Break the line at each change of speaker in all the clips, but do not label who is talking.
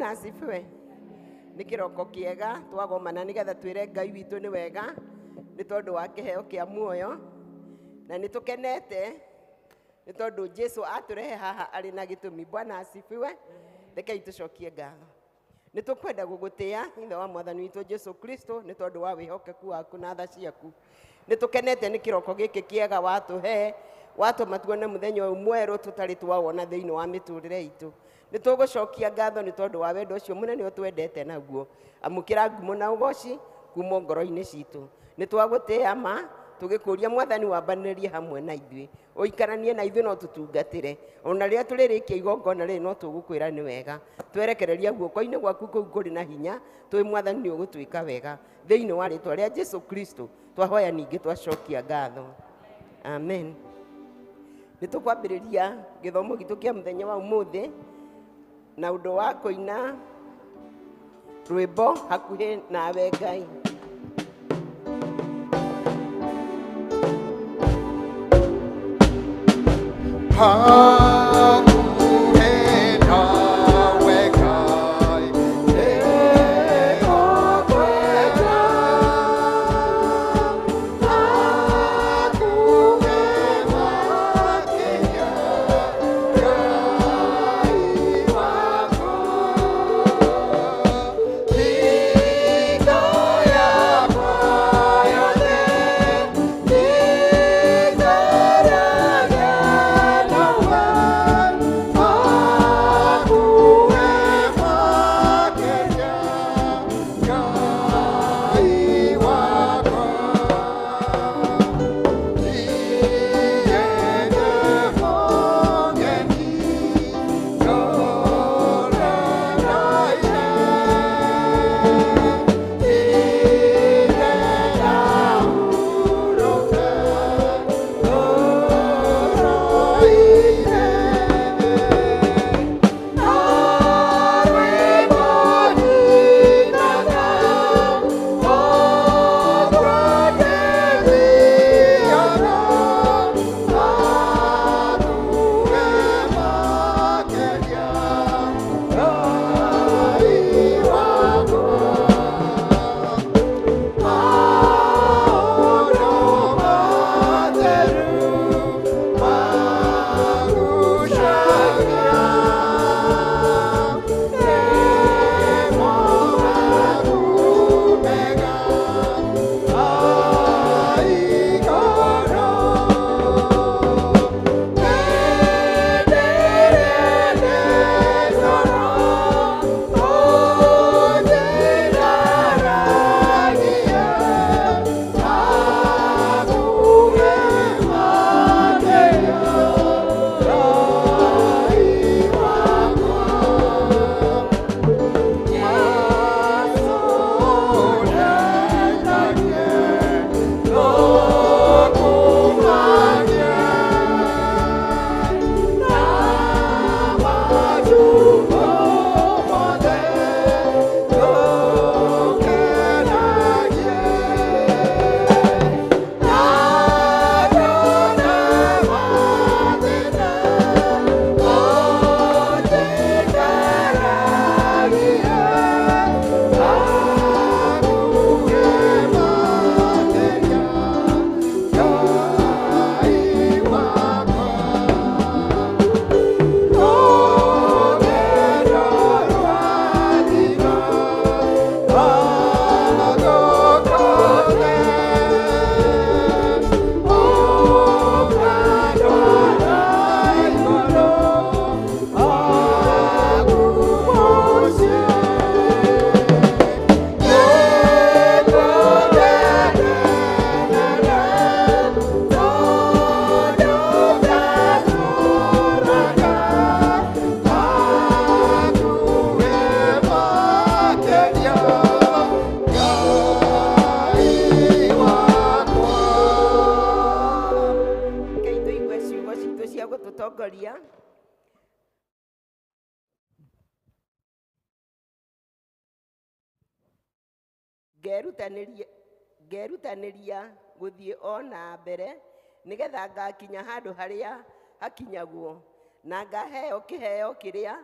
Bwana asifiwe. Nĩ kĩroko kĩega twagomana nĩgetha twĩre Ngai witũ nĩ wega nĩ tondũ wa kĩheo kĩa muoyo, na nĩ tũkenete nĩ tondũ Jesu atũrehe haha arĩ na gĩtũmi. Bwana asifiwe. Rekei tũcokie ngatho. Nĩ tũkwenda gũgũtĩĩa ithe wa mwathani witũ Jesu Kristo nĩ tondũ wa wĩhokeku waku na tha ciaku. Nĩ tũkenete nĩ kĩroko gĩkĩ kĩega watũhe, watũma tuone mũthenya ũyũ mwerũ tũtarĩ twawona thĩinĩ wa mĩtũrĩre itũ. Nĩ tũgũcokia ngatho nĩ tondũ wa wendo ũcio mũnene ũtwendete naguo. Amũkĩra ngumo na ũgooci kuuma ngoro-inĩ citũ. Nĩ twagũtĩĩa ma tũgĩkũria mwathani wambanĩrĩrie hamwe na ithuĩ. Ũikaranie na ithuĩ no tũtungatĩre. Ona rĩrĩa tũrĩrĩkia igongona rĩrĩ no tũgũkwĩra nĩ wega. Twerekereria guoko-inĩ gwaku kũu kũrĩ na hinya, tũĩ mwathani nĩ ũgũtwĩka wega. Thĩinĩ wa rĩĩtwa rĩa Jesu Kristo twahoya ningĩ twacokia ngatho. Amen. Nĩ tũkwambĩrĩria gĩthomo gitũ kĩa mũthenya wa ũmũthĩ na ũndũ wa kũina rwĩmbo hakuhĩ nawe Ngai. Ngerutanĩria gũthiĩ ona mbere nĩgetha ngakinya handũ harĩa hakinyagwo na ngaheo kĩheo kĩrĩa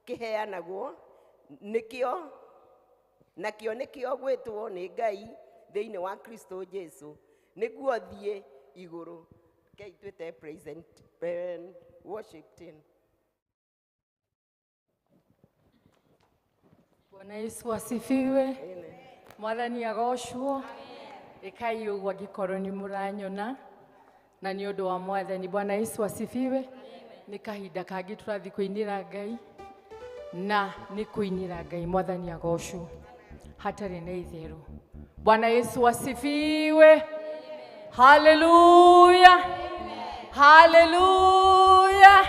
kĩheanagwo nikio gwitwo ni Ngai thiini wa Kristo Jesu niguo thie iguru. Kei twite present worship team.
Bwana Yesu asifiwe. Mwathani agocwo. Ikai uguo gikorwo ni muranyona na ni undu wa Mwathani. Bwana Yesu asifiwe. Ni kahinda kangi turathi kuinira Ngai na ni kuinira Ngai. Mwathani agocwo hatari na itheru. Bwana Yesu asifiwe. Hallelujah. Hallelujah.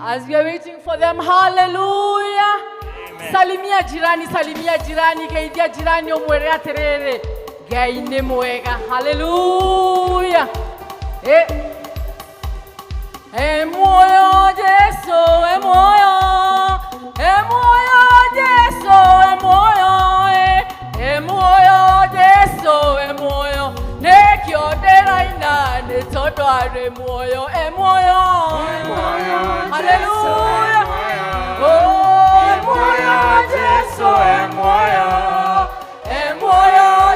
As we are waiting for them, hallelujah. Salimia jirani, geithia jirani umwere atiriri Ngai ni mwega. Hallelujah. Moyo Jesu, moyo Jesu, moyo Jesu, moyo nekio deraina ne todware moyo, moyo. Hallelujah. Moyo Jesu, moyo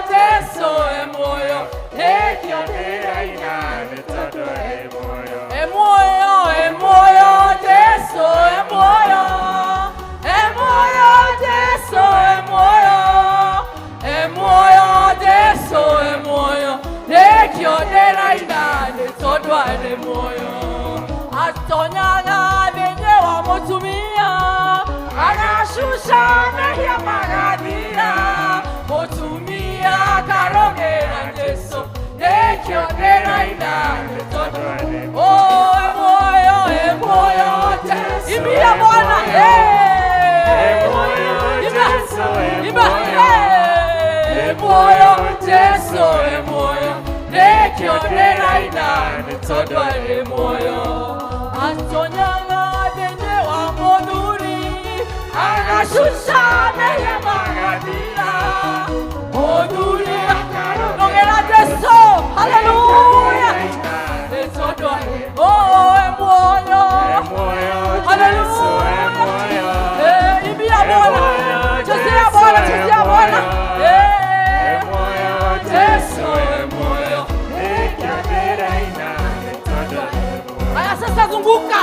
Jesu, moyo nekio deraina ne todware moyo, moyo Jesu, moyo Jesu, moyo Jesu, moyo nekio deraina ne todware moyo. Atonyaga denye wa mutumia anashusha mehia magadira mutumia karogera Jesu nekio deraina ne todware moyo, moyo Jesu, ibia Bwana moyo Jesu, moyo Jesu, moyo nekio deraina ne todware moyo. Atonyanga denye wa moduri agashusha mehia magadira moduri akarogera Jesu. Hallelujah. Ne todware moyo, hallelujah. Ibia Bwana, chezea Bwana, moyo Jesu, moyo nekio deraina ne todware moyo. Aya sasa zunguka,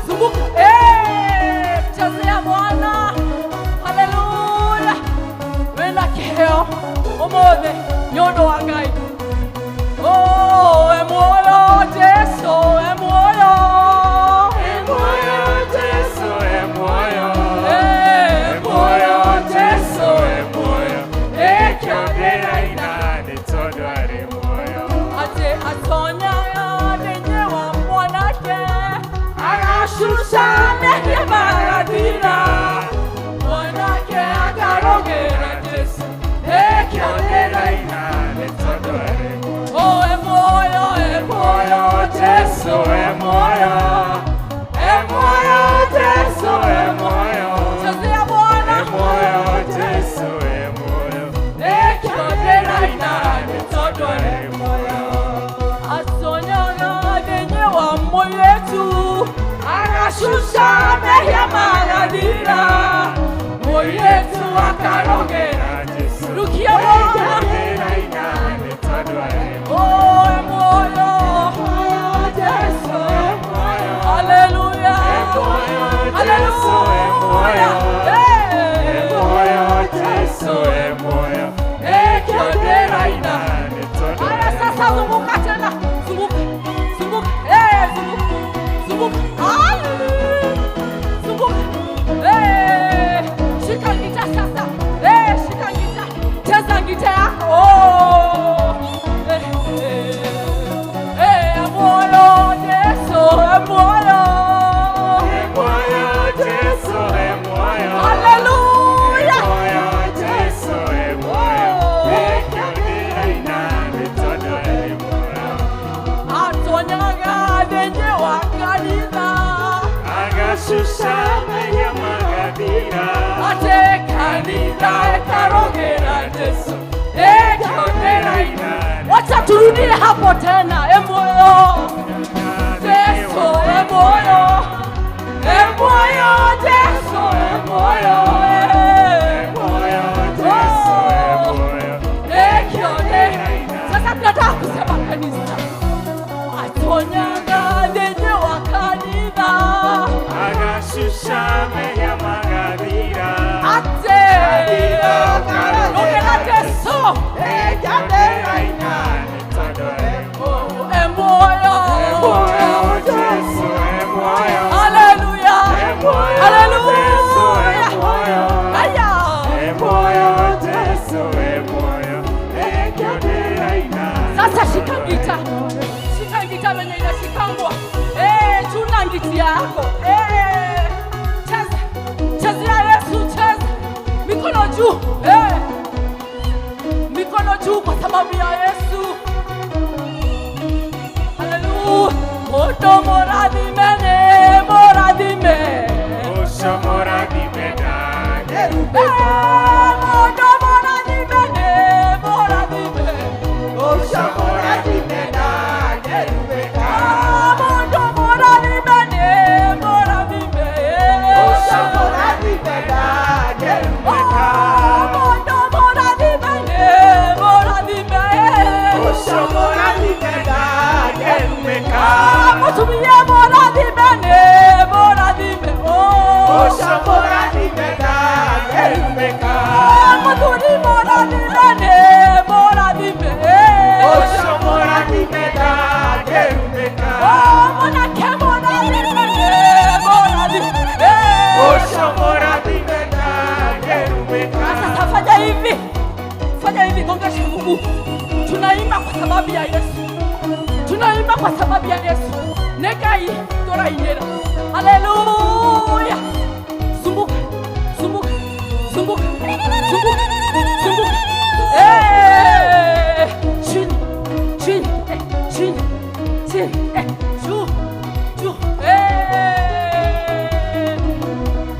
zunguka, chezea Bwana. Hallelujah. Wena keo omothe nyondo wa Ngai. Moyo Jesu, moyo Jesu, moyo Jesu, moyo nekio deraina ne todware moyo. Ate atonya denye wa mwanake agashusha mehia magadira mwanake akarogera Jesu nekio deraina ne todware moyo, moyo Jesu, moyo Jesu, moyo chezea Bwana, moyo Jesu, moyo nekio deraina ne todware moyo. Asonyaga denye wa moyetu agashusha mehia magadira moyetu akarogera Jesu rukia Bwana deraina ne todware moyo Jesu, moyo. Hallelujah. Hallelujah. Moyo Jesu, moyo nekio deraina ne todware. Aya sasa zunguka tena, zunguka, zunguka, shika ngita sasa, shika ngita, cheza ngita yako. Moyo Jesu, moyo Jesu, moyo. Hallelujah. Moyo Jesu, moyo nekio deraina ne todware moyo. Atonyaga denye wa kanisa agashusha mehia magadira ate kanisa karogera Jesu nekio deraina. Wacha turudie hapo tena, moyo Jesu, moyo Mikono juu kwa sababu ya Yesu. Hallelujah. Moto moradimene, moradime.
Osho moradime da gerube.
Moto moradimene, moradime.
Osho moradime da gerube.
Moto moradimene, moradime.
Osho moradime da gerube.
Moto moradimene, moradime.
Osho moradime da gerube.
Motumie moradimene, moradime.
Osho moradime da gerube.
Moturi moradimene, moradime.
Osho moradime da gerube.
Monake moradimene, moradime.
Osho moradime da gerube.
Sasa fanya hivi, gongesha Mungu. Tunaimba kwa sababu ya Yesu. Tunaimba kwa sababu ya Yesu. Negai tora inera. Haleluya. Zunguka, zunguka, zunguka, zunguka, zunguka. Chini, chini, chini, chini, juu, juu.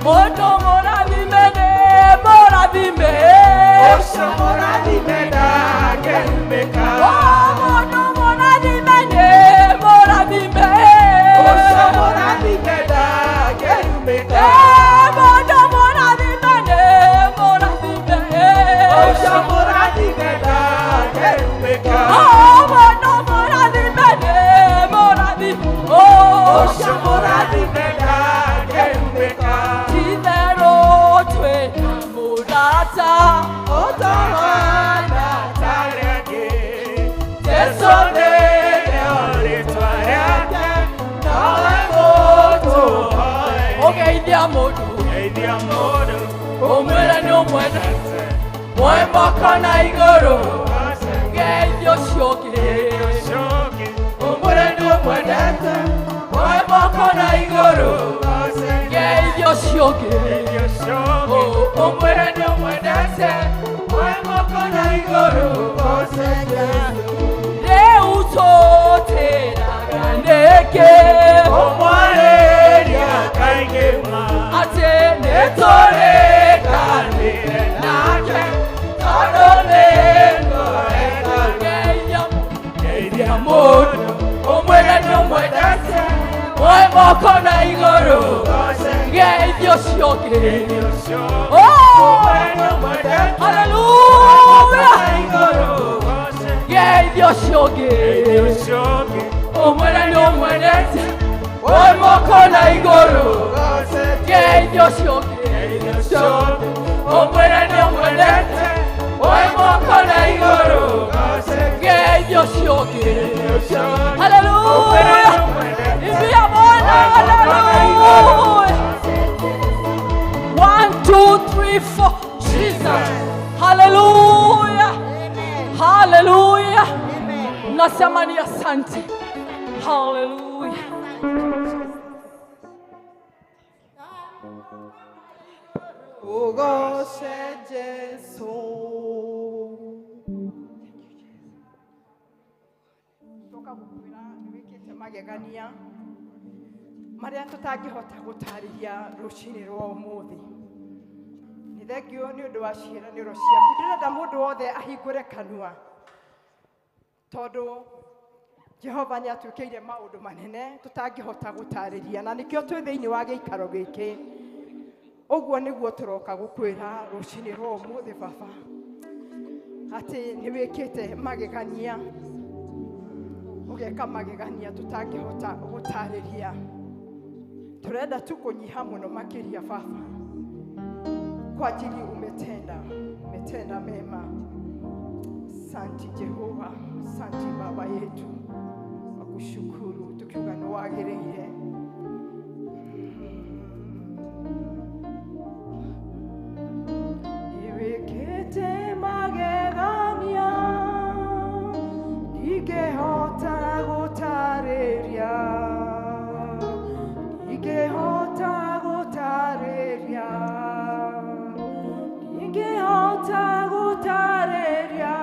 Moto moradimene, moradime.
Osho moradime da gerube.
Moto moradimene, moradime.
Osho moradime da gerube.
Moto moradimene, moradime.
Osho moradime da gerube.
Moto moradimene, moradime.
Osho moradime da gerube.
Tizero twe namurata.
Otamana tarege. Tesone ore twareke. Nawe moto hai.
Ogeithia mundu
Eithia modu.
umwire ni umwendete mwemboko na iguru ngeithio ciũngĩ
Shogi.
umwire ni umwendete mwemboko na iguru ngeithio ciũngĩ
Eithia shogi.
umwire ni umwendete mwemboko na iguru rĩu tũtĩraga nĩkĩ
Omwareria kaingĩma.
atĩ nĩtũrĩkanĩre nake tondũ nĩngũrenda ngeithia mũndũ ũmwĩre nĩ ũmwendete woe moko na igũrũ ngeithio ciũngĩ. Haleluya ngeithio ciũngĩ ũmwĩre nĩ ũmwendete woe moko na igũrũ ngeithio ciũngĩ. Umwĩre nĩ ũmwendete woe moko na igũrũ ngeithio ciũngĩ. Haleluya imbia Bwana. Haleluya 1 2 3 4 Jesus. Haleluya haleluya nasema ni asante. Haleluya.
Ugoshe Jesu. Toka gukwira niwikite magegania maria tutangihota gutarĩria rũcinĩ rwa ũmũthĩ. Nĩ thengio nĩ ũndũ wa ciĩranĩro ciaku. Ndĩrenda mũndũ wothe ahingũre kanua tondũ
Jehova nĩ atuĩkĩire maũndũ manene tũtangĩhota gũtarĩria na nĩkĩo twĩ thĩinĩ wa gĩikaro gĩkĩ. Ũguo nĩguo tũroka gũkwĩra rũcinĩ rwa ũmũthĩ Baba atĩ nĩ wĩkĩte magegania, ũgeka magegania tũtangĩhota gũtarĩria. Turenda tu kũnyiha mũno makĩria Baba, kwa ajili umetenda mema. Asante Jehova, asante Baba yetu, wakushukuru tukiuga ni wagĩrĩire. Niwekete magegania, ningehota gũtarĩria, ningehota gũtarĩria, ningehota gũtarĩria.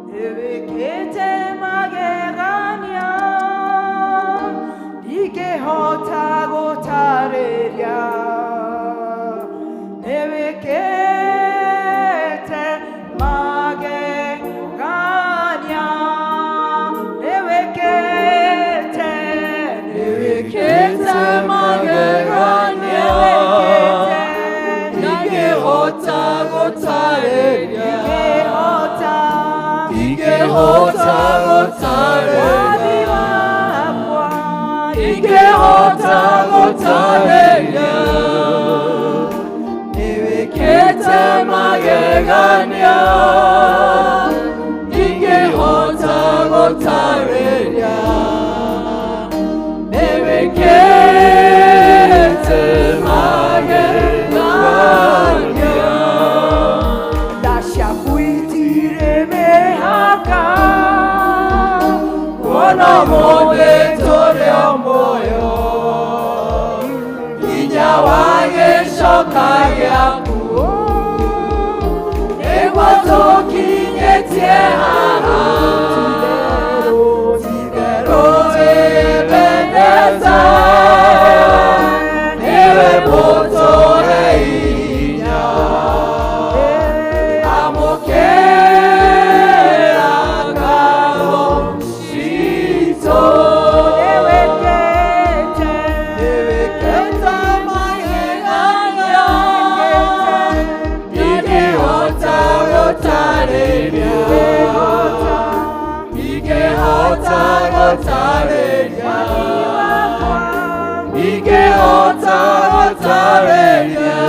Niwekete magegania, ningehota gũtarĩria. Niwekete magegania, niwekete magegania, ningehota gũtarĩria, ningehota gũtarĩria, ningehota gũtarĩria. Niwekete magegania, ningehota gũtarĩria. Niwekete magegania, ndacagwĩtire mĩhaka, kuona mũndũ tũrĩ muoyo, hinya wa gĩcoka gĩaku nĩguo tũkinyĩtie haha. Ti-itherũ Ebeneza, niwe mũtũhe hinya, amũkĩra ngao citũ. Niwekete magegania, ningehota gũtarĩria, ningehota gũtarĩria, ningehota gũtarĩria.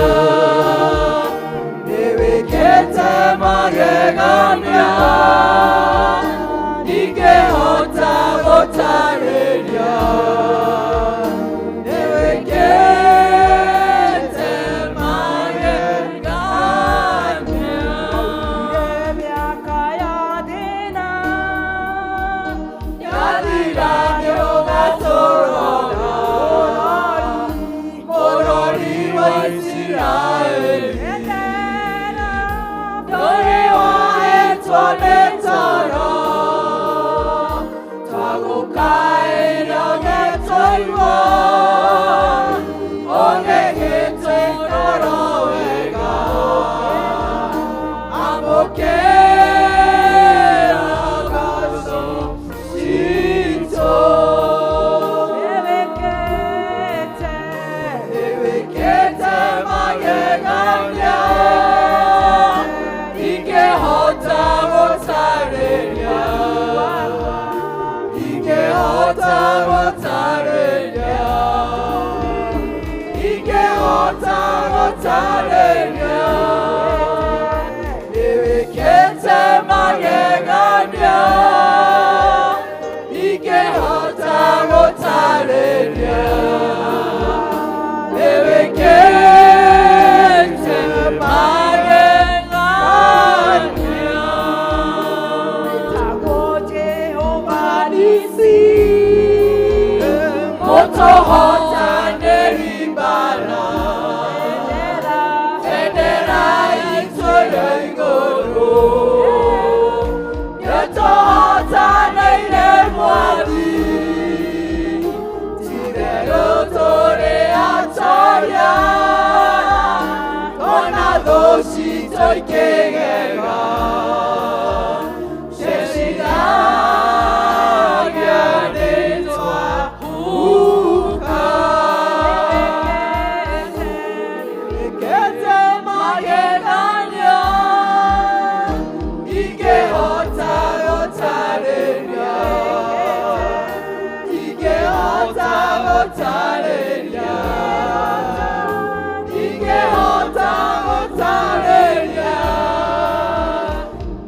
Niwekete magegania, ningehota gũtarĩria. Niwekete magegania. Mĩaka ya thĩna yathira nĩũgatũrora, bũrũri wa Isiraeli. Ndũrĩ wahetwo nĩ toro, twagũkaĩra ũgĩtũigua, ũgĩgĩtũigũra wega, amũkĩra ngaaco citũ. Niwekete magegania, ningehota gũtarĩria, ningehota gũtarĩria, ningehota gũtarĩria. Niwekete magegania, ningehota gũtarĩria. Niwekete magegania. Wĩtagwo Jehova Nisi, mũtũhotanĩri mbara, bendera itũ ya igũrũ, nĩtũhotanĩire Mwathi. Ti-itherũ tũrĩ atoria, ona thũ citũ ikĩgega, cecira
magegania ingehota gũtarĩria ingehota gũtarĩria ingehota gũtarĩria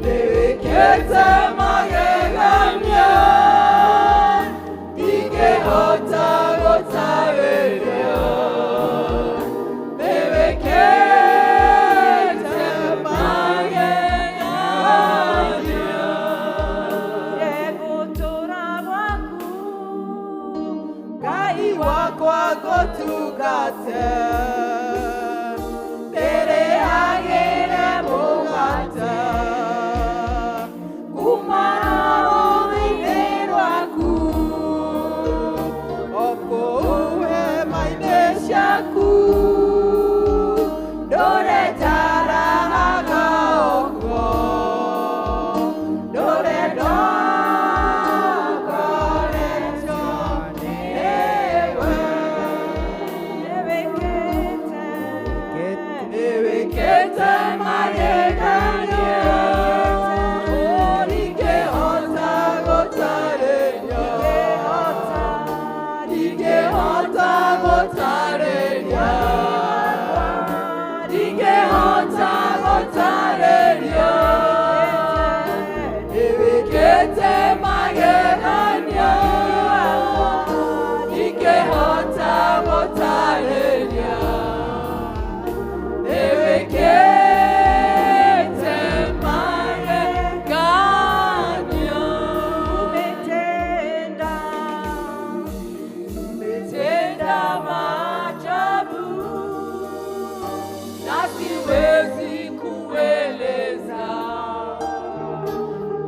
nĩwĩkĩte magegania ingehota gũtarĩria nĩwĩkĩte magegania
Yegũtũra gwaku Ngai wakwa ngũtungate ndĩrĩagĩre mũgate kumana rũĩ-inĩ rwaku o kũu hema-inĩ ciaku ndũrĩnjaraga ũguo ndũrĩndogoretwo nĩwe nĩwĩkĩte magegania ndingĩhota gũtarĩria ndingĩhota gũtarĩria ndingĩhota gũtarĩria nĩwĩkĩte magegania ndingĩhota gũtarĩria nĩwĩkĩte magegania umetenda maajabu na siwezi kueleza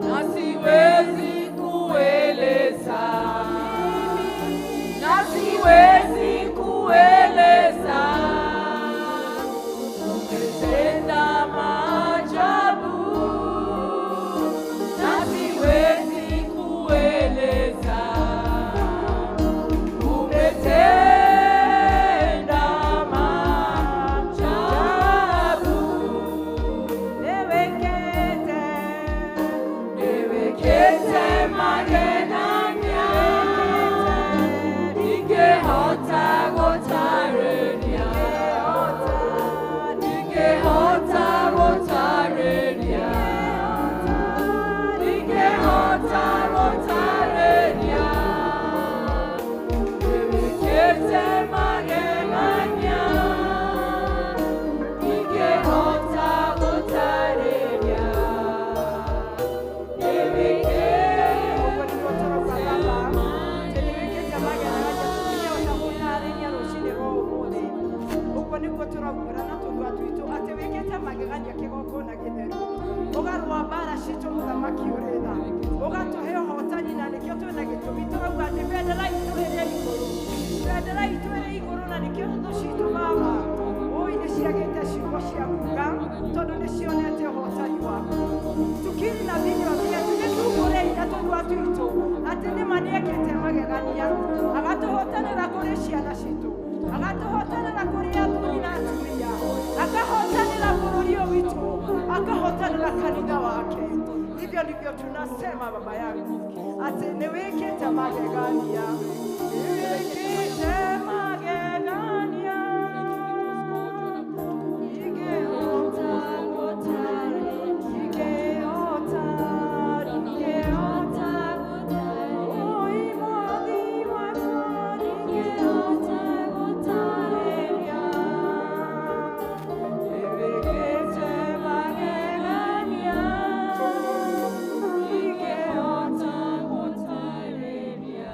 na siwezi kueleza na siwezi kueleza umetenda maajabu na siwezi kueleza umetenda maajabu nĩwĩkĩte magegania ingĩhota gũtarĩria ingĩhota gũtarĩria ingĩhota gũtarĩria nĩwĩkĩte magegania ingĩhota gũtarĩria ũguo nĩguo tũraugĩra na tũnua twitũ atĩ wĩkĩte magegania kĩgongona gĩtheru ũgarũa mbara citũ mũthamaki ũrĩ tha ũgatũhe ũhotani na nĩkĩo twĩna gĩtũmi tũrauga atĩ bendera itũ ĩrĩ igũrũ bendera itũ ĩrĩ igũrũ na nĩkĩo thũ citũ baba ũĩ nĩ ciagĩte ciugo cia kuga tondũ nĩ cionete ũhotani waku tukiri na vinywa vyetu nĩtumbũrĩire tũnua twitũ atĩ nĩma nĩekĩte magegania agatũhotanĩra kũrĩ ciana citũ agatũhotanĩra kũrĩ athuri na atumia akahotanĩra bũrũri ũyũ witũ akahotanĩra kanitha wake hivyo ndivyo tunasema baba yangu atĩ nĩwĩkĩte magegania nĩwĩkĩte magegania ingĩhota gũtarĩria ingĩhota oi mwathi wakwa ingĩhota gũtarĩria nĩwĩkĩte magegania ingĩhota gũtarĩria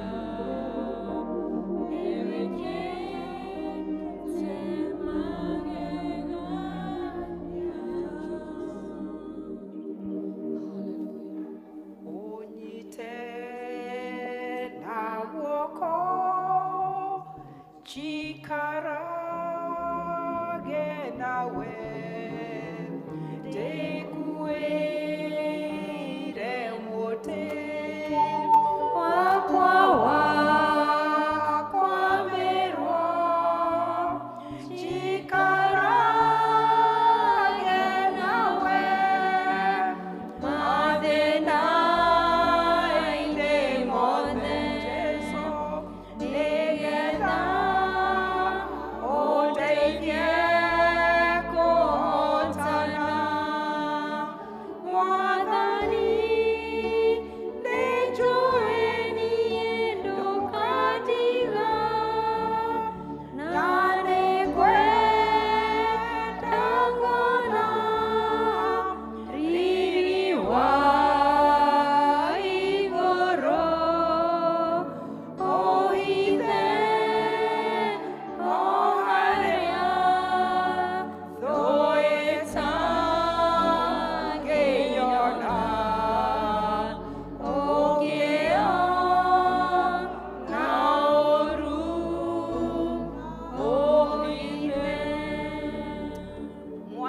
nĩwĩkĩte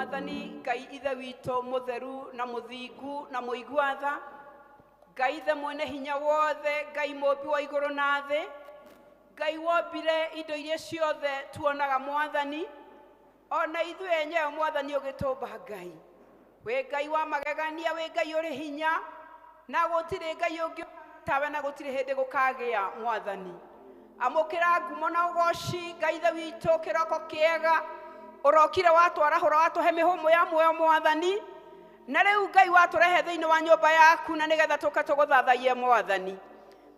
mwathani Ngai ithe witũ mutheru na muthingu na muigwatha Ngai ithe mwene hinya wothe Ngai mũmbi wa igũrũ na thĩ Ngai wombire indo iria ciothe tuonaga mwathani ona ithuĩ enyewe mwathani ũgĩtũmba Ngai we Ngai wa magegania we Ngai ũrĩ hinya na gũtirĩ Ngai ũngĩ tawe na gũtirĩ hĩndĩ gũkagĩa mwathani amũkĩra ngumo na ũgoci Ngai ithe witũ kĩroko kĩega ũrokire watwarahũra watũhe mĩhũmũ ya muoyo mwathani na rĩu Ngai watũrehe thĩinĩ wa nyũmba yaku na nĩgetha tũka tũgũthathaiye mwathani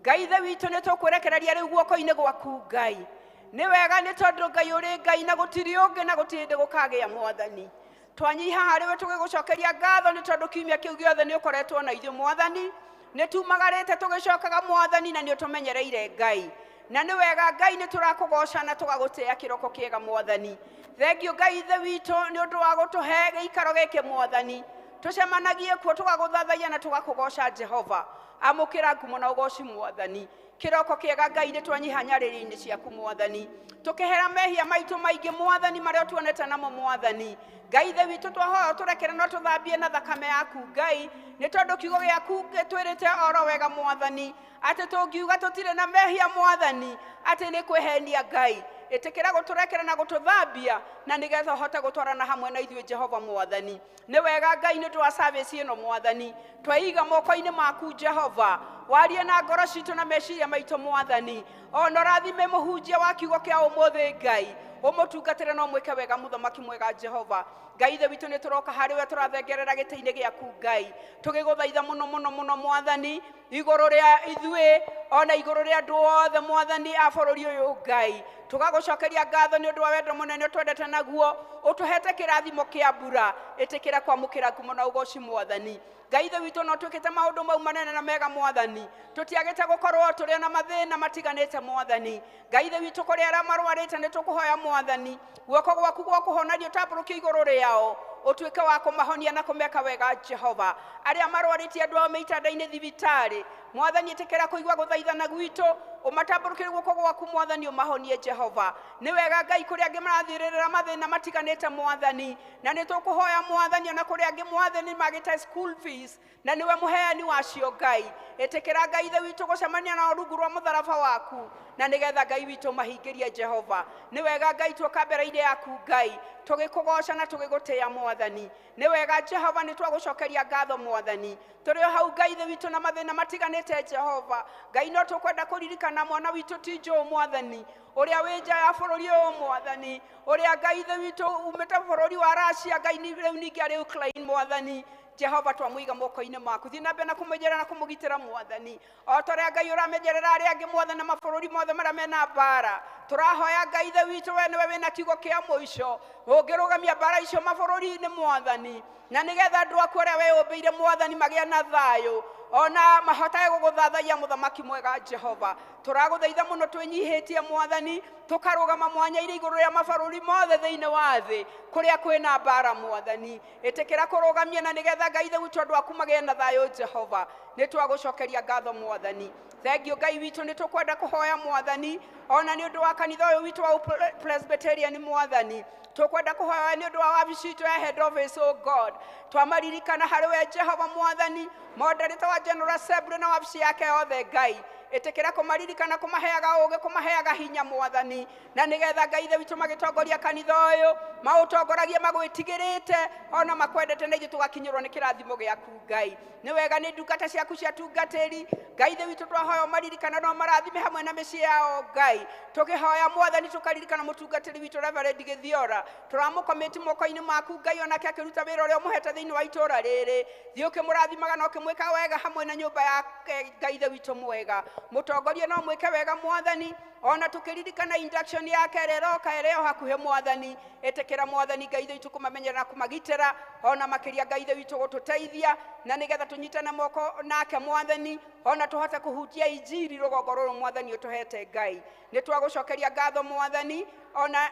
Ngai ithe witũ nĩ tũkwĩrekereria rĩu guoko-inĩ gwaku Ngai nĩ wega nĩ tondũ Ngai ũrĩ Ngai na gũtirĩ ũngĩ na gũtirĩ hĩndĩ gũkagĩa mwathani twanyiha harĩwe tũgĩgũcokeria ngatho nĩ tondũ kiumia kĩu gĩothe nĩ ũkoretwo na ithuĩ mwathani nĩ tumagarĩte tũgĩcokaga mwathani na nĩ ũtũmenyereire Ngai na nĩ wega Ngai nĩ tũrakũgoca na tũgagũtĩĩa kĩroko kĩega mwathani thengio Ngai ithe witũ nĩ ũndũ wa gũtũhe gĩikaro gĩkĩ mwathani tũcemanagie kuo tũgagũthathaiya na tũgakũgoca Jehova amũkĩra ngumo na ũgoci mwathani kĩroko kĩega Ngai nĩ twanyiha nyarĩrĩ-inĩ ciaku mwathani tũkĩhera mehia maitũ maingĩ mwathani marĩa tuonete namo mwathani Ngai ithe witũ twahoya tũrekere no tũthambie na thakame yaku Ngai nĩ tondũ kiugo gĩaku gĩtwĩrĩte oro wega mwathani atĩ tũngiuga tũtirĩ na mehia mwathani atĩ nĩ kwĩhenia Ngai ĩtĩkĩra gũtũrekera na gũtũthambia na nĩgetha ũhote gũtwarana hamwe na ithuĩ Jehova mwathani nĩ wega Ngai nĩ twa service ĩno mwathani twaiga moko-inĩ maku Jehova warie na ngoro citũ na meciria maitũ mwathani ona rathime mũhunjia wa kiugo kĩa ũmũthĩ Ngai ũmũtungatĩre no mwĩke wega mũthamaki mwega Jehova Ngai ithe witũ nĩ tũroka harĩ we tũrathengerera gĩtĩ-inĩ gĩaku Ngai tũgĩgũthaitha mũno mwathani igũrũ rĩa ithuĩ ona igũrũ rĩa andũ othe mwathani a bũrũri ũyũ Ngai tũgagũcokeria ngatho nĩ ũndũ wa wendo mũnene twendete naguo ũtũhete kĩrathimo kĩa mbura ĩtĩkĩra kwamũkĩra ngumo na ũgoci mwathani Ngai ithe witũ no twĩkĩte maũndũ mau manene na mega mwathani tũtiagĩte gũkorwo tũrĩ na mathĩna matiganĩte mwathani Ngai ithe witũ kũrĩ arĩa marwarĩte nĩ tũkũhoya mwathani guoko gwaku gwa kũhonario ũtambũrũkie igũrũ rĩao ũtuĩke wa kũmahonia na kũmeka wega Jehova arĩa marwarĩtie andũ ao mĩitanda-inĩ thibitarĩ mwathani ĩtĩkĩra kũigua gũthaithana gwitũ ũmatambũrũkĩre guoko gwaku mwathani ũmahonie Jehova nĩ wega Ngai kũrĩ angĩ marathirĩrĩra mathĩna matiganĩte mwathani na nĩ tũkũhoya mwathani ona kũrĩ angĩ mwathani magĩte school fees na nĩwe mũheani wacio Ngai ĩtĩkĩra Ngai ithe witũ gũcemania na rungu rwa mũtharaba waku na nĩgetha Ngai witũ mahingĩrie Jehova nĩ wega Ngai tuoka mbere-inĩ yaku Ngai tũgĩkũgoca na tũgĩgũtĩĩa mwathani nĩ wega Jehova nĩ twagũcokeria ngatho mwathani tũrĩ hau Ngai ithe witũ na mathĩna matiganĩte Jehova Ngai no tũkwenda kũririkana mwana witũ ti Joe mwathani ũrĩa wĩ nja ya bũrũri ũyũ mwathani ũrĩa Ngai ithe witũ umĩte bũrũri wa Russia Ngai rĩu ningĩ arĩ Ukraine mwathani Jehova twamũiga moko-inĩ maku thiĩ na mbere na kũmũmenyerera na kũmũgitĩra mwathani o torĩa Ngai ũramenyerera arĩa angĩ mwathani na mabũrũri mothe marĩa mena mbara tũrahoya Ngai ithe witũ we nĩwe wĩna kiugo kĩa mũico ũngĩrũgamia mbara icio mabũrũri-inĩ mwathani na nĩgetha andũ aku arĩa weyũmbĩire mwathani magĩa na thayũ ona mahotage gũgũthathaiya mũthamaki mwega Jehova tũragũthaitha mũno twĩnyihĩtie mwathani tũkarũgama mwanya-inĩ igũrũ rĩa mabũrũri mothe thĩinĩ wa thĩ kũrĩa kwĩna mbara mwathani ĩtĩkĩra kũrũgamia na nĩgetha Ngai ithe witũ andũ aku magĩe na thayũ Jehova nĩ twagũcokeria ngatho mwathani thengio Ngai witũ nĩ tũkwenda kũhoya mwathani ona nĩ ũndũ wa kanitha ũyũ witũ wa Presbyterian mwathani tũkwenda kũhoya nĩ ũndũ wa wabici itũ ya head office oh God twamaririkana harĩ we Jehova mwathani moderator wa General Assembly na wabici yake yothe Ngai ĩtĩkĩra kũmaririkana kũmaheaga ũgĩ kũmaheaga hinya mwathani na nĩgetha Ngai ithe witũ magĩtongoria kanitha ũyũ maũtongoragie magwĩtigĩrĩte ona makwendete na ithuĩ tũgakinyĩrwo nĩ kĩrathimo gĩaku Ngai nĩ wega nĩ ndungata ciaku cia tungatĩri Ngai ithe witũ twahoya ũmaririkana no marathime hamwe na mĩciĩ yao Ngai tũkĩhoya mwathani tũkaririkana mũtungatĩri witũ Reverend Gĩthiora tũramũkomĩti moko-inĩ maku Ngai onake akĩruta wĩra ũrĩa ũmũhete thĩinĩ wa itũũra rĩrĩ thiĩ ũkĩmũrathimaga na ũkĩmwĩka wega hamwe na nyũmba yake Ngai ithe witũ mwega mũtongoria no mwĩke wega mwathani ona tũkĩririkana induction yake ĩrĩa hakuhĩ mwathani ĩtĩkĩra mwathani Ngai ithe witũ kũmamenyera na kũmagitĩra ona makĩria Ngai ithe witũ gũtũteithia na nĩgetha tũnyitane moko nake mwathani ona tũhote kũhutia injiri rũgongo rũrũ mwathani ũtũhete Ngai nĩ twagũcokeria ngatho mwathani ona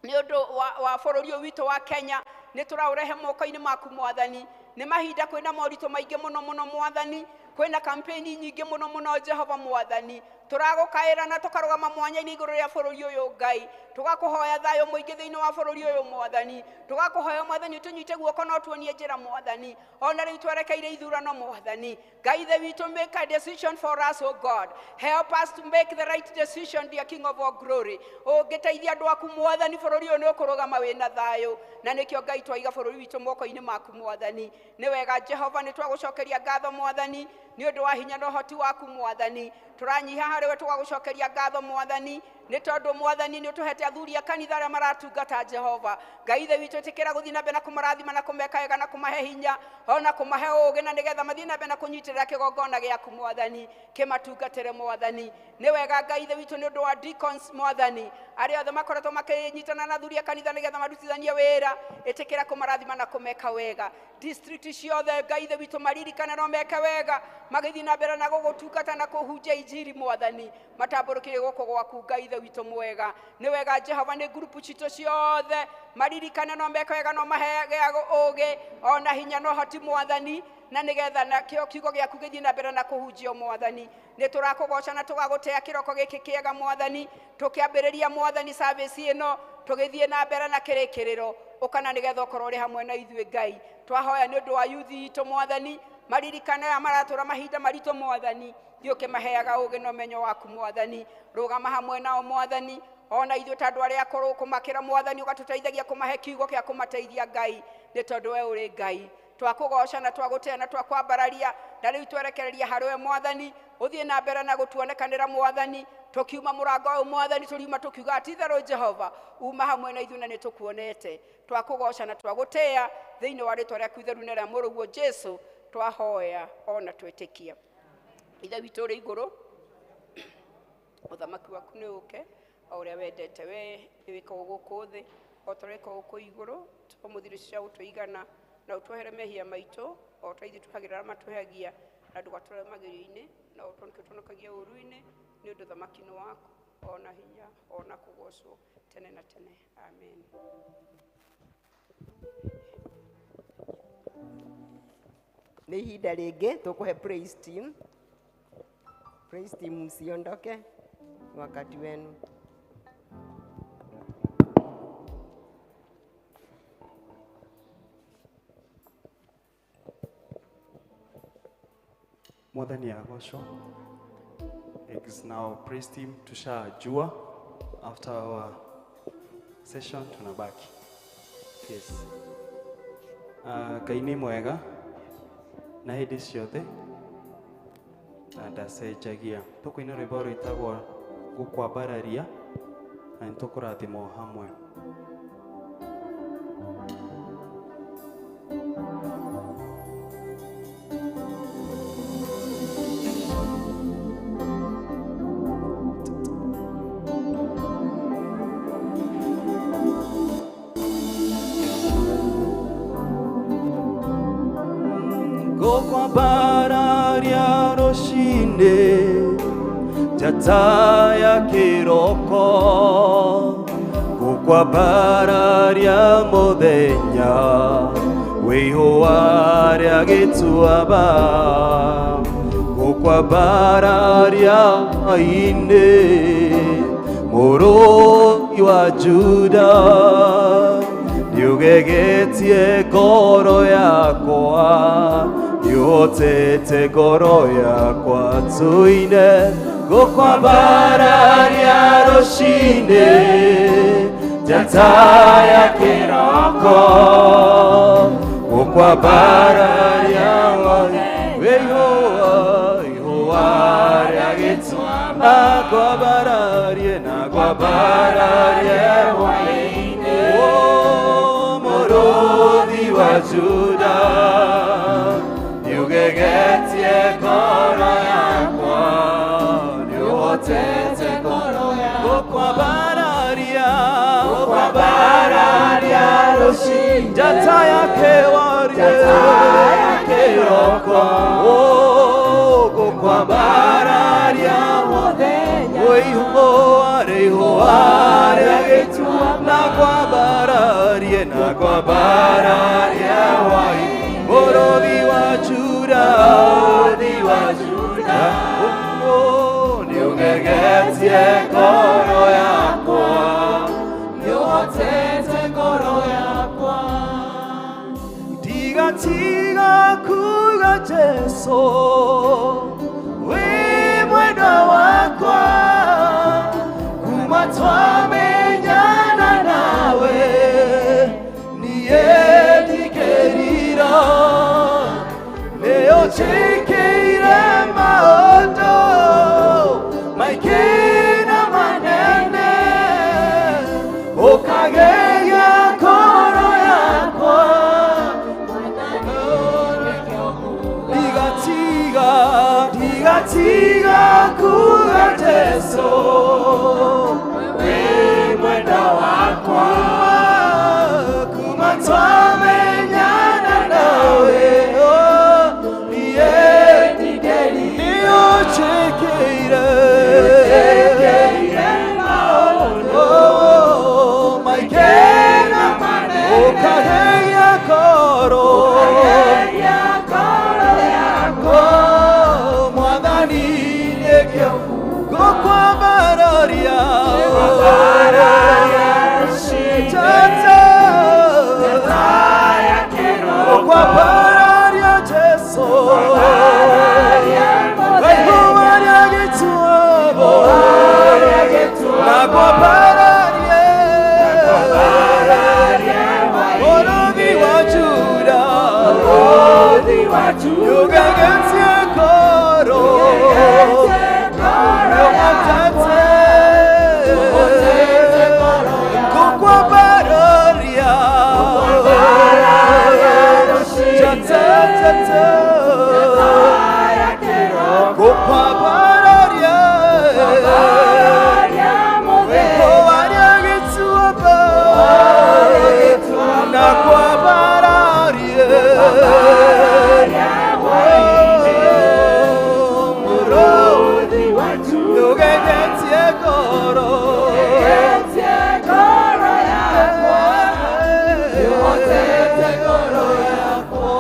nĩ ũndũ wa bũrũri ũyũ witũ wa Kenya nĩ tũraũrehe moko-inĩ maku mwathani nĩ mahinda kwĩna moritũ maingĩ mũno mwathani kwĩna kampeni nyingĩ mũno Jehova mwathani turagukaira na tukarugama mwanya-ini iguru ria bururi uyu Ngai tugakuhoya thayo muingi thiini wa bururi uyu Mwathani tugakuhoya Mwathani utunyite guoko no tuonie njira Mwathani ona riu twerekeire ithurano Mwathani Ngai ithe witu make a decision for us O God help us to make the right decision dear King of all glory ungiteithia andu aku Mwathani bururi uyu ni ukurugama wina thayo na nikio Ngai twaiga bururi witu moko-ini maku Mwathani ni wega Jehova ni twagucokeria ngatho Mwathani ni undu wa hinya na hoti waku Mwathani turanyiha hariwe tugagucokeria ngatho Mwathani ni tondu Mwathani ni utuhete athuri a kanitha aria maratungata Jehova Ngai ithe witu tikira guthii na mbere na kumarathima na kumeka wega na kumahe hinya ona kumahe ugi na nigetha mathii na mbere na kunyitirira kigongona giaku Mwathani kimatungatire Mwathani ni wega Ngai ithe witu ni undu wa deacons Mwathani aria othe makoretwo makinyitana na athuri a kanitha nigetha marutithanie wira itikira kumarathima na kumeka wega district ciothe Ngai ithe witu maririkane no meke wega magithii na mbere na gugutungata na kuhunjia injiri Mwathani matamburukire guku gwaku Ngai ithe witu mwega ni wega Jehova ni group citu ciothe maririkane no meke wega no mahege ugi ona hinya no hoti Mwathani na nigetha na kiugo giaku githii na mbere na kuhunjio Mwathani ni turakugoca na tugagutea kiroko giki kiega Mwathani tukiambiriria Mwathani service ino tugithii na mbere na kirikiriro ukana nigetha ukorwo ri hamwe na ithuĩ Ngai twahoya ni undu wa youth itu Mwathani maririkane amaratura mahinda maritu Mwathani thiuke maheaga ugi no menyo waku Mwathani rugama hamwe nao Mwathani ona ithuĩ ta andu aria akũrũ kumakira Mwathani ugatuteithagia kumahe kiugo kia kumateithia Ngai ni tondu we uri Ngai twakugoca na twagutea na twakwambararia na riu twerekereria hariwe Mwathani uthie na mbere na gutuonekanira Mwathani tukiuma murango uyu Mwathani turiuma tukiuga atithero Jehova uma hamwe na ithuĩ na nitukuonete twakugoca na twagutea thiini wa ritwa riaku itheru na ria muruguo Jesu twahoya ona twitikia ithe witu uri iguru uthamaki waku ni uke o uria wendete we wika guku thi o tureka guku iguru tumuthiricia utuigana na utuhere mehia maitu o taithi tuhagirara matuhagia na ndugatore magirio-ini na utonekagia uru-ini ni undu thamaki-ini waku ona hinya ona kugocwo tene na tene amen.
Ni ihinda ringi tukuhe praise team msiondoke wakati wenu.
Mwathani agocwo. It's now praise team tushajua after our session tunabaki. Yes. Ngai ni mwega na hindi ciothe na ndacenjagia tukuina rwimbo rwitagwo gukwambararia na nĩtũkũrathimwo hamwe.
Gukwambararia rucinde njata ya kiroko gukwambararia muthenya wihua ria gituaba gukwambararia inde mũrũi wa Juda niugegetie ngoro yakwa niũhotete ngoro yakwa tũine gukwambararia rucinde njata ya kiroko gukwambararia ihũa ria gĩtuaba na kwambararie hwaĩ-inĩ mũrũthi wa Juda niugegetie ngoro yakwa niũhotete ngoro yakwa gukwambararia rucinde njata ya kĩroko gukwambararia muthenya ihũa ria gĩtuaba na kwambararie hwaĩ-inĩ mũrũthi wa Juda niugege nĩũgegetie ngoro yakwa, nĩũhotete ngoro yakwa. Ndigatiga kuga Jesu, wĩ mwendwa wakwa, kuma twamenyana nawe, niĩ ndingĩrira, nĩũnjĩkĩire maũndũ maingĩ na manene, ũkagegia ngoro yakwa, ndigatiga kuga Jesu, wĩ mwendwa wakwa, kuma twamenyana nawe, niĩ nĩũnjĩkĩire maũndũ maingĩ na manene, ũkagegia ngoro yakwa, Mwathani nĩkĩo ngũkwambararia, ngũkwambararia Jesu, waihũaria gĩtuabo, nakwambararie mũrũthi wa Juda, nĩũgegetie ngoro, ngũkwambararia, ngũkwambararia, waihũaria gĩtuabo, nakwambararie mũrũthi wa Juda, nĩũgegetie ngoro yakwa, nĩũhotete ngoro yakwa,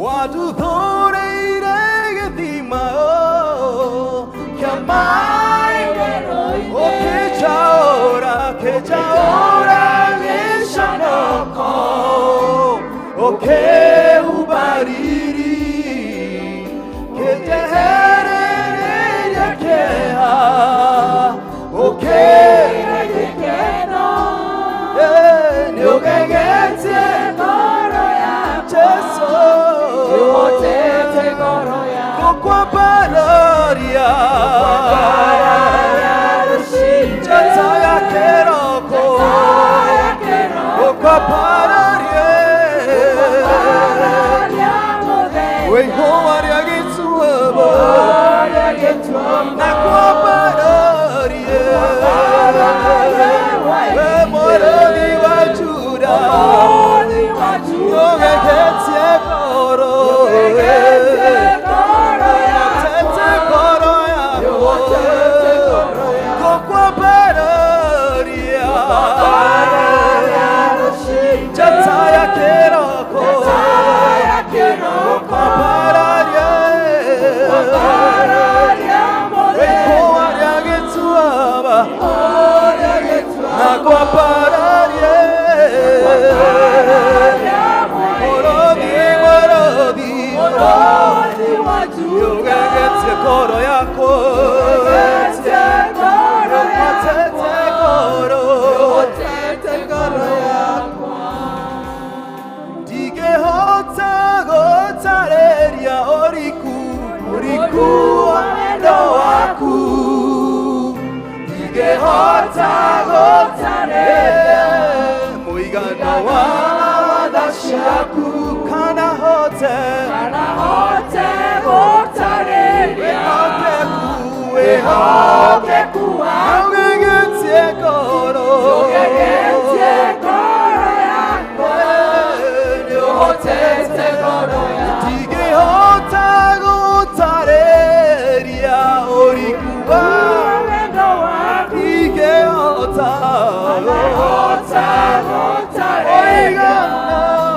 watũthũrĩire gĩthima kĩa maĩ, ũkĩnjaũra gĩcanoko, ũkĩhumba riri, kĩnjehereria kĩeha, ũkĩhe gĩkeno, nĩũgegetie ngoro yakwa, Jesu, nĩũhotete ngoro yakwa, ngũkwambararia njata ya kĩroko, ngũkwambararie waihũaria gĩtuabo, nakwambararie we mũrũthi wa Juda, nĩũgegetie ngoro, nĩũhotete ngoro yakwa, ngũkwambararia njata ya kĩroko, ngũkwambararie waihũaria gĩtuaba, nakwambararie mũrũthi nĩũgegetie ngoro yakwa, nĩũhotete ngoro yakwa, ndingĩhota gũtarĩria ũriku wa wendo waku, ndingĩhota gũtarĩria mũigana wa tha ciaku, kana hote gũtarĩria wĩhokeku waku, nĩũgegetie ngoro yakwa, nĩũhotete ngoro yakwa, ndingĩhota gũtarĩria ũriku wa wendo waku, ndingĩhota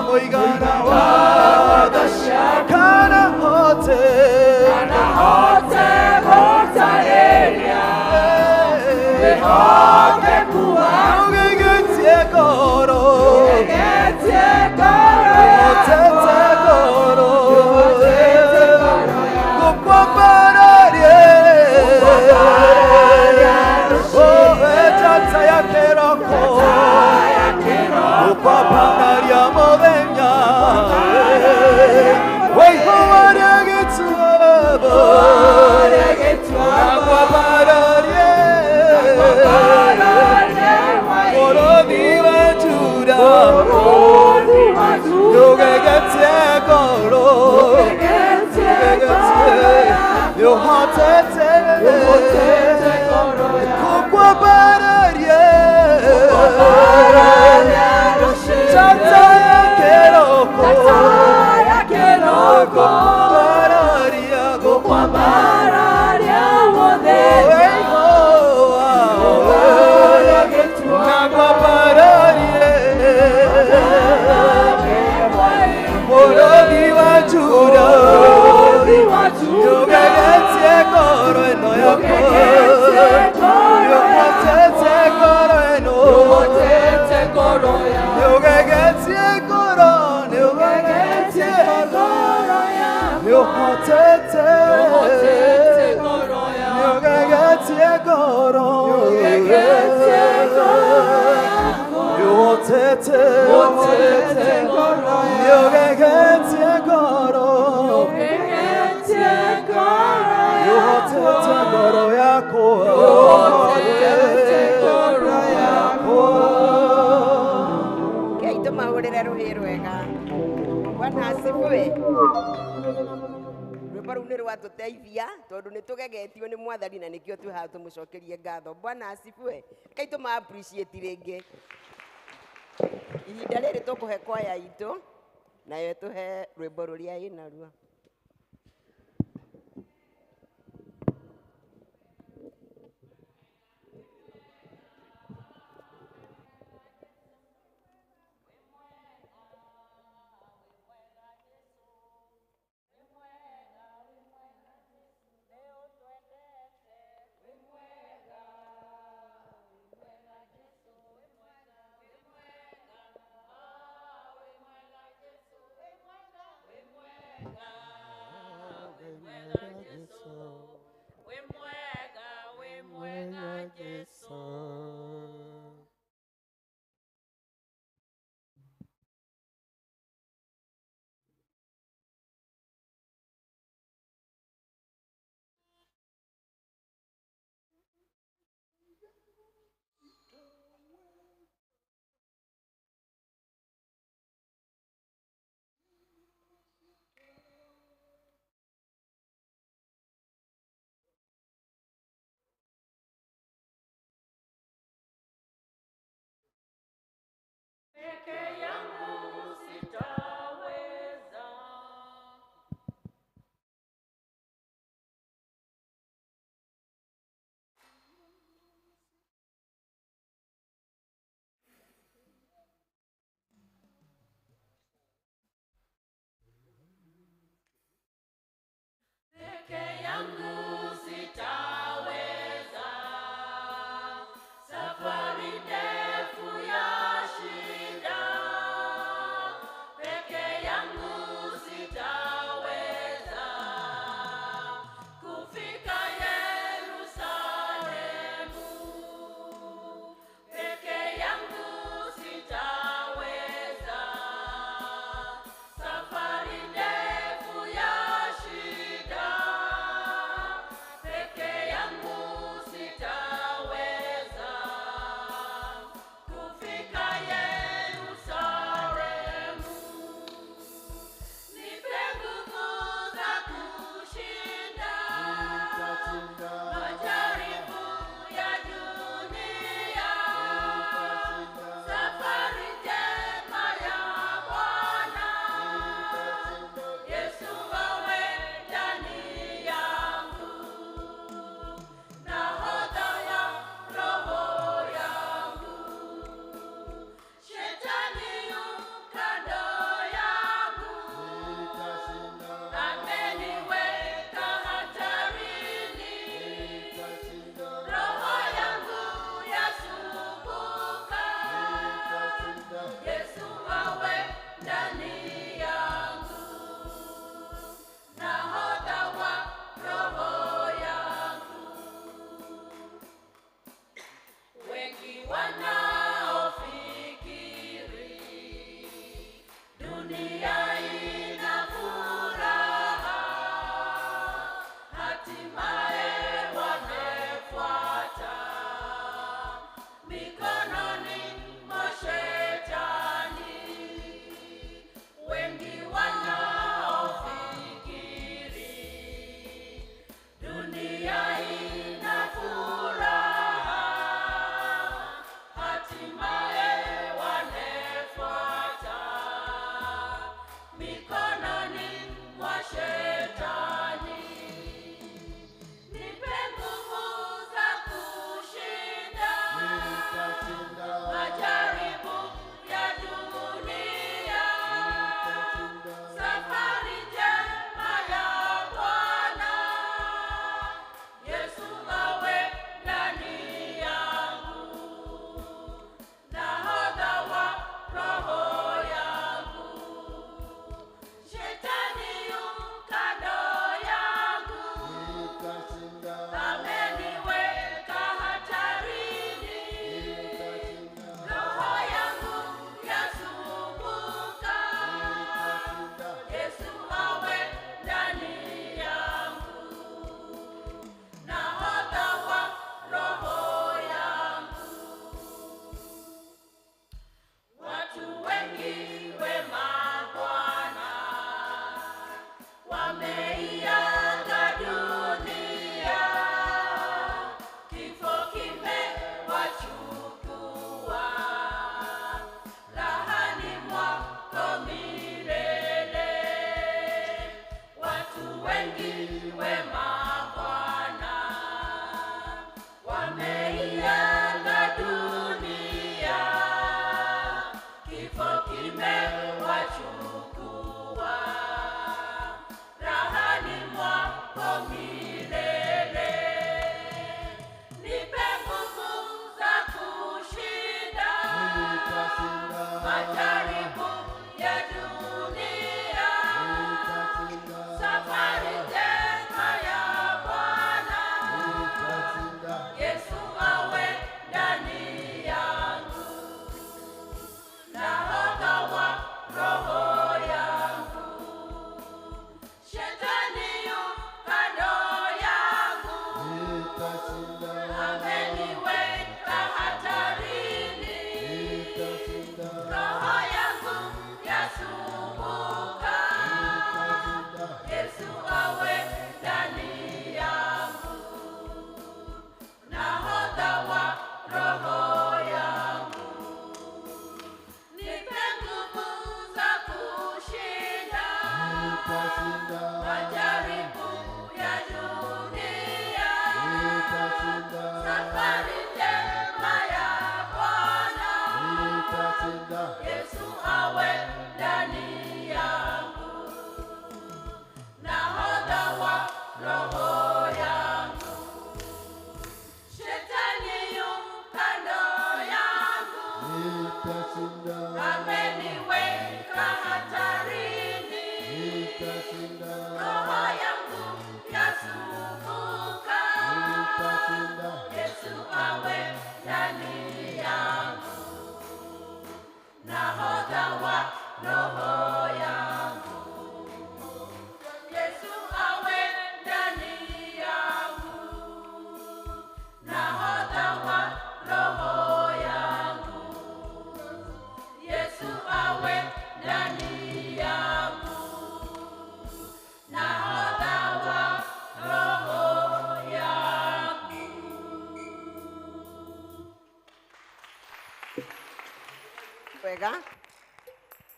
mũigana wa tha ciaku, kana hote gũtarĩria 요게게티에 걸어 요호테테 코코바라리에 자타야 게로코 코코바라리야 코코바라리야 나과바라리에 모로기와 주라 요게게티에 걸어에 너야코 요호테테 걸어에 너 요게게티에 걸어 요게게티에 걸어야 요호테테 요게게티에 걸어 요호테테 요게게티에 걸어 요호테테 걸어야 고아
Keito mahurira ruhi rwega. Bwana asifiwe. Rwimbo rũu nĩ rwatũteithia tondũ nĩ tũgegetio nĩ Mwathani na nĩkĩo twĩhaha tũmũcokerie ngatho. Bwana asifiwe. Reke tũma appreciate rĩngĩ. Ihinda rĩrĩ tũkũhe kwaya itũ nayo tũhe rwĩmbo rũrĩa ĩnaruo.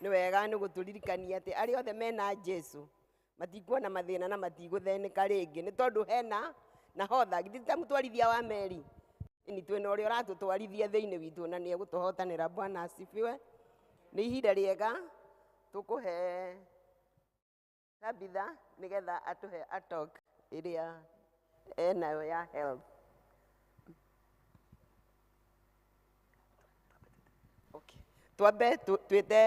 Nĩ wega nĩ gũtũririkania atĩ arĩa othe mena Jesu matikuona mathĩna na matigũthĩnĩka rĩngĩ nĩ tondũ hena nahodha githita mũtwarithia wa meri ni twĩna ũrĩa ũratũtwarithia thĩinĩ witũ na nĩ egũtũhotanĩra. Bwana asifiwe. Nĩ ihinda rĩega tũkũhe Tabitha nĩgetha atũhe a talk ĩrĩa enayo ya health. Twambe twĩte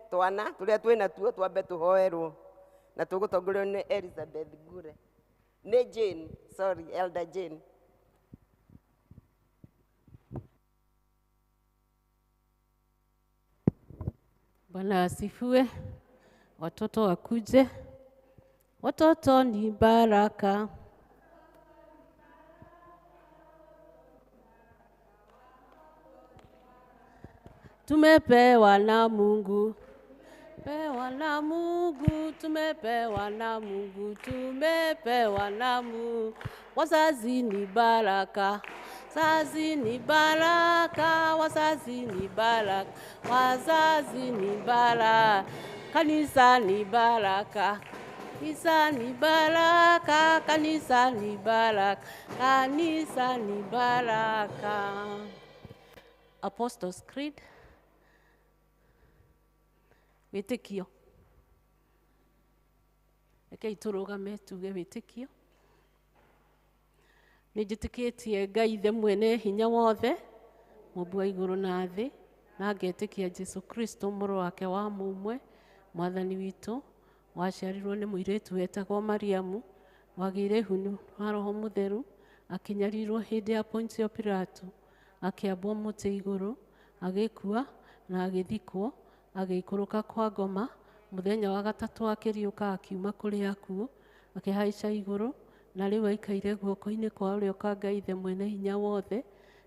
twana tũrĩa twĩna tuo twambe tũhoerwo na tũgũtongorio nĩ Elizabeth Gure. Nĩ Jane, sorry, Elder Jane.
Bwana asifiwe. Watoto wakuje. Watoto ni baraka. Tumepewa na Mungu. Pewa na Mungu, tumepewa na Mungu, tumepewa na Mungu. Wazazi ni baraka. Wazazi ni baraka, wazazi ni baraka, wazazi ni baraka, kanisa ni baraka, kanisa ni baraka, kanisa ni baraka, kanisa ni baraka. Apostles' Creed. Wĩtĩkio. Rekei tũrũgame tuge wĩtĩkio. Nĩnjĩtĩkĩtie Ngai Ithe mwene hinya wothe, Mũmbi wa igũrũ na thĩ, na ngetĩkia Jesu Kristo mũrũ wake wa mũmwe, Mwathani witũ, waciarirwo nĩ mũirĩtu wetagwo Mariamu, wagĩire hunu wa Roho Mũtheru, akĩnyarirwo hĩndĩ ya Pontio Pilato, akĩambwo mũtĩ igũrũ, agĩkua na agĩthikwo, agĩikũrũka kwa ngoma, mũthenya wa gatatũ akĩriũka akiuma kũrĩ akuũ, akĩhaica igũrũ, na rĩu aikaire guoko-inĩ kwa ũrĩo kwa Ngai Ithe mwene hinya wothe,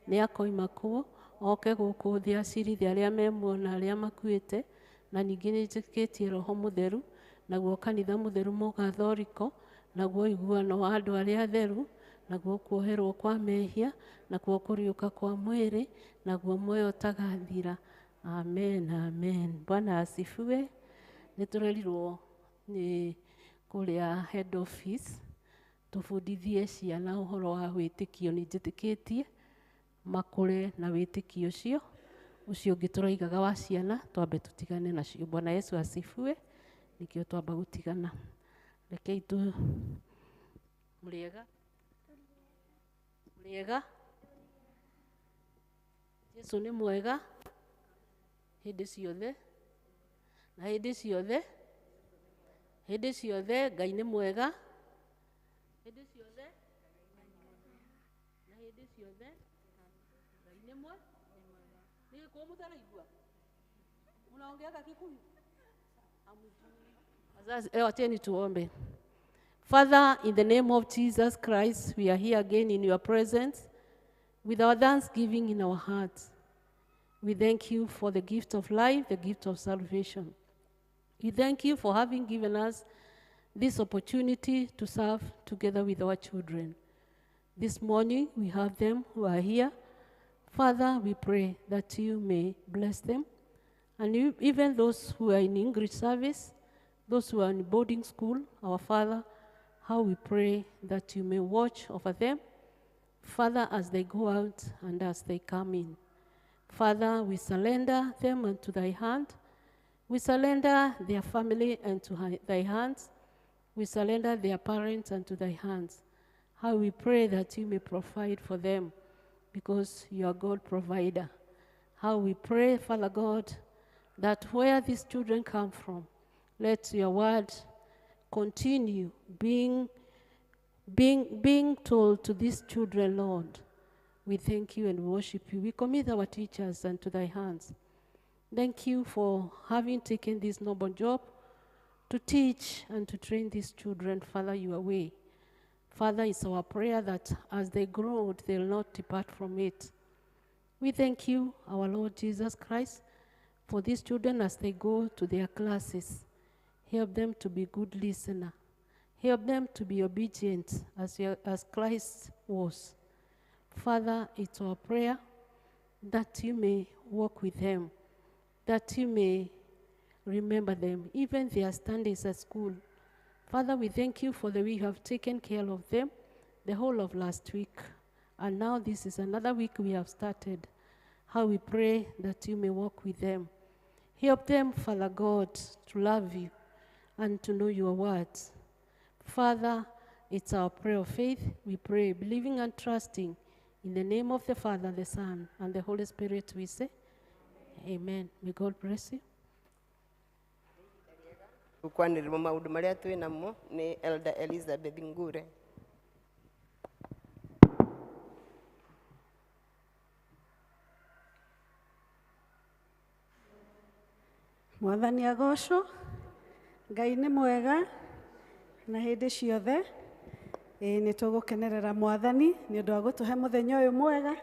nĩ akoima kuo, oke gũkũ thĩ acirithie arĩa me muoyo na arĩa makuĩte, na ningĩ nĩnjĩtĩkĩtie Roho Mũtheru, naguo kanitha mũtheru mũgathoriko, naguo ũiguano wa andũ arĩa atheru, naguo kuoherwo kwa mehia, naguo kũriũka kwa mwĩrĩ, naguo muoyo ũtagathira. Amen, amen. Bwana asifiwe. Nĩtũrerirwo nĩ kũrĩa head office tũbundithie ciana ũhoro wa wĩtĩkio. Nĩnjĩtĩkĩtie makũre na wĩtĩkio ũcio, ucio ũngĩ tũraigaga wa ciana twambe tũtigane nacio. Bwana Yesu asifiwe. Nikĩo twamba gũtigana. Rekei mũrĩega Jesu nĩ mwega hĩndĩ ciothe, na hĩndĩ ciothe Ngai nĩ mwega hĩndĩ ciothe, na hĩndĩ ciothe Ngai nĩ mwega. Nĩ gĩkũyũ mũtaraigua? Mũnaongea Gĩkikuyu? Acheni tuombe. Father, in the name of Jesus Christ, we are here again in your presence with our thanksgiving in our hearts. We thank you for the gift of life, the gift of salvation. We thank you for having given us this opportunity to serve together with our children. This morning, we have them who are here. Father, we pray that you may bless them, and even those who are in English service, those who are in boarding school, our Father, how we pray that you may watch over them, Father, as they go out and as they come in. Father, we surrender them unto thy hand. We surrender their family unto thy hands. We surrender their parents unto thy hands. How we pray that you may provide for them, because you are God provider. How we pray, Father God, that where these children come from, let your word continue being told to these children, Lord. We thank you and worship you. We commit our teachers unto thy hands. Thank you for having taken this noble job to teach and to train these children, Father, your way. Father, it's our prayer that as they grow, they'll not depart from it. We thank you, our Lord Jesus Christ, for these children as they go to their classes. Help them to be good listener. Help them to be obedient as Christ was. Father, it's our prayer that you may walk with them, that you may remember them, even their standings at school. Father, we thank you for the way you have taken care of them the whole of last week. And now this is another week we have started. How we pray that you may walk with them. Help them, Father God, to love you and to know your words. Father, it's our prayer of faith. We pray, believing and trusting. In the name of the Father, the Son, and the Holy Spirit, we say, Amen. May God bless you.
Tukwanĩrĩra maũndũ marĩa twĩ namo nĩ Elder Elizabeth Ngure.
Mwathani agocwo, Ngai nĩ mwega na hĩndĩ ciothe. Nĩ tũgũkenerera Mwathani nĩ ũndũ wa gũtũhe mũthenya ũyũ mwega.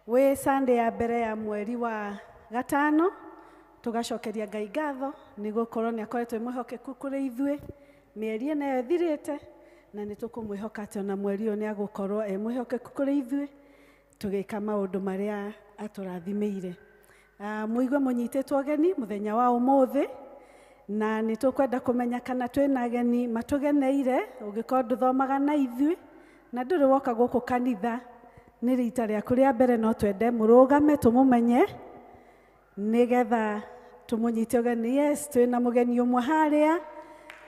Wĩ Sunday ya mbere ya mweri wa gatano, tũgacokeria Ngai ngatho nĩ gũkorwo nĩ akoretwo mwĩhokeku kũrĩ ithuĩ mĩeri ĩno ĩyo ĩthirĩte, na nĩ tũkũmwĩhoka atĩ ona mweri ũyũ nĩ agũkorwo mwĩhokeku kũrĩ ithuĩ tũgĩka maũndũ marĩa atũrathimĩire. Mũigua mũnyitĩtwo ageni mũthenya wa ũmũthĩ, na nĩ tũkwenda kũmenya kana twĩna ageni matũgeneire ũngĩkorwo ndũthomaga na ithuĩ na ndũrĩ woka gũkũ kanitha nĩ rita rĩaku rĩa mbere, no twende mũrũgame tũmũmenye nĩgetha tũmũnyite ũgeni. Yes, twĩna mũgeni ũmwe harĩa,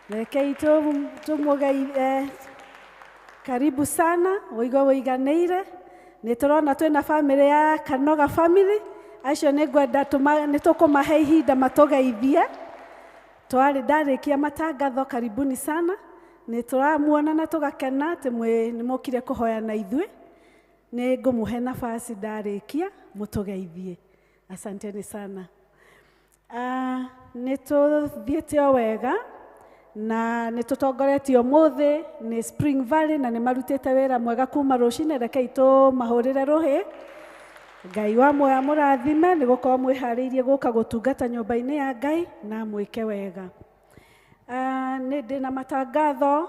rekei tũmũgeithie. Karibu sana, ũigua wĩiganĩire. Nĩ tũrona twĩna family ya Kanoga family, acio nĩ ngwenda nĩ tũkũmahe ihinda matũgeithie. Ndarĩkia matangatho, karibuni sana. Nĩ tũramuona na tũgakena atĩ nĩ mũkire kũhoya na ithuĩ. Nĩ ngũmũhe nafasi ndarĩkia mũtũgeithie. Asanteni sana. Nĩ tũthiĩte o wega na nĩ tũtongoretio ũmũthĩ nĩ Spring Valley na nĩ marutĩte wĩra mwega kuma rũcinĩ. Rekei tũmahũrĩre rũhĩ. Ngai wa muoyo amũrathime nĩ gũkorwo mwĩharĩirie gũka gũtungata nyũmba-inĩ ya Ngai na mwĩke wega. Nĩ ndĩna matangatho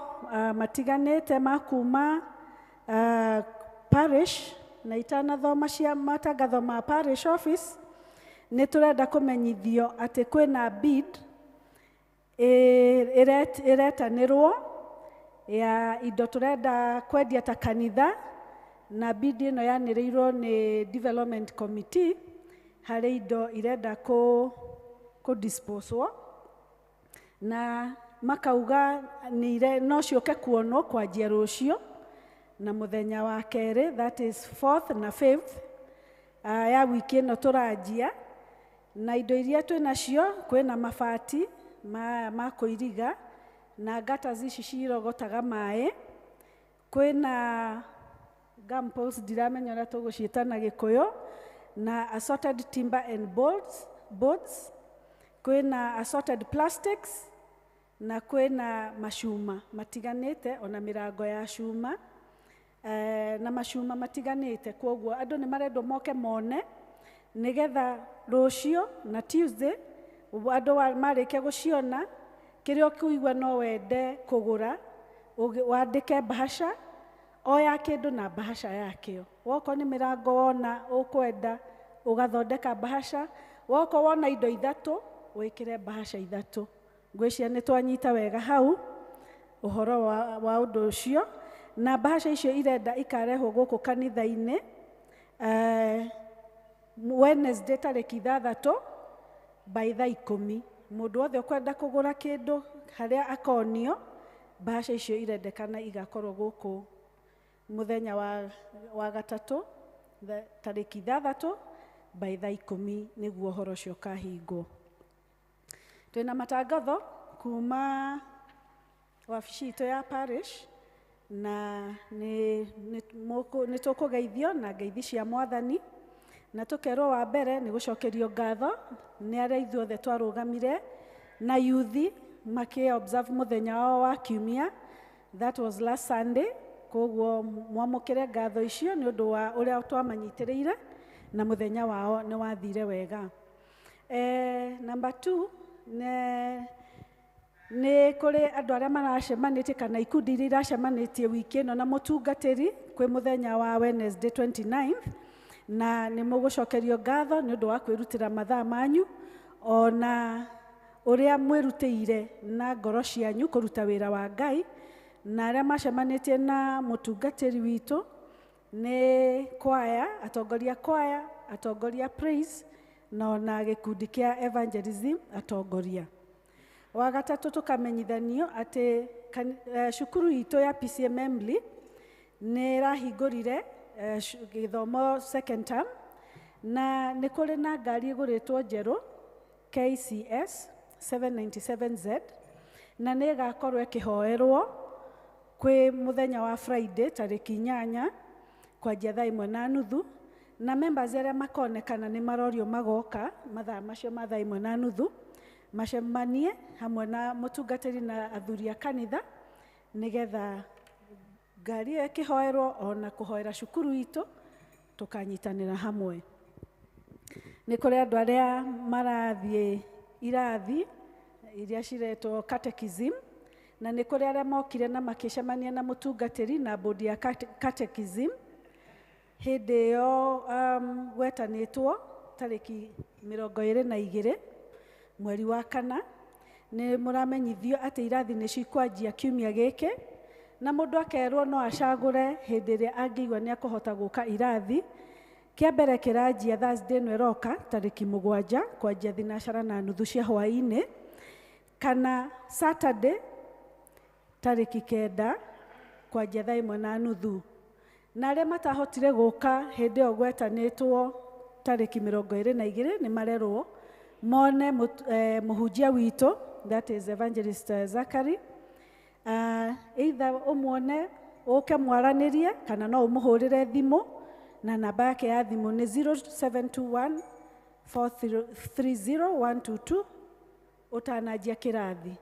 matiganĩte ma kuma parish, na itanathoma cia matangatho ma parish office. Nĩ tũrenda kũmenyithio atĩ kwĩna bid ĩretanĩrwo ya indo tũrenda kwendia ta kanitha, na bid ĩno yanĩrĩirwo nĩ development committee. harĩ indo irenda kũ-disposwo, na makauga no ciũke kuonwo kwanjia rũciũ na mũthenya wa kerĩ, that is 4th na 5th ya wiki ĩno tũranjia, na indo iria twĩnacio kwĩna mabati ma kũiriga na gutters ici cirogotaga maĩ, kwĩna gumposts ndiramenya ũrĩa tũgũciĩta na Gĩkũyũ, na assorted timber and boards, kwĩna assorted plastics, na kwĩna macuma matiganĩte, ona mĩrango ya cuma na macuma matiganĩte. Kwoguo andũ nĩ marendwo moke mone, nĩgetha rũciũ na Tuesday andũ marĩkia gũciona, kĩrĩa ũkũigua no wende kũgũra, wandĩke bahasha, oya kĩndũ na bahasha yakĩo. Wokorwo nĩ mĩrango wona ũkwenda, ũgathondeka bahasha. Wokorwo wona indo ithatũ, wĩkĩre bahasha ithatũ. Ngwĩciria nĩ twanyita wega hau ũhoro wa ũndũ ũcio, na bahasha icio irenda ikarehwo gũkũ kanitha-inĩ Wednesday tarĩki 6 by thaa 10. Mũndũ wothe ũkwenda kũgũra kĩndũ harĩa akonio, bahasha icio irendekana igakorwo gũkũ mũthenya wa gatatũ tarĩki 6 by thaa 10 nĩguo ũhoro ũcio ũkahingwo. Twĩna matangatho kuma wabici itũ ya parish, na nĩ tũkũgeithio na ngeithi cia Mwathani, na tũkerwo wa mbere nĩ gũcokerio ngatho nĩ arĩa ithuothe twarũgamire na yuthi makĩ-observe mũthenya wao wa kiumia, that was last Sunday. Koguo mwamũkĩre ngatho icio nĩ ũndũ wa ũrĩa twamanyitĩrĩire na mũthenya wao nĩ wathire wega. Number 2, nĩ kũrĩ andũ arĩa maracemanĩtie kana ikundi iria iracemanĩtie wiki ĩno na mũtungatĩri kwĩ mũthenya wa Wednesday 29th, na nĩ mũgũcokerio ngatho nĩ ũndũ wa kwĩrutĩra mathaa manyu, ona ũrĩa mwĩrutĩire na ngoro cianyu kũruta wĩra wa Ngai, na arĩa macemanĩtie na mũtungatĩri witũ nĩ kwaya, atongoria praise, na ona gĩkundi kĩa evangelism atongoria. Wa gatatũ tũkamenyithanio atĩ cukuru itũ ya PCM Emily nĩ ĩrahingũrire gĩthomo second term, na nĩ kũrĩ na ngari ĩgũrĩtwo njerũ KCS 797Z, na nĩ ĩgakorwo ĩkĩhoerwo kwĩ mũthenya wa Friday tarĩki 8 kwanjia thaa 1:30, na members arĩa makonekana nĩ marorio magoka mathaa macio ma thaa 1:30 macemanie hamwe na mũtungatĩri na athuri a kanitha, nĩgetha ngari ĩyo ĩkĩhoerwo ona kũhoera cukuru itũ tũkanyitanĩra hamwe. Nĩ kũrĩ andũ arĩa marathiĩ irathi iria ciretwo catechism, na nĩ kũrĩ arĩa mokire na makĩcemania na mũtungatĩri na bodi ya catechism. Hĩndĩ ĩyo gwetanĩtwo tarĩki 22 mweri wa 4, nĩ mũramenyithio atĩ irathi nĩ cikwanjia kiumia gĩkĩ, na mũndũ akerwo no acagũre hĩndĩ ĩrĩa angĩigua nĩ akũhota gũka irathi. Kĩa mbere kĩranjia Thursday ĩno ĩroka tarĩki 7 kwanjia thinacara na nuthu cia hwaĩ-inĩ, kana Saturday tarĩki 9 kwanjia thaa 1:30. Na arĩa matahotire gũka hĩndĩ ĩyo gwetanĩtwo tarĩki 22 nĩ marerwo mone mũhunjia witũ, that is Evangelist Zachary, either ũmuone ũke mwaranĩrie kana no ũmũhũrĩre thimũ, na namba yake ya thimũ nĩ 0721 430 122 ũtananjia kĩrathi.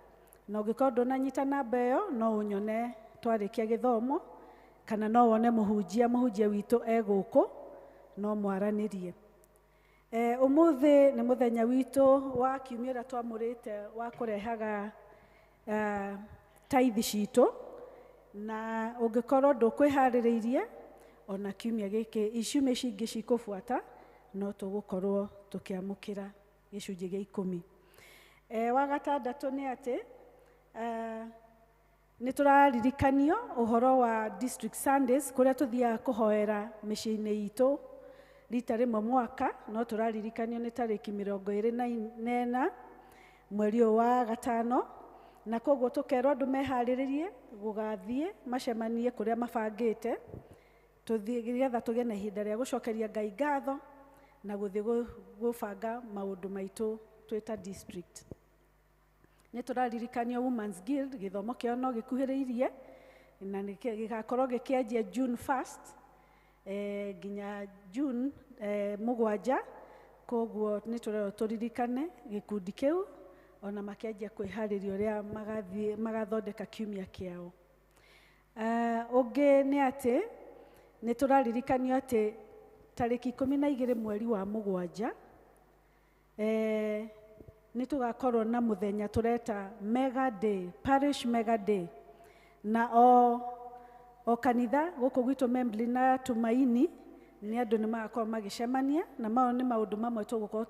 Na ũngĩkorwo ndũnanyita namba ĩyo no ũnyone twarĩkia gĩthomo, kana no wone mũhunjia witũ egũkũ no mwaranĩrie. Ũmũthĩ nĩ mũthenya witũ wa kiumia ũrĩa twamũrĩte wa kũrehaga tithe citũ, na ũngĩkorwo ndũkwĩharĩrĩirie ona kiumia gĩkĩ iciumia cingĩ cikũbuata no tũgũkorwo tũkĩamũkĩra gĩcunjĩ gĩa 10. Wa gatandatũ nĩ atĩ nĩ tũraririkanio ũhoro wa District Sundays kũrĩa tũthiaga kũhoera mĩciĩ-inĩ itũ rita rĩmwe mwaka, no tũraririkanio nĩ tarĩki 24 mweri wa gatano, na koguo tũkerwo andũ meharĩrĩrie gũgathiĩ macemanie kũrĩa mabangĩte getha tũgĩe na ihinda rĩa gũcokeria Ngai ngatho na gũthiĩ gũbanga maũndũ maitũ twĩta district. Nĩ tũraririkanio Women's Guild, gĩthomo kĩao no gĩkuhĩrĩirie na gĩgakorwo gĩkĩanjia June 1st nginya June 7, koguo nĩ tũrerwo tũririkane gĩkundi kĩu ona makĩanjia kwĩharĩria ũrĩa magathondeka kiumia kĩao. Ũngĩ nĩ atĩ nĩ tũraririkanio atĩ tarĩki 12 mweri wa 7 nĩ tũgakorwo na mũthenya tũreta Mega Day, Parish Mega Day, na o kanitha gũkũ gwitũ Membli na Tumaini nĩ andũ nĩ magakorwo magĩcemania, na mao nĩ maũndũ mamwe tũgũkorwo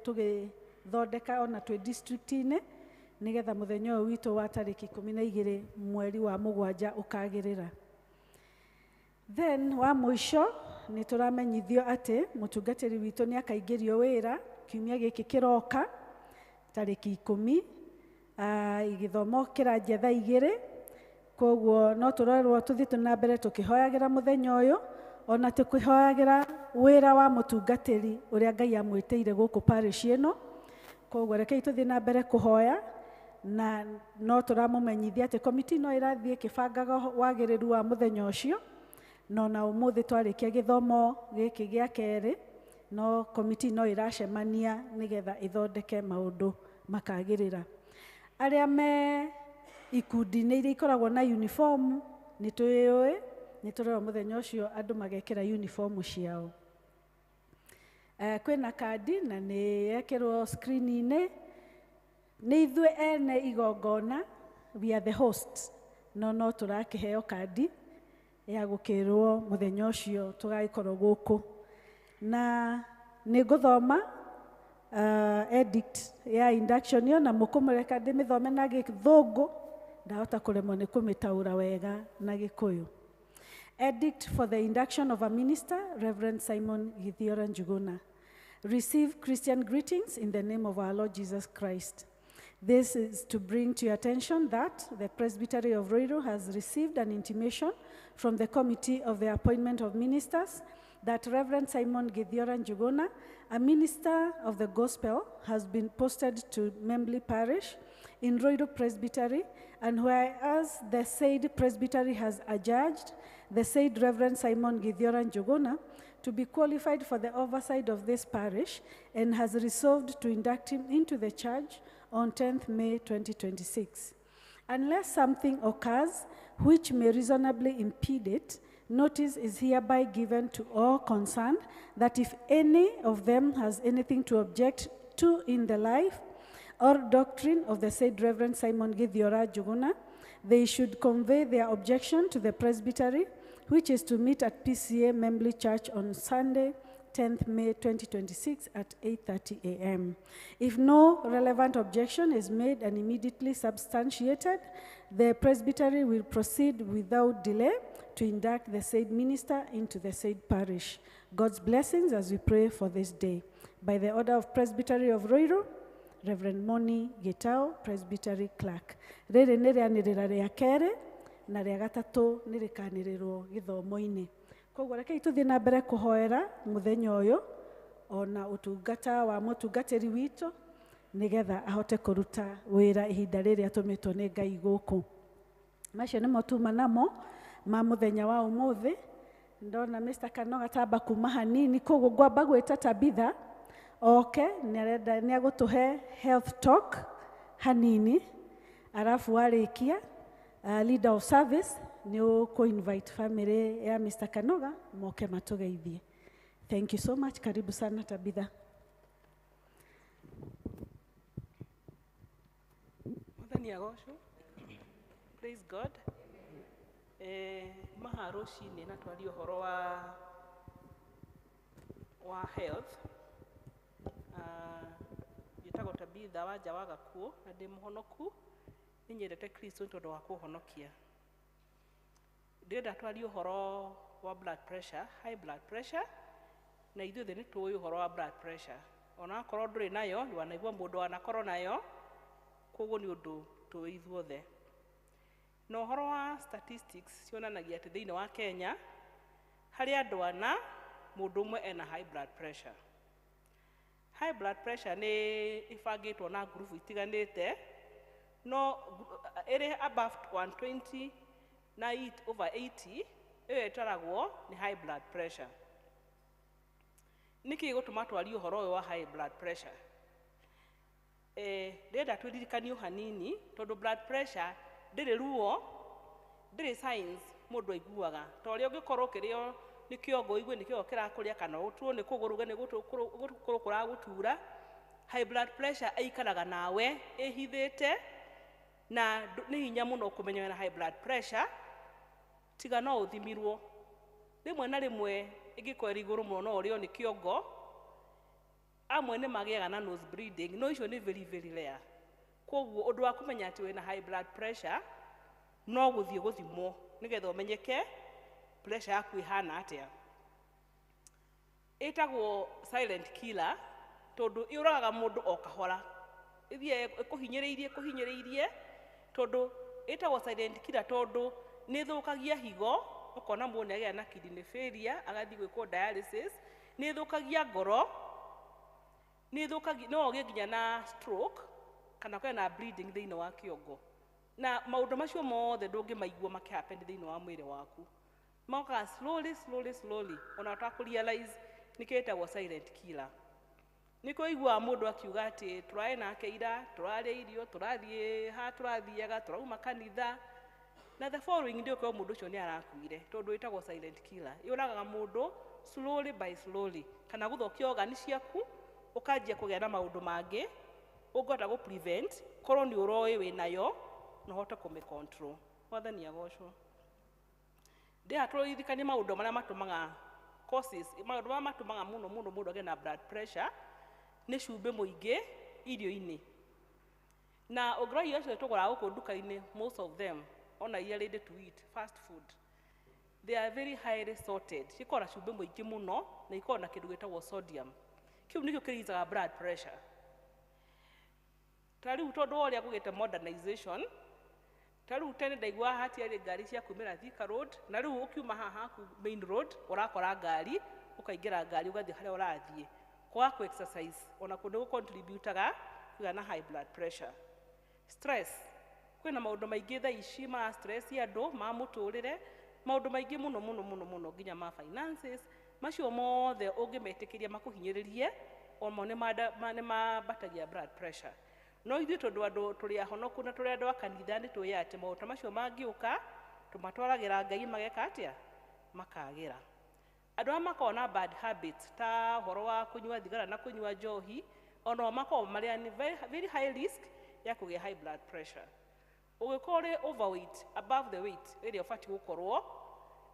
tũgĩthondeka ona twĩ district-inĩ nĩgetha mũthenya ũyũ witũ wa tarĩki 12 mweri wa 7 ũkagĩrĩra. Then wa mũico nĩ tũramenyithio atĩ mũtungatĩri witũ nĩ akaingĩrio wĩra kiumia gĩkĩ kĩroka tarĩki 10, gĩthomo kĩranjia thaa 2, koguo no tũrerwo tũthiĩ na mbere tũkĩhoyagĩra mũthenya ũyũ ona tũkĩhoyagĩra wĩra wa mũtungatĩri ũrĩa Ngai amwĩtĩire gũkũ parish ĩno. Koguo rekei tũthiĩ na mbere kũhoya, na no tũramũmenyithia atĩ komiti no ĩrathiĩ ĩkĩbangaga wagĩrĩru wa mũthenya ũcio, no na ũmũthĩ twarĩkia gĩthomo gĩkĩ gĩa kerĩ, no komiti no ĩracemania nĩgetha ĩthondeke maũndũ makagĩrĩra. Arĩa me ikundi-inĩ iria ikoragwo na uniform nĩ tũĩũĩ, nĩ tũrerwo mũthenya ũcio andũ magekĩra uniform ciao. Kwĩna kandi na nĩ yekĩrwo screen-inĩ, nĩ ithuĩ ene igongona, we are the hosts, no tũrakĩheo kandi ya gũkĩrwo mũthenya ũcio tũgagĩkorwo gũkũ. Na nĩ ngũthoma edict ya induction ĩyo na mũkũmũreka ndĩmĩthome na Gĩthũngũ, ndahota kũremwo nĩ kũmĩtaũra wega na Gĩkũyũ. Edict for the induction of a minister, Reverend Simon Githiora Njuguna. Receive Christian greetings in the name of our Lord Jesus Christ. This is to bring to your attention that the Presbytery of Ruiru has received an intimation from the Committee of the Appointment of Ministers that Reverend Simon Githiora Njuguna, a minister of the gospel, has been posted to Membli Parish in Ruiru Presbytery, and whereas the said Presbytery has adjudged the said Reverend Simon Githiora Njuguna to be qualified for the oversight of this parish and has resolved to induct him into the church on 10th May 2026. Unless something occurs which may reasonably impede it, notice is hereby given to all concerned that if any of them has anything to object to in the life or doctrine of the said Reverend Simon Githiora Njuguna, they should convey their objection to the Presbytery, which is to meet at PCA Membli Church on Sunday, 10th May 2026 at 8:30 a.m. If no relevant objection is made and immediately substantiated, the Presbytery will proceed without delay to induct the said minister into the said parish. God's blessings as we pray for this day. By the order of Presbytery of Ruiru, Reverend Moni Gitao, Presbytery Clerk. Rĩrĩ nĩ rĩanĩrĩra rĩa kerĩ na rĩa gatatũ nĩ rĩkanĩrĩrwo gĩthomo-inĩ. Koguo rekei tũthiĩ na mbere kũhoera mũthenya ũyũ ona ũtungata wa mũtungatĩri witũ nĩgetha ahote kũruta wĩra ihinda rĩrĩa tũmĩtwo nĩ Ngai gũkũ. Macio nĩmo tuma namo ma mũthenya wa ũmũthĩ. Ndona Mr. Kanoga tamba kuma hanini, koguo ngwamba gwĩta Tabitha oke nĩ agũtũhe health talk hanini, arabu warĩkia leader of service nĩ ũkũ-invite family ya Mr. Kanoga moke matũgeithie. Thank you so much. Karibu sana Tabitha.
Mwathani agocwo. Praise God. Maha rũcinĩ na twaria ũhoro wa health. Njĩtagwo Tabitha Wanja wa Gakuo na ndĩ mũhonoku, nĩ nyendete Kristo nĩ tondũ wa kũhonokia. Ndĩrenda twarie ũhoro wa blood pressure, high blood pressure na ithuĩ thĩ nĩ tũĩ ũhoro wa blood pressure. Ona akorwo ndũrĩ nayo, nĩ wanaigua mũndũ wanakorwo nayo, koguo nĩ ũndũ tũĩ ithuothe. Na ũhoro wa statistics cionanagia atĩ thĩinĩ wa Kenya, harĩ andũ ana, mũndũ ũmwe ena high blood pressure. High blood pressure nĩ ĩbangĩtwo na ngurubu itiganĩte, no ĩrĩ above 120 na over 80, ĩyo ĩtaragwo nĩ high blood pressure. Nĩkĩ gũtũma twarie ũhoro ũyũ wa high blood pressure? Ndĩrenda twĩririkanie hanini, tondũ blood pressure ndĩrĩ ruo, ndĩrĩ signs mũndũ aiguaga. Ta ũrĩa ũngĩkorwo ũkĩrĩo nĩ kĩongo igue nĩ kĩongo kĩrakũrĩa, kana ũturwo nĩ kũgũrũ nĩ gũkorwo kũragũtura, high blood pressure aikaraga nawe ĩhithĩte, na nĩ hinya mũno kũmenya wĩna high blood pressure, tiga no ũthimirwo. Rĩmwe na rĩmwe ĩngĩkorwo ĩrĩ igũrũ mũno no ũrĩo nĩ kĩongo, amwe nĩ magĩaga na nose bleeding, no icio nĩ very very rare. Koguo ũndũ wa kũmenya atĩ wĩna high blood pressure no gũthiĩ gũthimwo nĩgetha ũmenyeke pressure yaku ĩhana atĩa. Ĩtagwo silent killer tondũ yũragaga mũndũ o kahora, ĩthiĩ ĩkũhinyĩrĩirie, tondũ ĩtagwo silent killer tondũ nĩ ĩthũkagia higo, ũkona mũndũ nĩ agĩa na kidney failure, agathiĩ gwĩkwo dialysis, nĩ ĩthũkagia ngoro, nĩ ĩthũkagia, no ũgĩe nginya na stroke, kana kũgĩa na bleeding thĩinĩ wa kĩongo. Na maũndũ macio mothe ndũngĩmaigua makĩhappen thĩinĩ wa mwĩrĩ waku. Mokaga slowly, ona ũtakũrealize nĩkĩo ĩtagwo silent killer. Nĩ kũiguaga mũndũ akiuga atĩ tũrarĩ nake ira, tũrarĩa irio, tũrathiĩ ha tũrathiaga, tũrauma kanitha, na the following day ũkĩrwo mũndũ ũcio nĩ arakuire, tondũ ĩtagwo silent killer. Yũragaga mũndũ slowly by slowly, kana gũthũkia organ ciaku, ũkanjia kũgĩa na maũndũ mangĩ ũngĩhota gũ prevent, korwo nĩ ũroĩ wĩnayo na ũhote kũmĩ-control. Mwathani agocwo. Ndĩha tũririkanie maũndũ marĩa matũmaga causes, maũndũ marĩa matũmaga mũno mũndũ agĩe na blood pressure nĩ cumbĩ mũingĩ irio-inĩ. Na ũngĩrora irio icio tũgũraga gũkũ nduka-inĩ, most of them, ona iria ready to eat, fast food, they are very highly salted. Cikoragwo na cumbĩ mũingĩ mũno na ikoragwo na kĩndũ gĩtagwo sodium. Kĩu nĩkĩo kĩrigitaga blood pressure. Ta rĩu tondũ wa ũrĩa gũgĩte modernization, ta rĩu tene ndaigua hatiarĩ ngari cia kumĩra Thika Road, na rĩu ũkiuma haha haku main road, ũrakora ngari, ũkaingĩra ngari ũgathiĩ harĩa ũrathiĩ. Kwaga ku exercise, ona kũndũ gũcontributaga kũgĩa na high blood pressure. Stress, kwĩna maũndũ maingĩ thaa ici ma stress andũ, ma mũtũrĩre, maũndũ maingĩ mũno nginya ma finances, macio mothe ũngĩmetĩkĩria makũhinyĩrĩrie, omo nĩ mambatagia blood pressure. No ithuĩ tondũ andũ tũrĩ ahonoku na tũrĩ andũ a kanitha nĩ tũĩ atĩ maũndũ macio mangĩũka, tũmatwaragĩra Ngai mageka atĩa? Makagĩra. Andũ arĩa makoragwo na bad habits ta ũhoro wa kũnyua thigara na kũnyua njohi, ona makoragwo marĩ very high risk ya kũgĩa high blood pressure. Ũngĩkorwo ũrĩ overweight, above the weight ĩrĩa ũbatiĩ gũkorwo,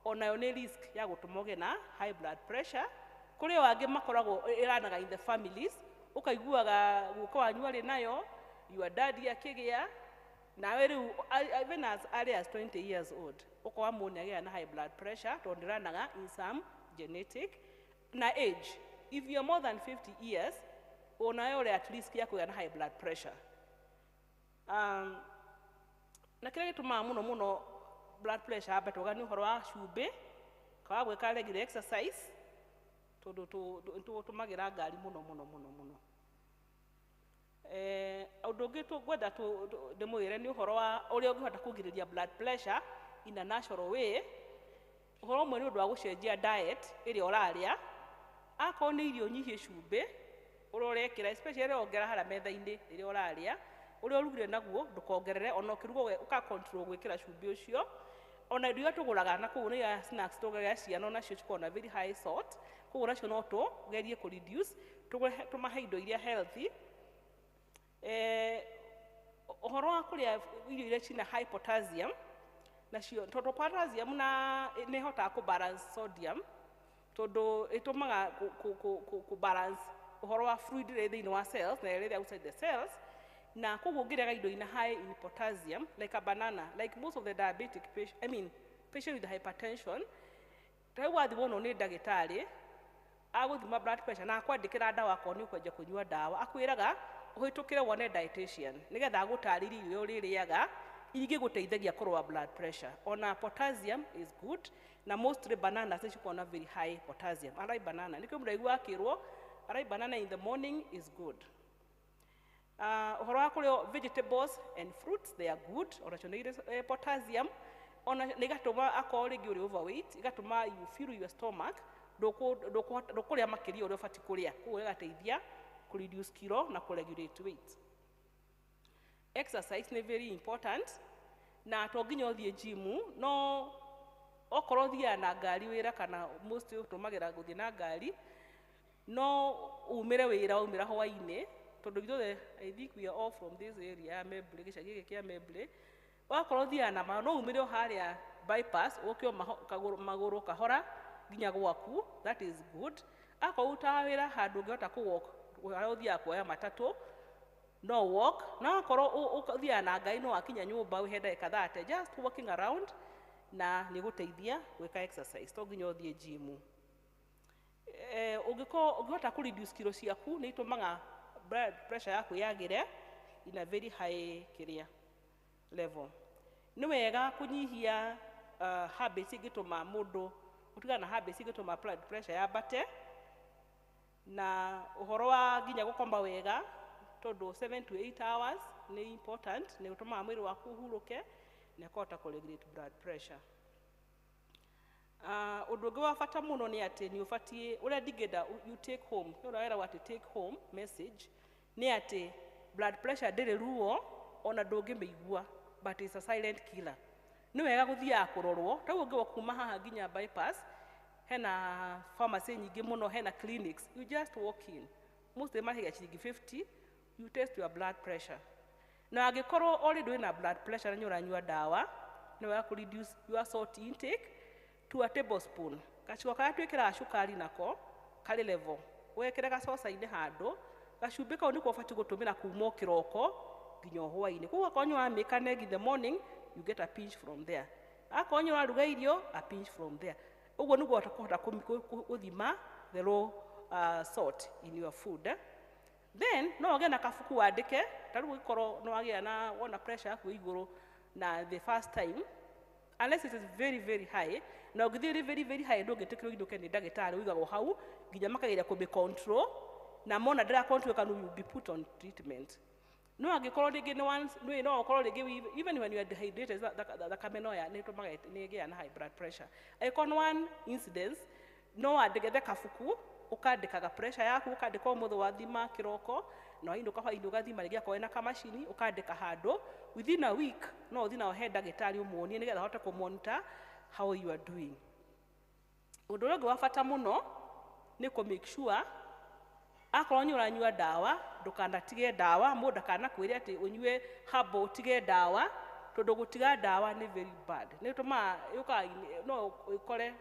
onayo nĩ risk ya gũtũma ũgĩe na high blood pressure. Kũrĩ o angĩ makoragwo ĩranaga in the families, ũkaiguaga guoko wanyu arĩ nayo, your daddy akĩgĩa, nawe rĩu even as early as 20 years old, ũkora mũndũ nĩ agĩa na high blood pressure tondũ ĩranaga in some genetic. Na age, if you're more than 50 years, onayo ũrĩ at risk ya kũgĩa na high blood pressure. Na kĩrĩa gĩtũmaga mũno blood pressure ambe tũga nĩ ũhoro wa cumbĩ, kwaga gwĩka regular exercise, tondũ tũtũmagĩra ngari mũno. Ũndũ ũngĩ tũngwenda ndĩmwĩre nĩ ũhoro wa ũrĩa ũngĩhota kũgirĩrĩria blood pressure in a natural way. Ũhoro ũmwe nĩ ũndũ wa gũcenjia diet ĩrĩa ũrarĩa, akorwo nĩ irio nyihie cumbĩ ũrĩa ũrekĩra, especially rĩrĩa ũngera harĩa metha-inĩ rĩrĩa ũrarĩa, ũrĩa ũrugire naguo ndũkongerere, ona ũkĩruga ũka-control gwĩkĩra cumbĩ ũcio. Ona irio iria tũgũraga na kũu nĩ snacks tũgagĩra ciana, onacio cikoragwo na very high salt, koguo nacio no tũgerie kũ-reduce, tũmahe indo iria healthy. Ũhoro wa kũrĩa irio iria ciĩna high potassium, nacio tondũ potassium nĩ ĩhotaga kũ-balance sodium, tondũ ĩtũmaga kũ-balance ũhoro wa fluid thĩinĩ wa cells na ĩrĩa outside the cells. Na koguo ũngĩrĩaga indo ina high in potassium, like a banana, like most of the diabetic patients, patient with hypertension, rĩu wathiĩ wonwo nĩ ndagĩtarĩ, agũthima blood pressure na akwandĩkĩra ndawa akorwo nĩ ũkwenja kũnyua ndawa akwĩraga ũhĩtũkĩre wone dietitian nĩgetha agũtarĩrie irio ũrĩa ũrĩrĩaga ingĩgũteithagia kũrũa blood pressure. Ona potassium is good na mostly bananas nĩcikoragwo na very high potassium. Arai banana nĩkĩo mũndũ akĩrwo arai banana in the morning is good. Ũhoro wa kũrĩa vegetables and fruits they are good onacio nĩ irĩ potassium ona nĩ igatũma akorwo rĩngĩ ũrĩ overweight igatũma you fill your stomach ndũkũrĩa makĩria ũrĩa ũbatiĩ kũrĩa koguo ĩgateithia kũ reduce kilo na kũ regulate weight. Exercise nĩ very important na to nginya ũthiĩ gym no okorwo ũthiaga na ngari wĩra kana most ũtũmagĩra gũthiĩ na ngari no umĩre wĩra umĩra hwainĩ tondũ ithuothe I think we are all from this area ya Membre gĩcagi gĩkĩ kĩa Membre wakorwo ũthiaga na no umĩre o harĩa bypass ũke magũrũ kahora nginya gwaku that is good. Akorwo ũtaga wĩra handũ ũngĩhota kũ walk harĩa ũthiaga kuoya matatũ no walk na akorwo ũthiaga na ngari no wakinya nyũmba wĩhe ndagĩka 30 just walking around na nĩ gũteithia gwĩka exercise to nginya ũthiĩ gym. Ũngĩhota kũ reduce kilo ciaku nĩ itũmaga blood pressure yaku yagĩre in a very high level. Nĩ wega kũnyihia habits ingĩtũma mũndũ ũtigana na habits ingĩtũma blood pressure yambate na ũhoro wa nginya gũkoma wega tondũ 7 to 8 hours nĩ important nĩ gũtũmaga mwĩrĩ waku ũhurũke na kũhota kũ regulate blood pressure. Ũndũ ũngĩ wa bata mũno nĩ atĩ nĩ ũbatiĩ ũrĩa ndingĩenda you take home nĩ ũrĩa wĩra take home message nĩ atĩ blood pressure ndĩrĩ ruo ona ndũngĩmĩigua but it's a silent killer. Nĩ wega gũthiaga kũrorwo ta ũngĩwa kuma haha nginya bypass hena pharmacy nyingĩ mũno hena clinics you just walk in most mahiga ciringi 50 you test your blood pressure na angĩkorwo already wĩna blood pressure na nĩ ũranyua ndawa nĩ wega kũ reduce your salt intake to a tablespoon. Gacuba karĩa twĩkĩraga cukari nako karĩ level wekĩre gacoca-inĩ handũ gacumbĩ kau nĩko ũbatiĩ gũtũmĩra kuma kĩroko nginya hwainĩ koguo akorwo nĩ ũramĩka egg in the morning you get a pinch from there akorwo nĩ ũraruga irio a pinch from there ũguo nĩguo ũkũhota gũthima the low salt in your food. Then no ũgĩe na kabuku wandĩke ta rĩu ũgĩkorwo nĩ wagĩa na wona pressure yaku igũrũ na the first time unless it is very high na ũngĩthiĩ very high ndũngĩtĩkĩrwo inũke nĩ ndagĩtarĩ ũigagwo hau nginya makageria kũmĩ control na mona ndĩra control kana you be put on treatment. No angĩkorwo rĩngĩ no ũkorwo rĩngĩ even when you are dehydrated thakame no ya nĩ ĩtũmaga nĩ ĩgĩa na high blood pressure. Angĩkorwo nĩ one incidence no wandĩke kabuku ũkandĩkaga pressure yaku ũkandĩka ũmũthĩ wathima kĩroko na wainũka hwainĩ ũgathima rĩngĩ akorwo na kamacini ũkandĩka handũ within a week no ũthiĩ na he ndagĩtarĩ ũmuonie nĩgetha ahote kũ monitor how you are doing. Ũndũ ũrĩa ũngĩ wa bata mũno nĩ kũ make sure akorwo nĩ ũranyua ndawa ndũkanatige ndawa mũndũ ndakanakwĩre atĩ ũnyue habo ũtige ndawa tondũ gũtiga ndawa nĩ very bad nĩ ũtũmaga no ũkore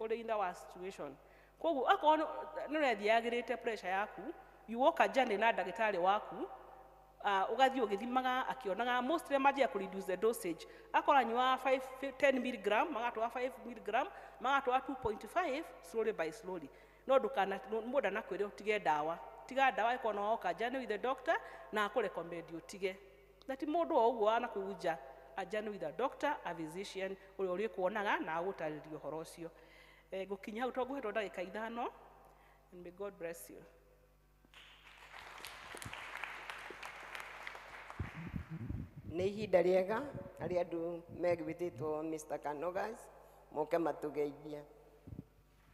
ũrĩ in our situation. Koguo akorwo nĩ ũrethiagĩrĩte pressure yaku you walk a journey na ndagĩtarĩ waku ũgathiĩ ũgĩthimaga akĩonaga mostly manjia kũ reduce the dosage akorwo anyua 10 mg magatwara 5 mg magatwara 2.5 slowly by slowly no mũndũ anakwĩre ũtige ndawa tiga ndawa ĩkorwo no walk a journey with the doctor na akũrecommend ũtige na ti mũndũ o ũguo anakũnja a journey with a doctor a physician ũrĩa ũrĩkuonaga na agũtarĩria ũhoro ũcio. Gũkinya hau tũgũhetwo ndagĩka 5 and may God bless you.
Nĩ ihinda rĩega arĩa andũ megwĩtĩtwo Mr. Kanogas moke matũgeithia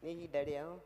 nĩ ihinda rĩao.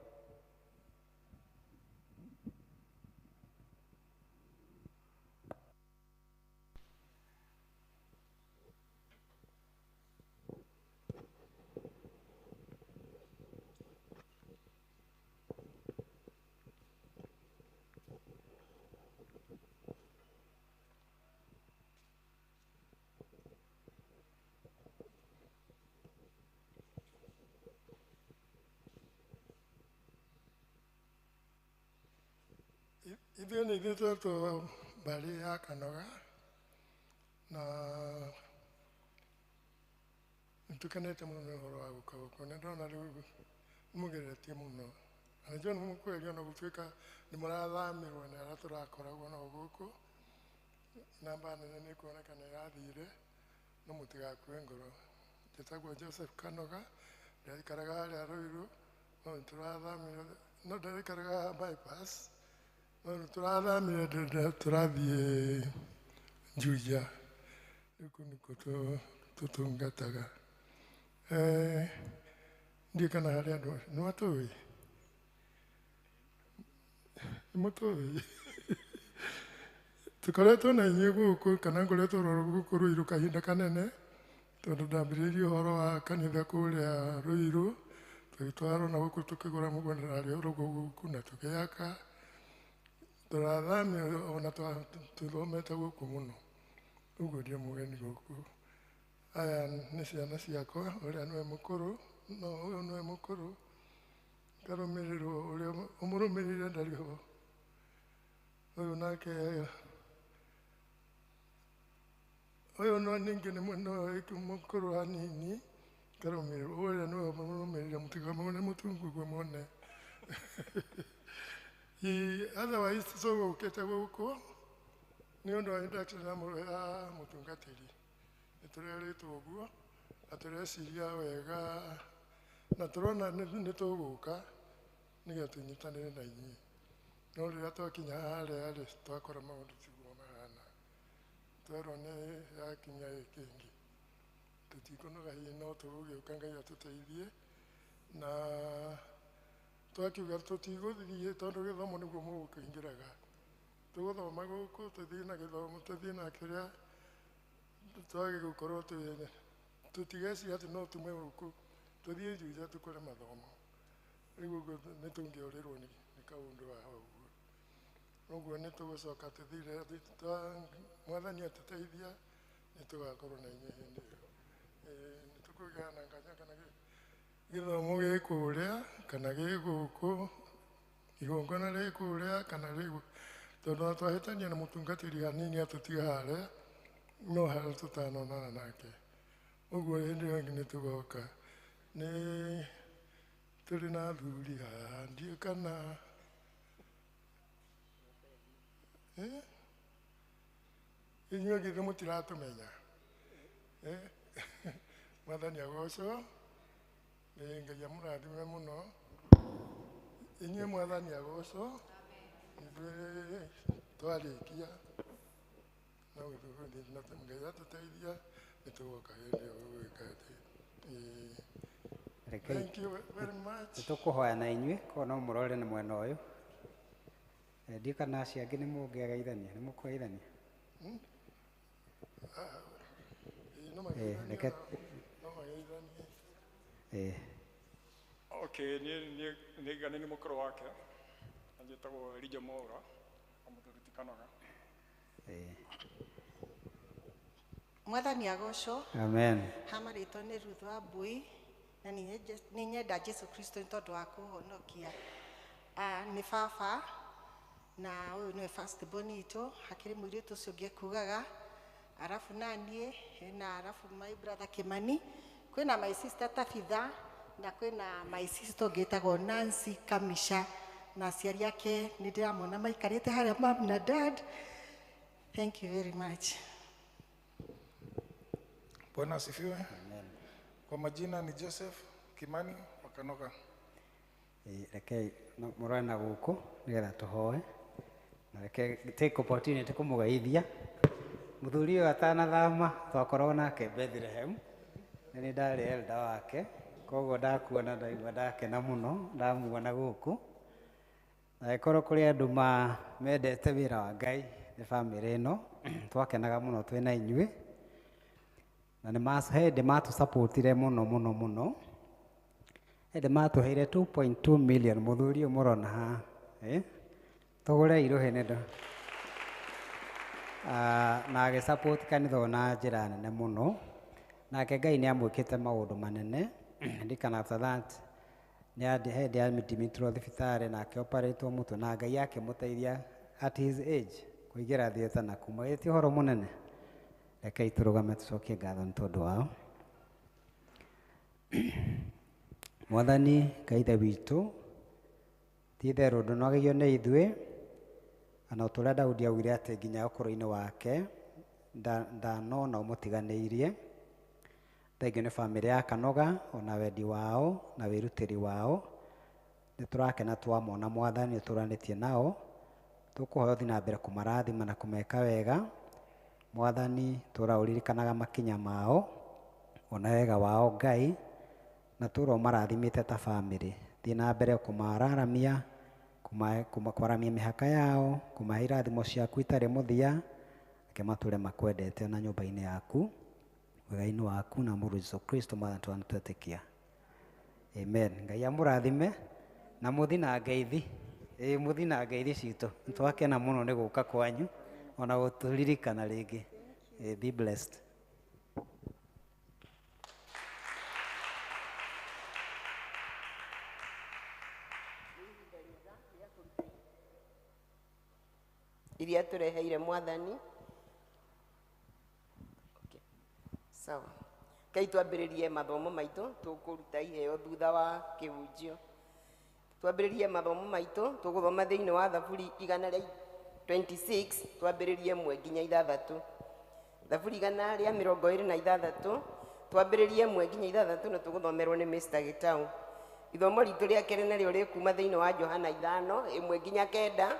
Ithuĩ nĩ ithuĩ twetwo mbarĩ ya Kanoga na nĩ tũkenete mũno nĩ ũhoro wa gũka gũkũ na ndona rĩu mũgeretie mũno na nĩkĩo nĩ mũkweria ona gũtuĩka nĩ mũrathamirwo nĩ arĩa tũrakoragwo nao gũkũ namba nene nĩ kuoneka nĩ ĩrathire no mũtigakue ngoro. Njĩtagwo Joseph Kanoga, ndaikaraga harĩa Ruiru, no nĩ tũrathamire, no ndaikaraga bypass, no nĩ tũrathamire tũrathiĩ Juja, rĩu nĩkuo tũtungataga. Ndiĩ kana harĩa andũ nĩ matũĩ, nĩ mũtũĩ. Tũkoretwo na inyuĩ gũkũ kana ngoretwo gũkũ Ruiru kahinda kanene, tondũ ndambĩrĩirie ũhoro wa kanitha kũrĩa Ruiru, tũgĩtwarwo na gũkũ tũkĩgũra mũgũnda na rĩo gũkũ na tũkĩaka, tũrathamio ona tũthomete gũkũ mũno, ũguo ndĩ mũgeni gũkũ. Aya nĩ ciana ciakwa, ũrĩa nĩwe mũkũrũ, no ũyũ nĩwe mũkũrũ, ngarũmĩrĩrwo ũrĩa ũmũrũmĩrĩire ndarĩ ho, ũyũ nake ũyũ no ningĩ nĩ mũkũrũ hanini, ngarũmĩrĩrwo ũrĩa nĩwe ũmũrũmĩrĩire, mũtikamwone mũtunguo mwone. Otherwise tũgũkĩte gũkũ nĩ ũndũ wa introduction ya mũtungatĩri, nĩ tũrerĩtwo ũguo na tũreciria wega na tũrona nĩ tũgũka nĩgetha tũnyitanĩre na inyuĩ, no rĩrĩa twakinya harĩa rĩ twakora maũndũ tiguo mahana, twerwo nĩ yakinya kĩngĩ, tũtikũnoga hihi no tũgũgĩũka Ngai atũteithie, na twakiuga tũtigũthiĩ tondũ gĩthomo nĩguo mũgũkĩingĩraga, tũgũthoma gũkũ tũthiĩ na gĩthomo, tũthiĩ na kĩrĩa twagĩgũkorwo tũtigeciria atĩ no tume gũkũ tũthiĩ Juja tũkore mathomo, rĩu ũguo nĩ tũngĩũrĩrwo nĩ kaũndũ wa ũguo, ũguo nĩ tũgũcoka tũthire Mwathani atũteithia nĩ tũgakorwo na inyuĩ hĩndĩ ĩyo. Nĩ tũkũgĩana nganja kana gĩthomo gĩ kũrĩa kana gĩ gũkũ, igongona rĩ kũrĩa kana rĩ gũkũ, tondũ ona twahĩtania na mũtungatĩri hanini atũtige harĩa, no harĩa tũtanonana nake, ũguo hĩndĩ ĩyo ĩngĩ nĩ tũgoka. Nĩ tũrĩ na athuri haha, ndiũ kana inyuĩ githĩ mũtiratũmenya? Mwathani agocwo, Ngai amũrathime mũno, inyuĩ Mwathani agocwo, ithuĩ twarĩkia no Ngai atũteithia nĩ tũgoka hĩndĩ ĩyo gũgwĩka atĩ. Thank you very much.
Tũkũhoya na inyuĩ korwo no mũrore na mwena ũyũ, ndiũ kana acio angĩ nĩ mũngĩageithania, nĩ mũkũgeithania? Reke
Okay, nĩ ngani nĩ mũkũrũ wake, anjĩtagwo Elijah Mwaura, mũthuri ti Kanoga.
Mwathani agocwo.
Amen.
Hamarĩtwo nĩ Ruth Wambui, na nĩ nyenda Jesu Kristo nĩ tondũ wa kũhonokia. Nĩ baba na ũyũ nĩwe first born itũ, hakĩrĩ mũirĩtu ũcio ũngĩ kugaga, arabu naniĩ na arabu my brother Kimani, kwĩna my sister Tabitha na kwĩna my sister ũngĩ etagwo Nancy Kamisha, na aciari ake nĩ ndĩramona maikarĩte harĩa, mom na dad. Thank you very much.
Bwana asifiwe. Kwa majina ni Joseph Kimani wa Kanoga.
Reke mũrore na gũkũ nĩgetha tũhoe, na reke take opportunity kũmũgeithia mũthuri ũyũ atanathama, twakoragwo nake Bethlehem, na nĩ ndarĩ elder wake, koguo ndakuona ndaigua ndakena mũno ndamuona gũkũ, na ĩkorwo kũrĩ andũ mendete wĩra wa Ngai nĩ bamĩrĩ ĩno, twakenaga mũno twĩ na inyuĩ, na hĩndĩ matũsupportire mũno mũno mũno, hĩndĩ matũheire 2.2 million, mũthuri ũyũ mũrona haha, tũgũre irũhĩ nĩ na agĩsupport kanitha na njĩra nene mũno, nake Ngai nĩ amwĩkĩte maũndũ manene. Ndikana after that hĩndĩ admititwo thibitarĩ na akĩoperatwo mũtwe, na Ngai akĩmũteithia at his age kũingĩra theatre na kuma, ti ũhoro mũnene. Rekei tũrũgame tũcokie ngatho nĩ tondũ wao. Mwathani Ngai ithe witũ, ti itherũ ndũnogio nĩ ithuĩ, na ũtũrĩa Daudi augire atĩ nginya ũkũrũ-inĩ wake ndanona ũmũtiganĩirie. Thengiũ nĩ bamĩrĩ ya Kanoga, ona wendi wao na wĩrutĩri wao. Nĩ tũrakena twamona Mwathani ũtũranĩtie nao. Tũkũhoya ũthiĩ na mbere kũmarathima na kũmeka wega. Mwathani tũra ũririkanaga makinya mao, ona wega wao Ngai, na tũra ũmarathimĩte ta bamĩrĩ. Thiĩ na mbere kũmararamia, kwaramia mĩhaka yao, kũmahe irathimo ciaku itarĩ mũthia, reke matũre makwendete na nyũmba-inĩ yaku, wega-inĩ waku na mũrũ Jesũ Kristo Mwathani twamũtwetĩkia. Amen. Ngai amũrathime na mũthi na ngeithi. Mũthi na ngeithi citũ. Nĩtwakena mũno nĩ gũka kwanyu ona gũtũririkana rĩngĩ. Be blessed.
Iria tũreheire Mwathani. Sawa. Kai twambĩrĩrie mathomo maitũ, tũkũruta iheo thutha wa kĩhunjio. Twambĩrĩrie mathomo maitũ, tũgũthoma thĩinĩ wa Thaburi 126, twambĩrĩrie 1 nginya 6. Thaburi 126, twambĩrĩrie 1 nginya 6 na tũgũthomerwo nĩ Mr. Gitau. Ithomo ritũ rĩa kerĩ narĩo rĩkuma thĩinĩ wa Johana 5, 1 nginya 9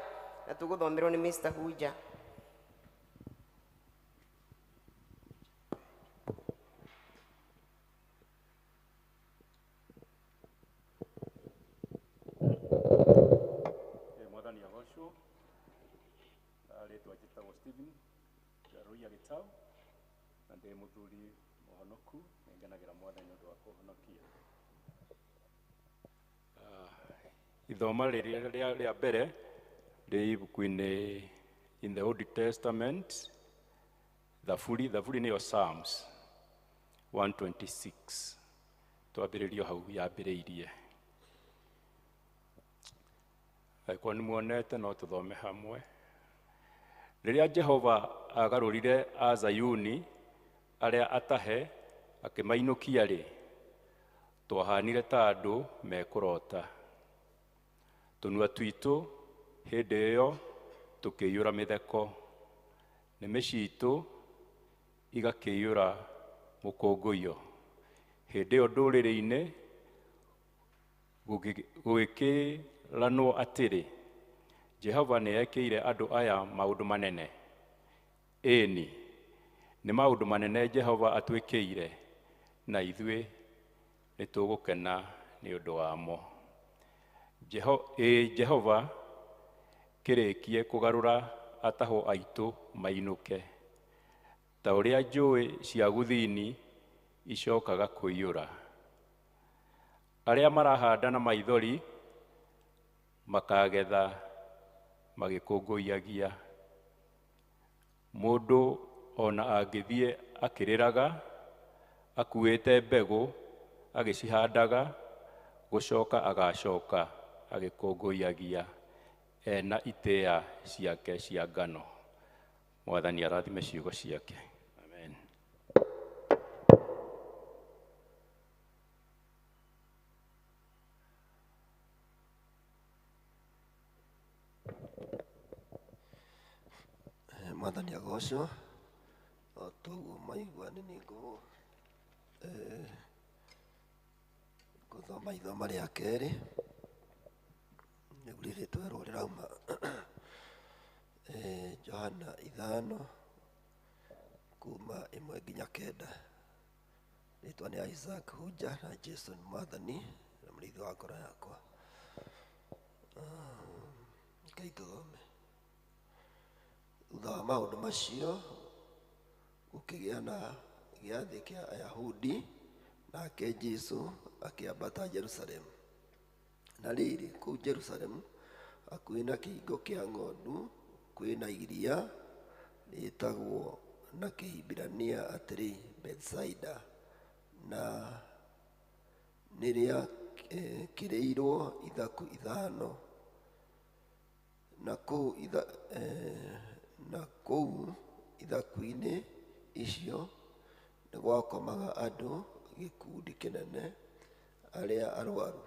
na tũgũthomerwo nĩ Mr. Hunja.
Mwathani agocwo. Rĩtwa njĩtagwo Stephen Garuia Gitau na ndĩ mũthuri mũhonoku, nĩngenagĩra Mwathani nĩ ũndũ wa kũhonokia. Ithoma rĩrĩa rĩa mbere rĩ ibuku-inĩ in the Old Testament, Thaburi nĩyo Psalms 126. Twambĩrĩrio hau yambĩrĩirie. Kwa nĩ muonete no tũthome hamwe. Rĩrĩa Jehova agarũrire a Zayuni arĩa atahe akĩmainũkia rĩ, twahanire ta andũ mekũrota. Tũnua twitũ hĩndĩ ĩyo tũkĩiyũra mĩtheko, nĩmĩ citũ igakĩiyũra mũkũngũiyo. Hĩndĩ ĩyo ndũrĩrĩ-inĩ gũgĩkĩranwo atĩrĩ, Jehova nĩekĩire andũ aya maũndũ manene. Ĩni, nĩ maũndũ manene Jehova atwĩkĩire, na ithuĩ nĩtũgũkena nĩ ũndũ wamo. Jehova kĩrĩkie kũgarũra atahwo aitũ mainũke, ta ũrĩa njũĩ cia gũthini icokaga kũiyũra. Arĩa marahanda na maithori makagetha magĩkũngũiyagia. Mũndũ ona angĩthiĩ akĩrĩraga, akuĩte mbegũ agĩcihandaga, gũcoka agacoka agĩkũngũiyagia, ena itĩa ciake cia ngano. Mwathani arathime ciugo ciake. Amen.
Mwathani agocwo. Toguo maigua nĩ ngũthoma ithoma rĩa kerĩ. Nĩguo rĩrĩtwa rĩrwo rĩrauma Johana 5 kuma 1 nginya 9. Rĩtwa nĩ Isaac Hunja na Jason Mwathani na mũrĩithi wa ngoro yakwa. Ngai tũthome. Thutha wa maũndũ macio gũkĩgĩa na gĩathĩ kĩa Ayahudi, nake Jesũ akĩambata Jerusalemu. Na rĩrĩ, kũu Jerusalemu hakuhĩ na kĩhingo kĩa ng'ondu kwĩna iria rĩtagwo na Kĩhibirania atĩrĩ Betsaida, na nĩrĩa kĩrĩirwo ithaku ithano. Na kũu ithaku-inĩ icio nĩ gwakomaga andũ gĩkundi kĩnene arĩa arwaru.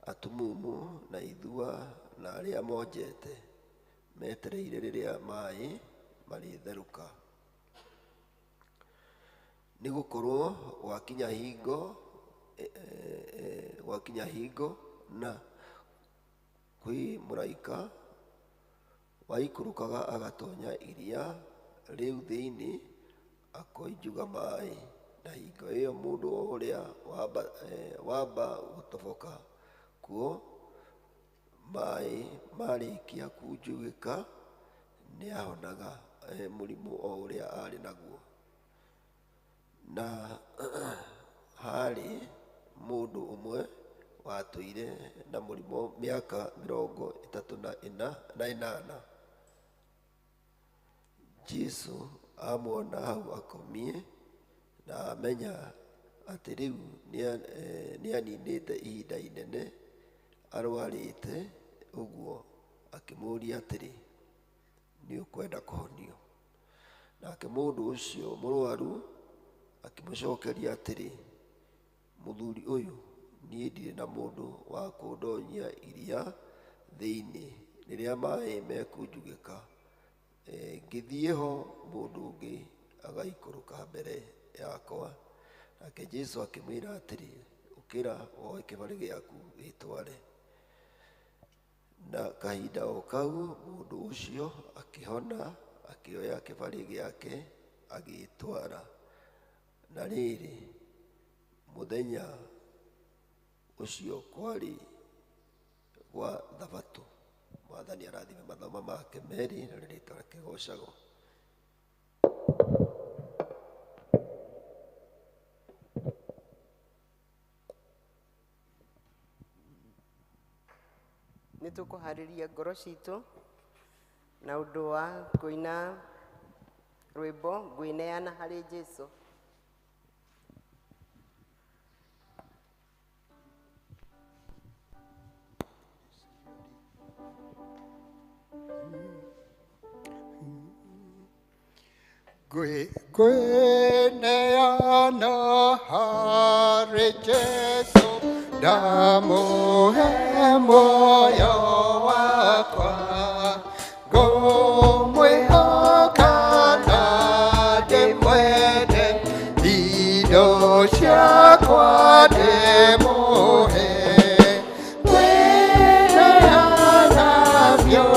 atumumu na ithua na aria monjete metereire riria mai maritheruka nigukorwo wakinya hingo na kwi muraika waikurukaga agatonya iria riu thiini akoinjuga mai na hingo iyo mundu uria wamba gutoboka kuo mai marikia kunjugika ni ahonaga murimu o uria ari naguo na hari mundu umwe watuire na murimu miaka 38 Jesu amwona hau akomie na amenya ati riu ni aninite ihinda inene arwarite uguo akimuria atiri ni ukwenda kuhonio nake mundu ucio murwaru akimucokeria atiri muthuri uyu ni ndire na mundu wa kundonyia iria thiini riria mai mekunjugika ngithie ho mundu ungi agaikuruka mbere yakwa nake Jesu akimwira atiri ukira woe kibari giaku witware na kahinda o kau mundu ucio akihona akioya kibari giake agitwara na riri muthenya ucio kwari gwa thabatũ mwathani arathime mathoma make meri na ritwa rĩake gocagwo
nĩ tũkũharĩria ngoro citũ na ũndũ wa kũina rwĩmbo ngwĩneana harĩ Jesũ.
Ngwĩneana harĩ Jesũ ndamuhe muoyo wakwa ngũmwĩhoka na ndĩmwende indo ciakwa ndĩmũhe ngwĩneana biũ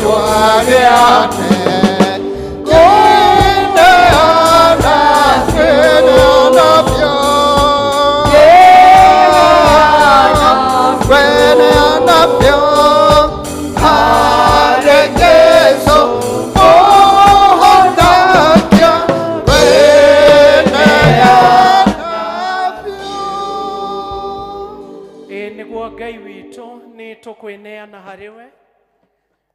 twageane kweneana kweneana pyo kweneana pyo harekeso mohonakia
niguo Ngai witũ nĩ tũkwĩneana harĩwe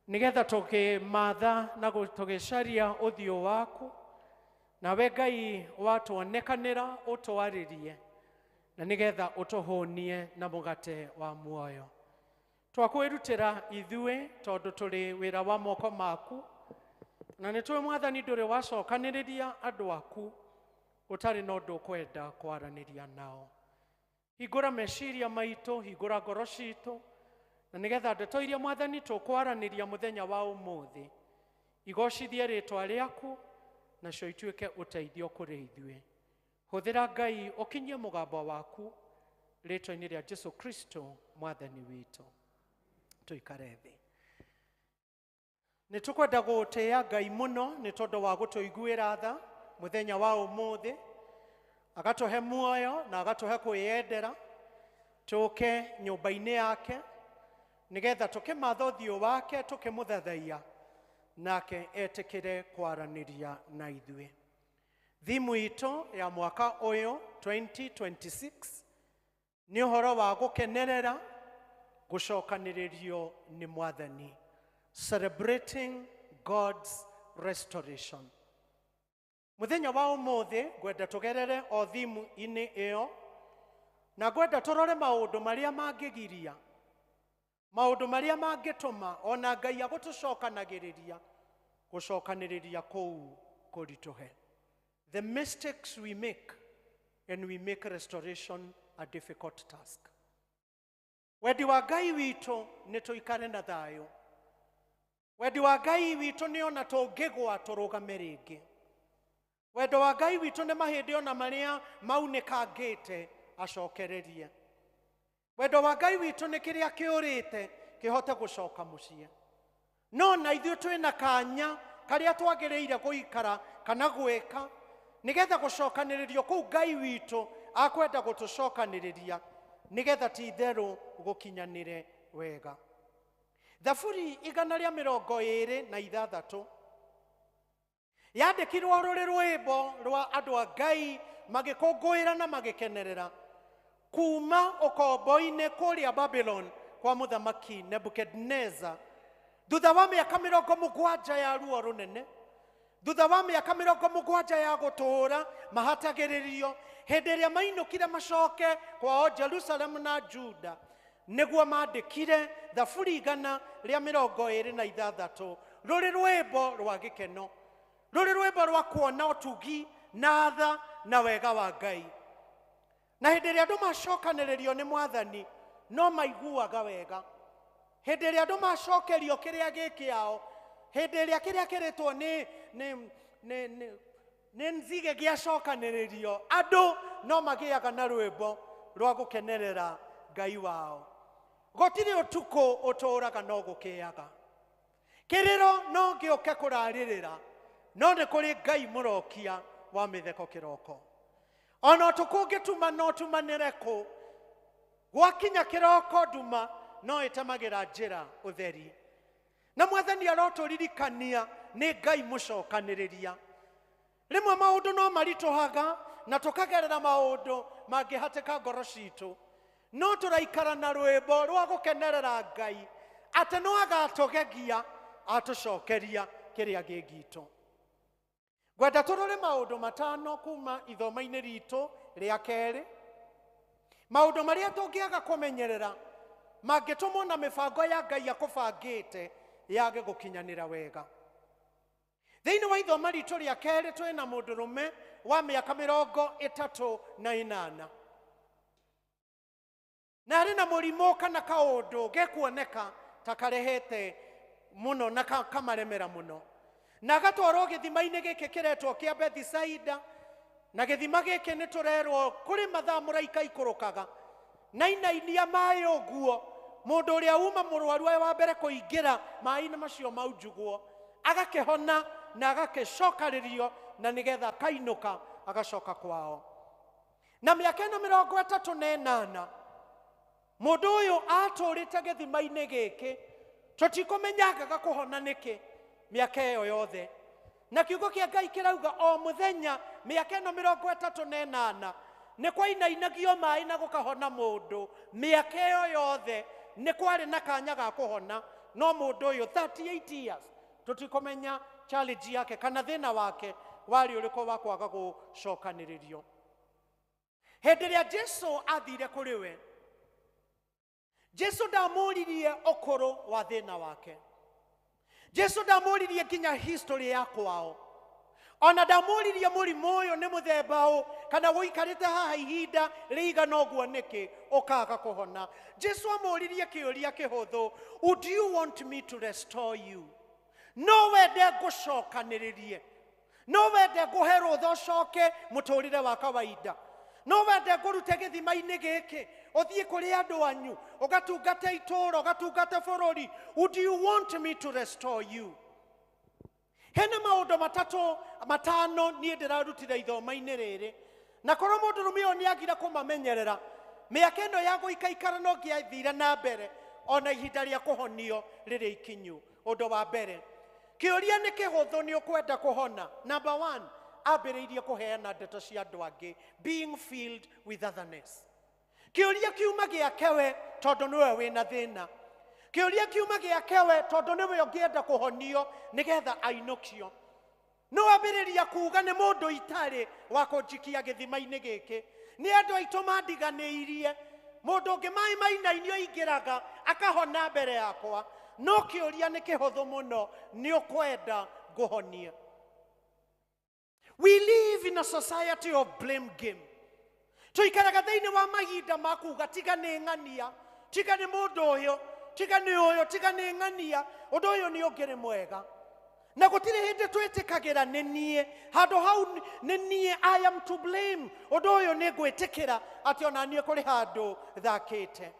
nĩgetha tũkĩmatha na tũgĩcaria ũthiũ waku nawe Ngai watuonekanĩra ũtwarĩrie na nĩgetha ũtũhũnie na mũgate wa muoyo twakwĩrutĩra ithuĩ tondũ tũrĩ wĩra wa moko maku na nĩ tũĩ Mwathani ndũrĩ wacokanĩrĩria andũ aku ũtarĩ na ũndũ ũkwenda kwaranĩria nao hingũra meciria maitũ hingũra ngoro citũ na nĩgetha ndeto iria Mwathani tũkwaranĩria mũthenya wa ũmũthĩ igocithie rĩtwa rĩaku nacio ituĩke ũteithio kũrĩ ithuĩ hũthĩra Ngai ũkinyie mũgambo waku rĩtwa-inĩ rĩa Jesu Kristo Mwathani witũ tũikare thĩ nĩ tũkwenda gũtĩa Ngai mũno nĩ tondũ wa gũtũiguĩra tha mũthenya wa ũmũthĩ agatũhe muoyo na agatũhe kwĩyendera tũke nyũmba-inĩ yake nĩgetha tũkĩmatha ũthiũ wake tũkĩmũthathaia nake etĩkĩre kwaranĩria na ithuĩ thimu itũ ya mwaka ũyũ 2026 nĩ ũhoro wa gũkenerera gũcokanĩrĩrio nĩ Mwathani celebrating God's restoration mũthenya wa ũmũthĩ ngwenda tũgerere o thimu-inĩ ĩyo na ngwenda tũrore maũndũ marĩa mangĩgiria maũndũ marĩa mangĩtũma ona Ngai gũcokanĩrĩria kũu kũritũhe the mistakes we make and we make restoration a difficult task wendi wa Ngai witũ nĩ tũikare na thayũ wendi wa Ngai witũ nĩ ona tũngĩgwa tũrũgame rĩngĩ wendo wa Ngai witũ nĩ mahĩndĩ ona marĩa maunĩkangĩte acokererie wendo wa Ngai witũ nĩ kĩrĩa kĩũrĩte kĩhote gũcoka mũciĩ no na ithuĩ twĩna kanya karĩa twagĩrĩire gũikara kana gwĩka nĩgetha gũcokanĩrĩrio kũu Ngai witũ akwenda gũtũcokanĩrĩria nĩgetha ti itherũ gũkinyanĩre wega Thaburi 126 yandĩkirwo rũrĩ rwĩmbo rwa andũ a Ngai magĩkũngũĩra na magĩkenerera kuma ũkombo-inĩ kũrĩa Babylon kwa mũthamaki Nebukadneza thutha wa mĩaka 70 ya ruo rũnene thutha wa mĩaka 70 ya gũtũũra mahatagĩrĩrio hĩndĩ ĩrĩa mainũkire macoke kwao Jerusalemu na Juda nĩguo mandĩkire Thaburi 126 rũrĩ rwĩmbo rwa gĩkeno rũrĩ rwĩmbo rwa kuona ũtugi na tha na wega wa Ngai na hĩndĩ ĩrĩa andũ macokanĩrĩrio nĩ Mwathani no maiguaga wega hĩndĩ ĩrĩa andũ macokerio kĩrĩa gĩkĩao hĩndĩ ĩrĩa kĩrĩa kĩrĩtwo nĩ nzige gĩacokanĩrĩrio andũ no magĩaga na rwĩmbo rwa gũkenerera Ngai wao gũtirĩ ũtukũ ũtũũraga no gũkĩaga kĩrĩro no gĩũke kũrarĩrĩra no nĩ kũrĩ Ngai mũrokia wa mĩtheko kĩroko ona tũkũngĩtuma no tumanĩre kũ gwakinya kĩroko nduma no ĩtemagĩra njĩra ũtheri na Mwathani arotũririkania nĩ Ngai mũcokanĩrĩria rĩmwe maũndũ no maritũhaga na tũkagerera maũndũ mangĩhatĩka ngoro citũ no tũraikara na rwĩmbo rwa gũkenerera Ngai atĩ no agatũgegia atũcokeria kĩrĩa gĩgitũ ngwenda tũrore maũndũ matano kuma ithomo-inĩ ritũ rĩa kerĩ maũndũ marĩa tũngĩaga kũmenyerera mangĩtũmwo na mĩbango ya Ngai akũbangĩte yage gũkinyanĩra wega thĩinĩ wa ithomo ritũ rĩa kerĩ twĩna mũndũrũme wa mĩaka 38 na arĩ na mũrimũ kana kaũndũ gekuoneka ta karehete mũno na kamaremera mũno na agatwarwo gĩthima-inĩ gĩkĩ kĩretwo kĩa Bethisaida na gĩthima gĩkĩ nĩ tũrerwo kũrĩ mathaa mũraika ikũrũkaga na inainia maĩ ũguo mundu uria uma murwaru wa mbere kuingira mai-ini macio maunjugwo agakehona na agakecokaririo na nigetha kainuka agacoka kwao. Na miaka ino 38 mundu uyu aturite githima-ini giki tutikumenyangaga kuhona niki miaka iyo yothe. Na kiugo kia Ngai kirauga o muthenya miaka ino 38 ni kwainainagio mai na gukahona mundu. Miaka iyo yothe ni kwari na kanya ga kuhona, no mundu uyu 38 years tutikumenya challenge yake kana thina wake wari uriko wa kwaga gucokaniririo. Hindi ria Jesu athire kuri we, Jesu ndamuririe ukuru wa thina wake. Jesu ndamuririe nginya history ya kwao. Ona ndamuririe murimu uyu ni muthemba u kana guikarite haha ihinda riigana uguo niki ukaga kuhona. Jesu amuririe kiuria kihuthu, would you want me to restore you? No wende ngucokaniririe, no wende nguhe rutha ucoke muturire wa kawaida, no wende ngurute githima-ini giki uthie kuri andu anyu ugatungate itura ugatungate bururi. Would you want me to restore you? Hena maundu matano nie ndirarutira ithoma-ini riri, na korwo mundu rumio ni agira kumamenyerera miaka ino ya guikaikara no ngiathire na mbere ona ihinda ria kuhonio riri ikinyu. Undu wa mbere, kiuria ni kihuthu ni ukwenda kuhona. Number 1, ambiriirie kuheana ndeto cia andu angi, being filled with otherness. Kiuria kiuma giakewe tondu niwe wina thina. Kiuria kiuma giakewe tondu niwe ungienda kuhonio nigetha ainukio. No ambiriria kuuga ni mundu itari wa kunjikia githima-ini giki, ni andu aitu mandiganiirie. Mundu ungi mai mainainio ingiraga akahona mbere yakwa, no kiuria ni kihuthu muno, ni ukwenda nguhonie. We live in a society of blame game. Tuikaraga thiini wa mahinda ma kuga tiga ni ng'ania, tiga ni mundu uyu, tiga ni uyu, tiga ni ng'ania, undu uyu ni ungiri mwega. Na gutiri hindi twitikagira ni nie, handu hau ni nie, I am to blame. Undu uyu ni ngwitikira ati ona nie kuri handu thakite.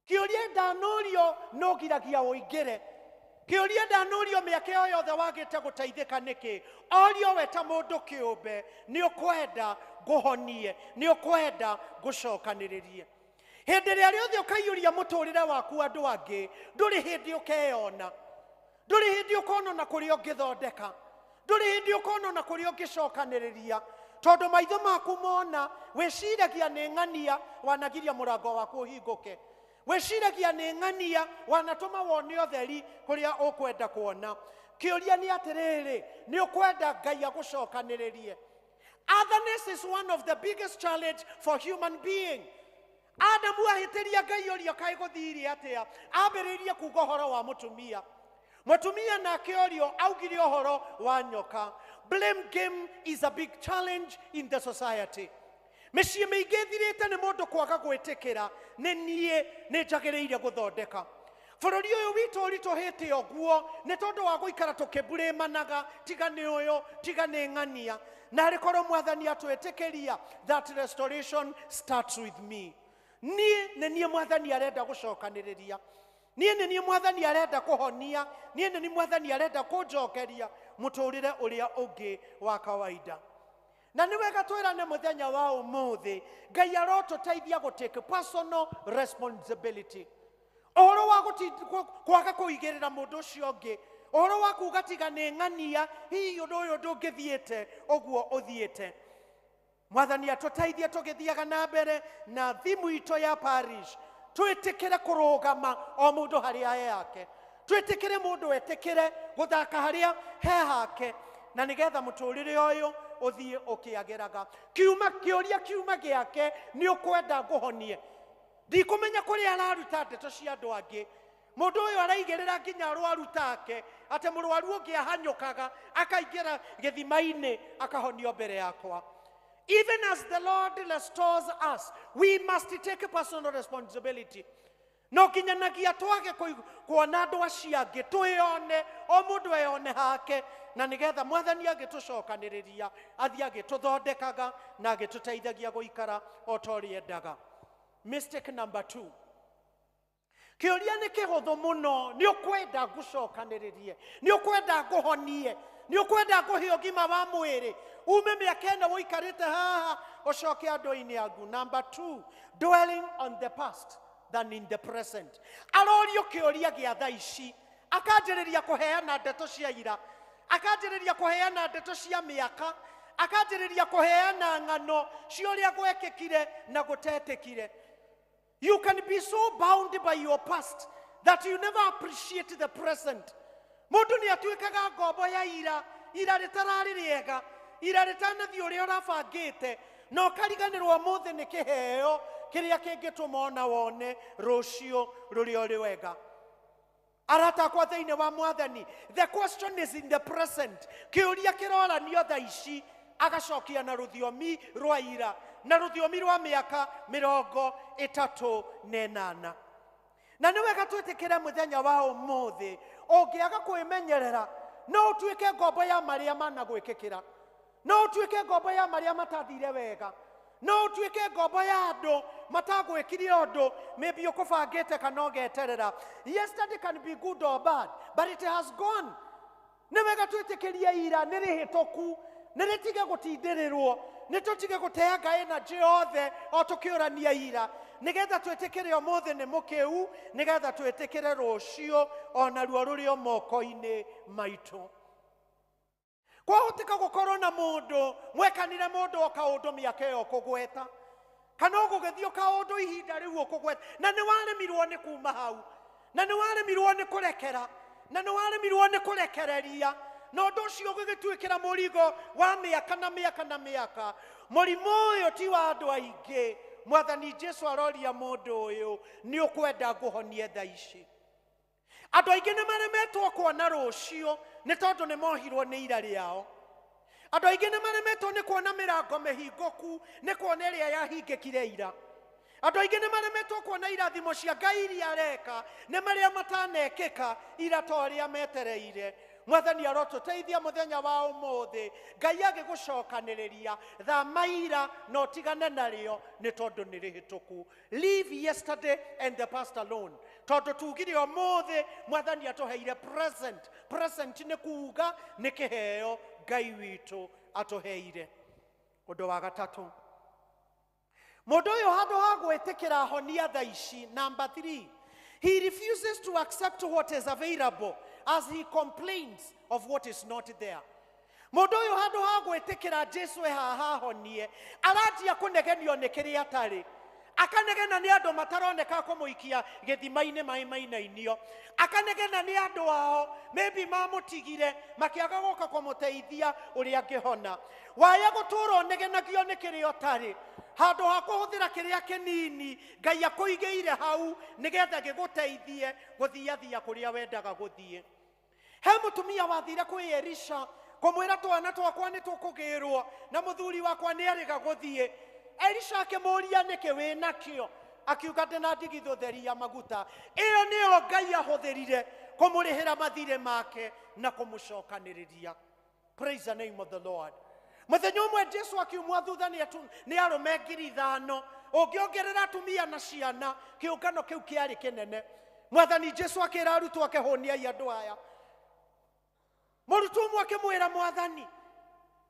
Kiuria ndanurio no giragia uingire. Kiuria ndanurio miaka iyo yothe wagite guteithika niki? Orio weta mundu kiumbe ni ukwenda nguhonie, ni ukwenda ngucokaniririe. Hindi ria riothe ukaiuria muturire waku andu angi, nduri hindi ukeyona, nduri hindi ukona na kuri ungithondeka, nduri hindi ukona na kuri ungicokaniriria, tondu maitho maku mona wiciragia ni ng'ania wanagiria murango waku uhinguke. Weciragia ni ng'ania wanatuma wone utheri kuria ukwenda kuona. Kiuria ni atiriri, ni ukwenda Ngai agucokaniririe. Otherness is one of the biggest challenge for human being. Adamu ahitiria Ngai uria kai guthiri atia, ambiririe kuga uhoro wa mutumia. Mutumia nake urio augire uhoro wa nyoka. Blame game is a big challenge in the society. Mĩciĩ mĩingĩ thirĩte nĩ mũndũ kwaga gwĩtĩkĩra nĩ niĩ nĩ njagĩrĩire gũthondeka. Bũrũri ũyũ witũ ũritũhĩte ũguo nĩ tondũ wa gũikara tũkĩmburĩmanaga, tiga nĩ ũyũ, tiga nĩ ng'ania. Na arĩ korwo Mwathani atwĩtĩkĩria that restoration starts with me. Niĩ nĩ niĩ Mwathani arenda gũcokanĩrĩria. Niĩ nĩ niĩ Mwathani arenda kũhonia. Niĩ nĩ niĩ Mwathani arenda kũnjokeria mũtũrĩre ũrĩa ũngĩ wa kawaida. Na ni wega twirane muthenya wa umuthi, Ngai arotuteithia gutake personal responsibility. Uhoro wa kwaga kuigirira mundu ucio ungi, uhoro wa kuga tiga ni ng'ania, hihi undu uyu ndungithiite uguo uthiite. Mwathani atuteithie tugithiaga na mbere na thimu ito ya parish, twitikire kurugama o mundu haria yake, twitikire mundu etikire guthaka haria he hake, na nigetha muturire uyu uthie ukiageraga. Kiuria kiuma giake ni ukwenda nguhonie. Ndikumenya kuri araruta ndeto cia andu angi. Mundu uyu araigirira nginya arwaru take, ate murwaru ungi ahanyukaga akaingira githima-ini akahonio mbere yakwa. Even as the Lord restores us, we must take personal responsibility. No kinyanagia twage kuona andu acio angi, twiyone o mundu eyone hake, na nigetha Mwathani agitucokaniriria athie agituthondekaga na agituteithagia guikara o tori endaga. Mistake number 2. Kĩũria nĩ kĩhũthũ mũno, nĩ ũkwenda ngũcokanĩrĩrie, nĩ ũkwenda ngũhonie, nĩ ũkwenda ngũhe ũgima wa mwĩrĩ, ume mĩaka ĩno ũikarĩte haha ũcoke andũ-inĩ aku. Number 2, dwelling on the past than in the present. Arorio kĩũria gĩa thaa ici, akanjĩrĩria kũheana ndeto cia ira, akanjĩrĩria kũheana ndeto cia mĩaka, akanjĩrĩria kũheana ng'ano cia ũrĩa gwekĩkire na gũtetĩkire. You can be so bound by your past that you never appreciate the present. Mũndũ nĩ atuĩkaga ngombo ya ira, ira rĩtararĩ rĩega, ira rĩtanathiĩ ũrĩa ũrabangĩte, na ũkariganĩrwo ũmũthĩ nĩ kĩheo kĩrĩa kĩngĩtũma ona wone rũciũ rũrĩa ũrĩ wega. Arata kwa thĩinĩ wa Mwathani, the question is in the present. Kĩũria kĩroranio thaa ici, agacokia na rũthiomi rwa ira, na rũthiomi rwa mĩaka 38. Na nĩ wega twĩtĩkĩre mũthenya wa ũmũthĩ, ũngĩaga kwĩmenyerera, no ũtuĩke ngombo ya marĩa managwĩkĩkĩra, no ũtuĩke ngombo ya marĩa matathire wega, no ũtuĩke ngombo ya andũ matagwĩkire ũndũ maybe ũkũbangĩte kana ũgeterera. Yesterday can be good or bad, but it has gone. Nĩ wega twĩtĩkĩrie ira nĩ rĩhĩtũku, nĩ rĩtige gũtindĩrĩrwo, nĩ tũtige gũteanga energy yothe o tũkĩũrania ira, nĩgetha twĩtĩkĩre ũmũthĩ nĩ mũkĩu, nĩgetha twĩtĩkĩre rũciũ ona ruo rũrĩ o moko-inĩ maitũ. Kwahoteka gũkorwo na mũndũ mwekanire mũndũ o kaũndũ mĩaka ĩyo kũgweta, kana ũgũgĩthiĩ kaũndũ ihinda rĩu ũkũgweta, na nĩ waremirwo nĩ kuma hau, na nĩ waremirwo nĩ kũrekera, na nĩ waremirwo nĩ kũrekereria, na ũndũ ũcio ũgĩgĩtuĩkĩra mũrigo wa mĩaka na mĩaka na mĩaka. Mũrimũ ũyũ ti wa andũ aingĩ. Mwathani Jesũ aroria mũndũ ũyũ, nĩ ũkwenda ngũhonie thaa ici. Andũ aingĩ nĩ maremetwo kuona rũciũ nĩ tondũ nĩ mohirwo nĩ ira rĩao. Andũ aingĩ nĩ maremetwo nĩ kuona mĩrango mĩhingũku nĩ kuona ĩrĩa yahingĩkire ira. Andũ aingĩ nĩ maremetwo kuona irathimo cia Ngai iria areka nĩ marĩa matanekĩka ira ta ũrĩa metereire. Mwathani arotũteithia mũthenya wa ũmũthĩ, Ngai agĩgũcokanĩrĩria thama ira na ũtigane narĩo nĩ tondũ nĩ rĩhĩtũku. Leave yesterday and the past alone. Tondũ tugire ũmũthĩ Mwathani atũheire present. Present nĩ kuuga nĩ kĩheo Ngai witũ atũheire. Ũndũ wa gatatũ, mũndũ ũyũ handũ ha gwĩtĩkĩra honia thaa ici, number 3, he refuses to accept what is available as he complains of what is not there. Mũndũ ũyũ handũ ha gwĩtĩkĩra Jesũ haha honie, aranjia kũnegenio nĩ kĩrĩa atarĩ. Akanegena nĩ andũ mataroneka kũmũikia gĩthima-inĩ maĩ mainainio. Akanegena nĩ andũ ao maybe mamũtigire makĩaga gũka kũmũteithia ũrĩa angĩhona. Waya gũtũũra ũnegenagio nĩ kĩrĩa ũtarĩ, handũ ha kũhũthĩra kĩrĩa kĩnini Ngai akũigĩire hau nĩgetha gĩgũteithie gũthiathia kũrĩa wendaga gũthiĩ. He mũtumia wathire kwĩ Elisha kũmwĩra twana twakwa nĩ tũkũgĩrwo na mũthuri wakwa nĩ arĩga gũthiĩ. Elisha akĩmũria nĩkĩ wĩ nakĩo, akiuga ndĩna ndigithũ theri ya maguta. Ĩyo nĩyo Ngai ahũthĩrire kũmũrĩhĩra mathirĩ make na kũmũcokanĩrĩria. Praise the name of the Lord. Mũthenya ũmwe Jesũ akiumwa thutha nĩ arũme 5,000, ũngĩongerera atumia na ciana, kĩũngano kĩu kĩarĩ kĩnene. Mwathani Jesũ akĩra arutwo ake hũniai andũ aya. Mũrutwo ũmwe akĩmwĩra Mwathani,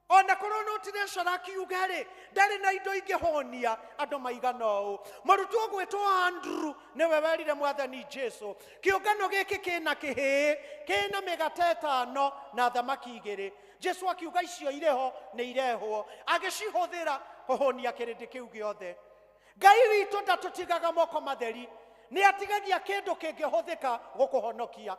ona korwo no tirecora akiuga-rĩ, ndarĩ na indo ingĩhonia andũ maigana ũũ. Mũrutwo ũgwĩtwo Andrew nĩwe werire Mwathani Jesũ, kĩũngano gĩkĩ kĩna kĩhĩ, kĩna mĩgate 5 na thamaki 2. Jesũ akiuga icio irĩ ho nĩ irehwo, agĩcihũthĩra kũhonia kĩrĩndĩ kĩu gĩothe. Ngai witũ ndatũtigaga moko matheri, nĩ atigagia kĩndũ kĩngĩhũthĩka gũkũhonokia.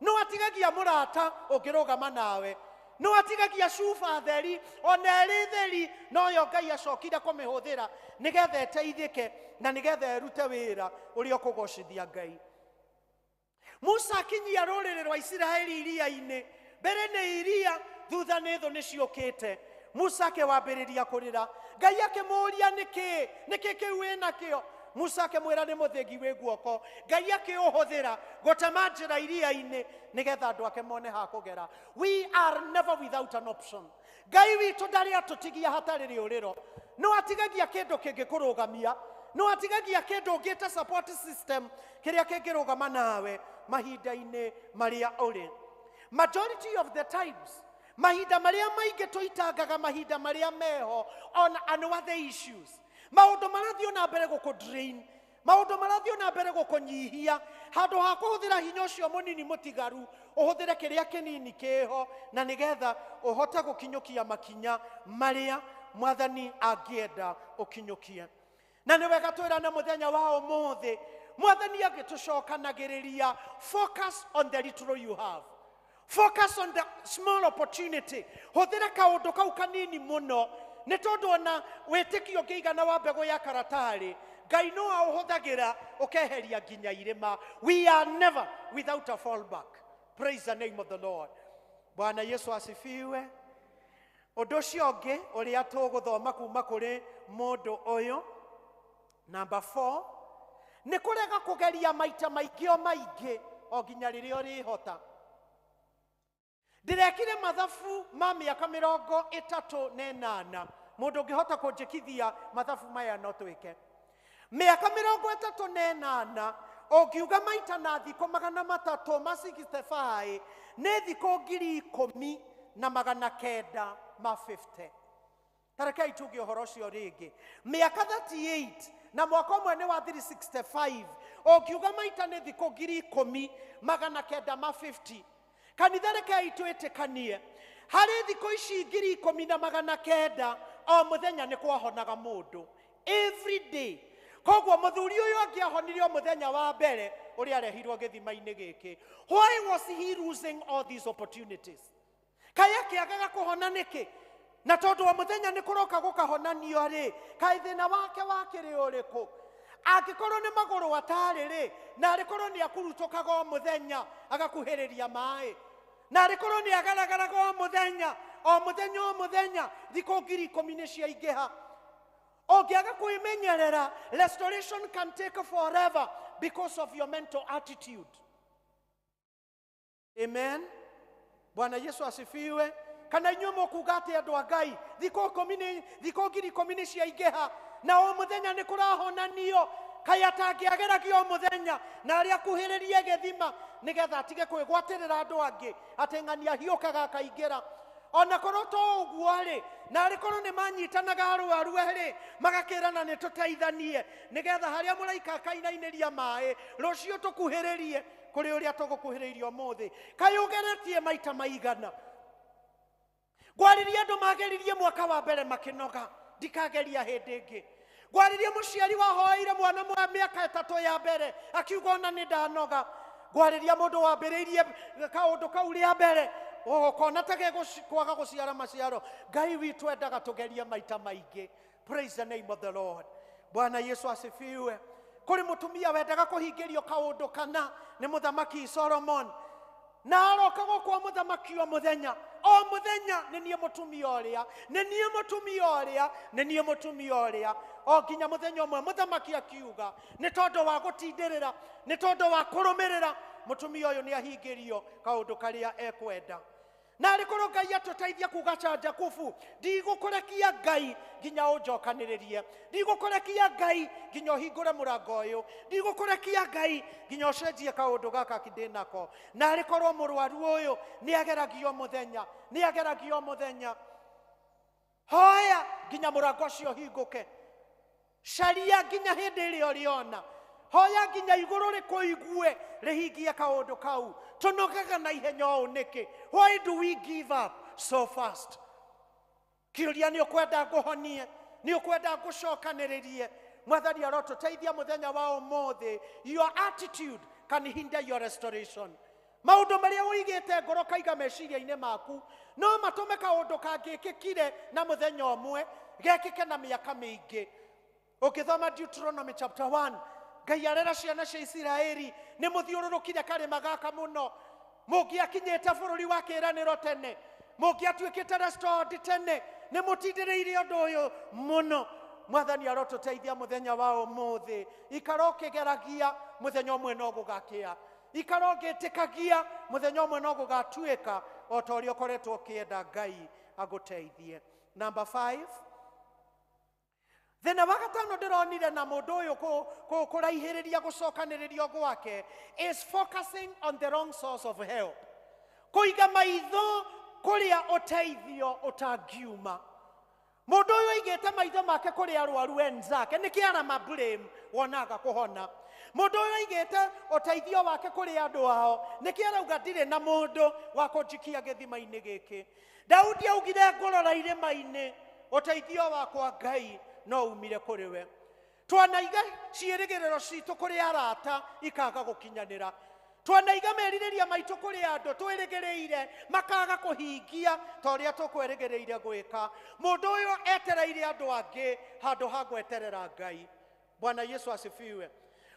No atigagia mũrata ũngĩrũgama nawe, no atigagia cuba theri, ona ĩrĩ theri noyo Ngai acokire kũmĩhũthĩra nĩgetha ĩteithĩke na nĩgetha ĩrute wĩra ũrĩa ũkũgocithia Ngai. Musa akinyia rũrĩrĩ rwa Isiraeli iria-inĩ, mbere nĩ iria, thutha nĩ thũ nĩciũkĩte. Musa akĩwambĩrĩria kũrĩra, Ngai akĩmũria nĩkĩ kĩu wĩnakĩo. Musa akĩmwĩra nĩ mũthĩgi wĩ guoko. Ngai akĩũhũthĩra gũtema njĩra iria-inĩ nĩgetha andũ ake mone ha kũgera. We are never without an option. Ngai witũ ndarĩ atũtigia hatarĩ rĩũrĩro, no atigagia kĩndũ kĩngĩkũrũgamia no atigagia kindu ngita support system kiria kingirugama nawe mahinda-ini maria uri. Majority of the times mahinda maria maingi tuitangaga mahinda maria meho on other issues, maundu marathio na mbere gukudrain, maundu marathio na mbere gukunyihia, handu ha kuhuthira hinya ucio munini mutigaru uhuthire kiria kinini kiho na nigetha uhote gukinyukia makinya maria mwathani angienda ukinyukie. Na ni wega twirane muthenya wa umuthi mwathani agitucokanagiriria, focus on the little you have, focus on the small opportunity. Huthira kaundu kau kanini muno ni tondu ona witikio ngiigana wa mbegu ya karatari Ngai no ahuthagira ukeheria nginya irima. We are never without a fallback. Praise the name of the Lord. Bwana Yesu asifiwe. Undu ucio ungi uria tuguthoma kuma kuri mundu uyu, number 4, ni kurega kugeria maita maingĩ o maingĩ o nginya rĩrĩa ũrĩhota. Ndirekire mathabu ma mĩaka 38 mũndũ ũngĩhota kũnjĩkithia mathabu maya no twĩke. Mĩaka 38 ũngiuga maita na thikũ 365 nĩ thikũ 10,950. Tarekei tuge ũhoro ũcio rĩngĩ. Mĩaka 38 na mwaka ũmwe nĩ wa 365 ũngiuga maita nĩ thikũ 10,950. Kanitha rekei twĩtĩkanie harĩ thikũ ici 10,900 o mũthenya nĩ kwahonaga mũndũ every day. Koguo mũthuri ũyũ angĩahonire o mũthenya wa mbere ũrĩa arehirwo gĩthima-inĩ gĩkĩ, why was he losing all these opportunities? Kaĩ akĩagaga kũhona nĩkĩ? Na tondu wa muthenya ni kuroka gukahonanio ri, kai thina wake wakiri uriku? Angikorwo ni maguru atari ri, na arikorwo ni akurutukaga o muthenya agakuhiriria mai, na arikorwo ni agaragaraga o muthenya thikũ 10,000 ni ciaingĩha. Ũngĩaga kwĩmenyerera, restoration can take forever because of your mental attitude. Amen. Bwana Yesu asifiwe. Kana inyuĩ mũkuga atĩ andũ a Ngai thikũ 10,000 ciaingĩha na o mũthenya nĩ kũrahonanio, kaĩ atangĩageragio o mũthenya na arĩa akuhĩrĩrie gĩthima nĩgetha atige kwĩgwatĩrĩra andũ angĩ atĩ ng'ania hiũkaga akaingĩra. Ona korwo to ũguo-rĩ, na arĩkorwo nĩ manyitanaga arũaru-rĩ, magakĩrana nĩ tũteithanie nĩgetha harĩa mũraika akainainĩria maĩ rũciũ tũkuhĩrĩrie kũrĩ ũrĩa tũgũkuhĩrĩirie ũmũthĩ. Kaĩ ũgeretie maita maigana? Gwaririe andũ mageririe mwaka wa mbere makĩnoga, ndikageria hĩndĩ ĩngĩ. Gwaririe mũciari wahoeire mwana mĩaka 3 ya mbere akiuga ona nĩ ndanoga. Gwariria mũndũ wambĩrĩirie kaũndũ kau rĩa mbere kona tage kwaga gũciara maciaro. Ngai witũ endaga tũgerie maita maingĩ. Praise the name of the Lord. Bwana Yesu asifiwe. Kũrĩ mũtumia wendaga kũhingĩrio kaũndũ kana nĩ mũthamaki Solomon, na aroka gũkwa mũthamaki o mũthenya nĩ niĩ mũtumia ũrĩa o nginya mũthenya ũmwe mũthamaki akiuga nĩ tondũ wa gũtindĩrĩra, nĩ tondũ wa kũrũmĩrĩra, mũtumia ũyũ nĩ ahingĩrio kaũndũ karĩa ekwenda. Na arĩkorwo Ngai atũteithia kuga cha Jakubu, ndigũkũrekia Ngai nginya ũnjokanĩrĩrie, ndigũkũrekia Ngai nginya ũhingũre mũrango ũyũ, ndigũkũrekia Ngai nginya ũcenjie kaũndũ gaka ndĩnako. Na arĩkorwo mũrwaru ũyũ nĩ ageragio mũthenya, hoya nginya mũrango ũcio ũhingũke, caria nginya hĩndĩ ĩrĩa ũrĩona, hoya nginya igũrũ rĩkũigue rĩhingie kaũndũ kau. Tũnogaga na ihenya ũũ nĩkĩ? Why do we give up so fast? Kĩũria nĩ ũkwenda ngũhonie, nĩ ũkwenda ngũcokanĩrĩrie. Mwathani arotũteithia mũthenya wa ũmũthĩ. Your attitude can hinder your restoration. Maũndũ marĩa ũigĩte ngoro kaiga meciria-inĩ maku no matũme kaũndũ kangĩkĩkire na mũthenya ũmwe gekĩke na mĩaka mĩingĩ. Ũngĩthoma Deuteronomy chapter 1, Ngai arera ciana cia Isiraeli nĩ mũthiũrũrũkire karĩma gaka mũno, mũngĩakinyĩte bũrũri wa kĩĩranĩro tene, mũngĩatuĩkĩte restored tene, nĩ mũtindĩrĩire ũndũ ũyũ mũno. Mwathani arotũteithia mũthenya wa ũmũthĩ. Ikara ũkĩgeragia, mũthenya ũmwe no gũgakĩa. Ikara ũgĩtĩkagia, mũthenya ũmwe no gũgatuĩka o ta ũrĩa ũkoretwo ũkĩenda Ngai agũteithie. Number 5, thina wa gatano ndironire na mundu uyu kuraihiriria gucokaniririo gwake is focusing on the wrong source of help. Kuiga maitho kuria uteithio utangiuma. Mundu uyu aigite maitho make kuria arwaru enzake nikiara mablame wonaga kuhona. Mundu uyu aigite uteithio wake kuria andu ao nikiarauga ndire na mundu wa kunjikia githima-ini giki. Daudi augire ngorora irima-ini uteithio wakwa Ngai no umire kuri we. Twanaiga ciirigiriro citu kuri arata ikaga gukinyanira. Twanaiga meririria maitu kuri andu twirigireire makaga kuhingia toria tukwirigireire gwika. Mundu uyu etereire andu angi handu ha gweterera Ngai. Bwana Yesu asifiwe.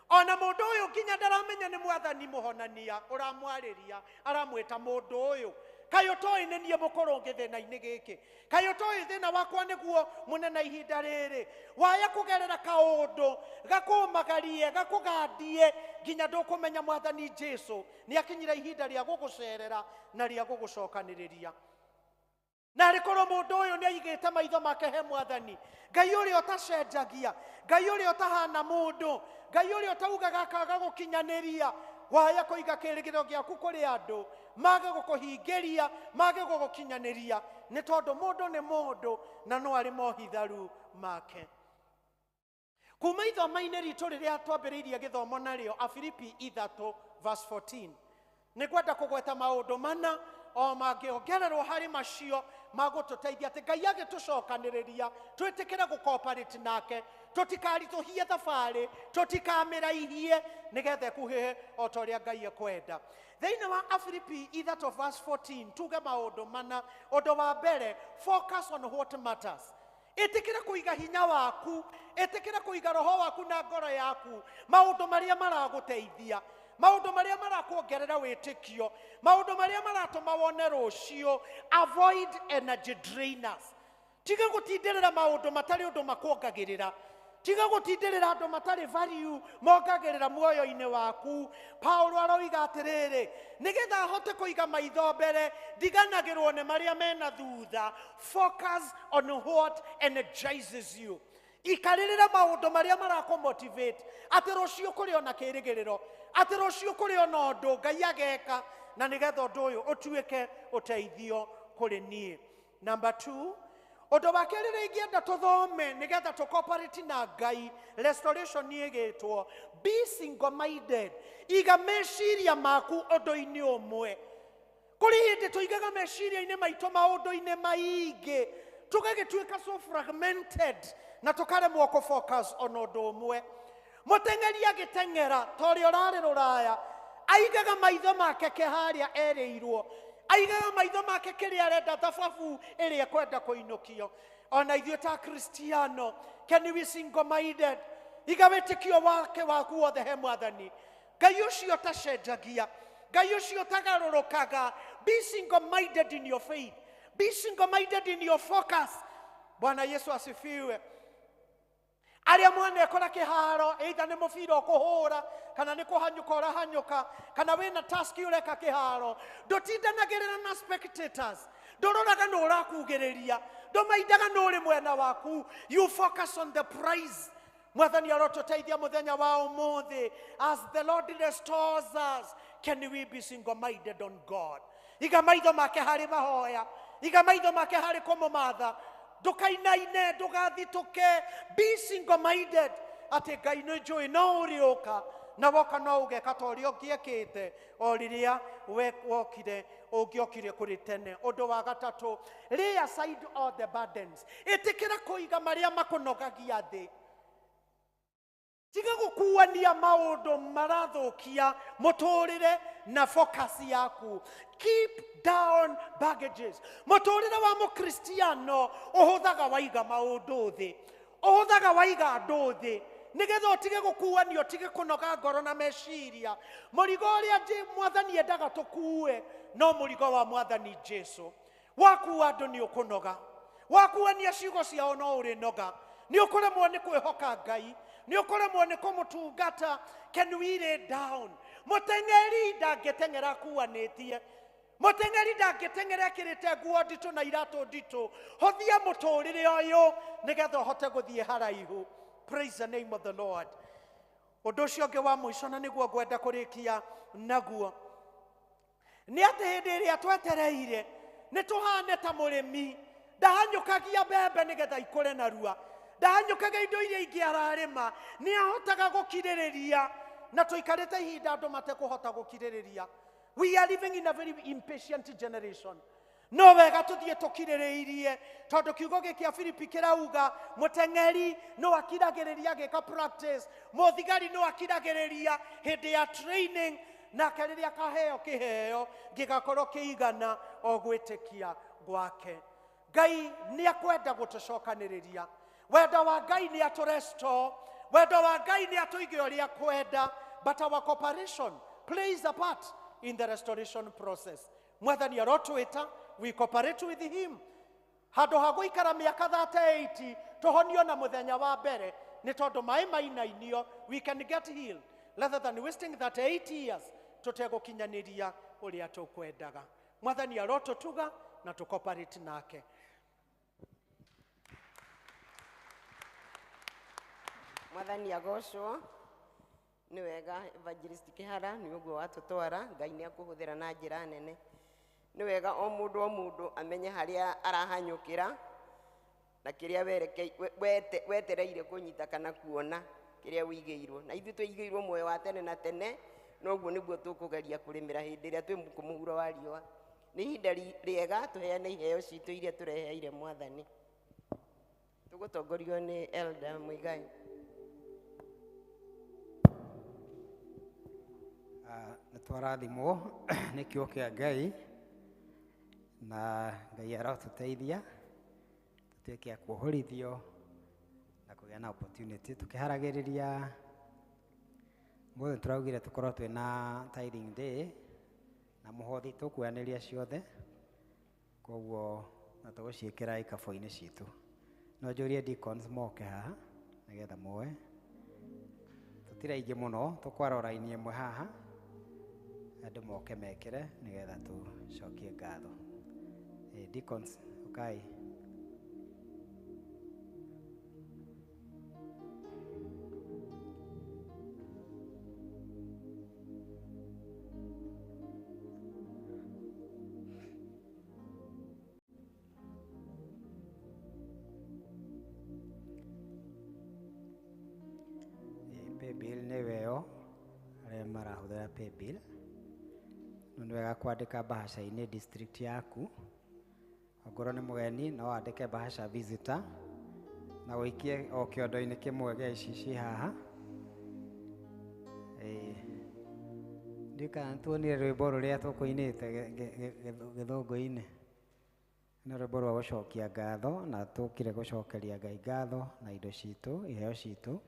Ona mundu uyu nginya ndaramenya ni mwathani muhonania uramwariria aramwita mundu uyu kayo toi ne nie mukoro ngithina ini giki kayo toi thina wakwa niguo munena ihinda riri waya kugerera kaundu gakumagarie gakugandie nginya ndukumenya mwathani Jesu ni akinyira ihinda ria gugucerera na ria gugucokaniriria. Na rikoro mundu uyu ni aigite maitho make he mwathani Ngai uri utacenjagia Ngai uri utahana mundu Ngai uri utaugaga akaga gukinyaniria waya kuiga kirigiro giaku kuri andu mage gukuhingiria mage gugukinyaniria ni tondu mundu ni mundu na no ari mohitharu make. Kuma ithomo-ini ritu riria twambiriirie githomo nario Afilipi 3 verse 14 ni kwenda kugweta maundu mana o mangiongererwo hari macio magututeithia ati Ngai agitucokaniriria twitikire gucooperate nake tutikarituhie thabari tutikamiraihie nigetha kuhihe o toria Ngai ekwenda. Thiini wa Afilipi 3 verse 14 tuge maundu mana. Undu wa mbere, focus on what matters. Itikire kuiga hinya waku, itikire kuiga roho waku na ngoro yaku maundu maria maraguteithia, maundu maria marakuongerera witikio, maundu maria maratuma wone rucio. Avoid energy drainers. Tiga gutindirira maundu matari undu makuongagirira. Tiga gutindirira andu matari value mongagirira muoyo-ini waku. Paulo aroiga atiriri nigetha ahote kuiga maitho mbere ndiganagirwo ni maria mena thutha. Focus on what energizes you. Ikaririra maundu maria marakumotivate ati rucio kuri ona kirigiriro ati rucio kuri ona undu Ngai ageka na nigetha undu uyu utuike uteithio kuri nie. Number 2, undu wa kerire ingienda tuthome nigetha tucooperate na Ngai restoration niigitwo be single minded. Iga meciria maku undu-ini umwe. Kuri hindi tuigaga meciria-ini maitu maundu-ini maingi tugagituika so fragmented na tukaremwo ku focus on undu umwe. Muteng'eri agiteng'era tori urari ruraya aigaga maitho make kiharia ereirwo aigaga maitho make kiria arenda thababu iria kwenda kuinukio. Ona ithuĩ ta Kristiano can we single minded iga witikio wake waku wothe he mwathani. Ngai ucio tacenjagia, Ngai ucio tagarurukaga. Be single minded in your faith, be single minded in your focus. Bwana Yesu asifiwe. Aria mwana ekora kiharo either ni mubira ukuhura kana ni kuhanyuka urahanyuka kana wina task ureka kiharo ndutindanagirira na spectators nduroraga no urakugiriria ndumaindaga no uri mwena waku. You focus on the prize. Mwathani arotuteithia muthenya wa umuthi as the Lord restores us. Can we be single minded on God? Iga maitho make hari mahoya, iga maitho make hari kumumatha. Ndukainaine ndugathituke. Be single minded ati Ngai ni njui no uriuka na woka no ugeka tori ungiekite o riria wokire ungiokire kuri tene. Undu wa gatatu, lay aside all the burdens. Itikira kuiga maria makunogagia thi. Tiga gukuania maundu marathukia muturire na focus yaku. Keep down baggages. Muturire wa mukristiano uhuthaga waiga maundu thi, uhuthaga waiga andu thi nigetha utige gukuanio, utige kunoga ngoro na meciria. Murigo uria mwathani endaga tukue no murigo wa mwathani Jesu. Wakua andu ni ukunoga, wakuania ciugo ciao no uri noga, ni ukuremwo ni kwihoka Ngai, ni ukuremwo ni kumutungata. Can we lay down? Muteng'eri ndangiteng'era kuanitie. Muteng'eri ndangĩteng'era ekĩrĩte nguo nditũ na iratũ nditũ. Hothia mũtũrĩre ũyũ nĩgetha ũhote gũthiĩ haraihu. Praise the name of the Lord. Ũndũ ũcio ũngĩ wa mũico na nĩguo ngwenda kũrĩkia naguo nĩ atĩ hĩndĩ ĩrĩa twetereire nĩ tũhane ta mũrĩmi ndahanyũkagia mbembe nĩgetha ikũre narua, ndahanyũkagia indo iria ingĩ ararĩma, nĩ ahotaga gũkirĩrĩria, na tũikarĩte ihinda andũ matekũhota gũkirĩrĩria. We are living in a very impatient generation. No wega tuthiĩ tũkirĩrĩirie, tondũ kiugo gĩkĩ kĩa Filipi kĩrauga mũteng'eri no akiragĩrĩria agĩka practice, mũthigari no akiragĩrĩria hĩndĩ ya training, nake rĩrĩa kaheo kĩheo gĩgakorwo kĩigana o gwĩtĩkia gwake. Ngai nĩ akwenda gũtũcokanĩrĩria. Wendo wa Ngai nĩ atũrestore, wendo wa Ngai nĩ atũige ũrĩa kwenda, but our cooperation plays a part in the restoration process. Mwathani arotwĩta, we cooperate with him. Handũ ha gũikara mĩaka 38 tũhonio na mũthenya wa mbere nĩ tondũ maĩ mainainio, we can get healed rather than wasting that 8 years tũtegũkinyanĩria ũrĩa tũkwendaga. Mwathani arotũtuga na tũcooperate nake.
Mwathani agocwo. Nĩ wega Evangelist Kĩhara nĩ ũguo watũtwara, Ngai nĩ akũhũthĩra na njĩra nene. Nĩ wega o mũndũ amenye harĩa arahanyũkĩra na kĩrĩa wetereire kũnyita kana kuona kĩrĩa wĩigĩirwo. Na ithuĩ twĩigĩirwo muoyo wa tene na tene, noguo nĩguo tũkũgeria kũrĩmĩra hĩndĩ ĩrĩa twĩ mũhuro wa riũa. Nĩ ihinda rĩega tũheane iheo citũ iria tũreheire Mwathani. Tũgũtongorio nĩ Elder Muigai.
Nĩ twarathimwo nĩ kĩo kĩa Ngai, na Ngai arotũteithia tũtuĩke a kuohorithio na kũgĩa na opportunity tũkĩharagĩrĩria. Mũthĩ tũraugire tũkorwo twĩna tithing day na mũhothi tũkuanĩria ciothe, koguo na tũgũciĩkĩra ikabũ-inĩ citũ. No njũrie deacons moke haha nĩgetha moe. Tũtirĩ aingĩ mũno, tũkwara raini ĩmwe haha, andũ moke mekĩre nĩgetha tũcokie ngatho. Deacons, ukai. Paybill nĩ weo arĩa marahũthĩra paybill. Nĩ wega kwandĩka bahasha-inĩ district yaku. Ongorwo nĩ mũgeni no wandĩke bahasha visitor na wĩikie o kĩondo-inĩ kĩmwe gĩa ici ci haha. Ndika tuonire rwĩmbo rũrĩa tũkũinĩte gĩthũngũ-inĩ. Nĩ rwĩmbo rwa gũcokia ngatho, na tũkire gũcokeria Ngai ngatho na indo citũ, iheo citũ.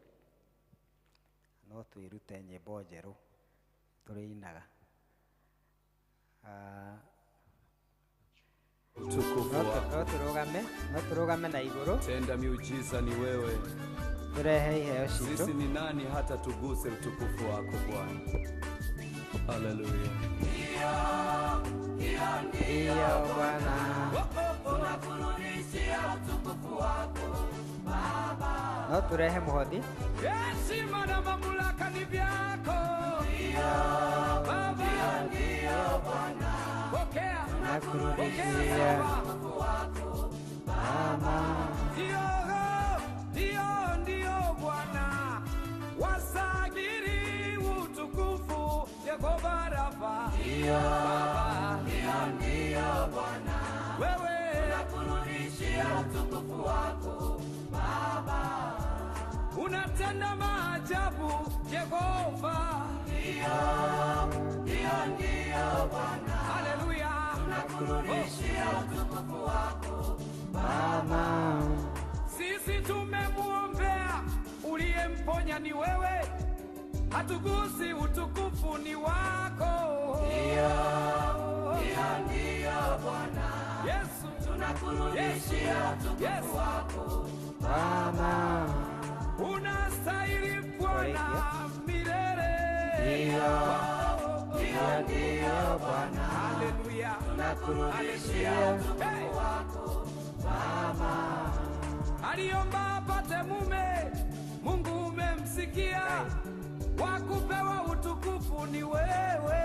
No twĩrute nyĩmbo njerũ tũrĩinaga. No turugame na igũrũ.
Tenda miujiza ni wewe.
Turehe iheo citũ.
Sisi ni nani hata tuguse utukufu wako Bwana. Haleluya.
Iyo Bwana.
Tunakurudishia utukufu wako Baba.
No turehe mũhothi.
Heshima na mamlaka ni vyako. Baba, ndio Bwana. Pokea. Tunakurudishia utukufu wako Baba. Ndio Bwana. Wasagiri utukufu Yehova Rafa. Baba, ndio Bwana. Wewe tunakurudishia utukufu wako Baba. Unatenda maajabu Yehova. Ndio Bwana. Haleluya. Tunakurudishia utukufu wako Baba. Sisi tumemuombea, uliyemponya ni wewe. Hatugusi, utukufu ni wako. Ndio Bwana. Yesu tunakurudishia utukufu wako Baba. Unastahili Bwana milele. Ndio Bwana. Haleluya. tunakurudishia utukufu wako Baba. Aliomba apate mume, Mungu umemsikia, wakupewa utukufu ni wewe.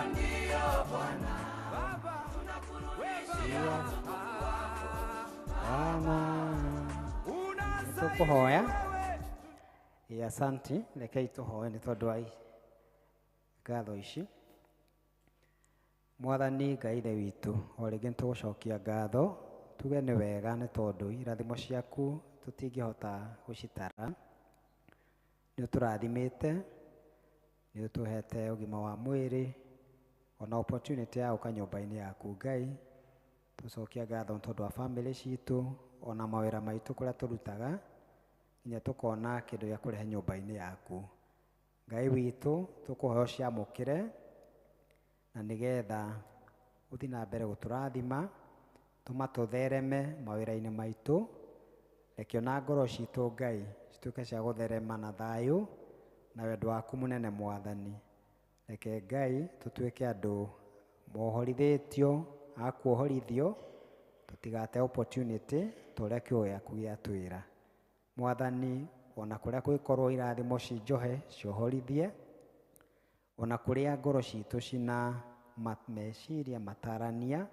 Ndio Bwana Baba, tunakurudishia utukufu wako
Baba. Tukuhoya. Asanti, rekei tuhoe nĩ tondũ wa ngatho ici. Mwathani Ngai Ithe witũ, o rĩngĩ nĩtũgũcokia ngatho, tuge nĩ wega nĩ tondũ irathimo ciaku tũtingĩhota gũcitara. Nĩ ũtũrathimĩte, nĩ ũtũhete ũgima wa mwĩrĩ, ona opportunity ya gũka nyũmba-inĩ yaku Ngai. Tũcokia ngatho nĩ tondũ wa family citũ, ona mawĩra maitũ kũrĩa tũrutaga, nginya tũkona kĩndũ gĩa kũrehe nyũmba-inĩ yaku. Ngai witũ tũkũhoya ũciamũkĩre, na nĩgetha ũthiĩ na mbere gũtũrathima, tũma tũthereme mawĩra-inĩ maitũ, reke ona ngoro citũ Ngai cituĩke cia gũtherema na thayũ na wendo waku mũnene Mwathani. Reke Ngai tũtuĩke andũ mohorithĩtio, a kuohorithio, tũtigate opportunity tũrĩa kiugo gĩaku gĩatwĩra. Mwathani, ona kũrĩa gũgĩkorwo irathimo cinjohe ciohorithie, ona kũrĩa ngoro citũ cina meciria matarania,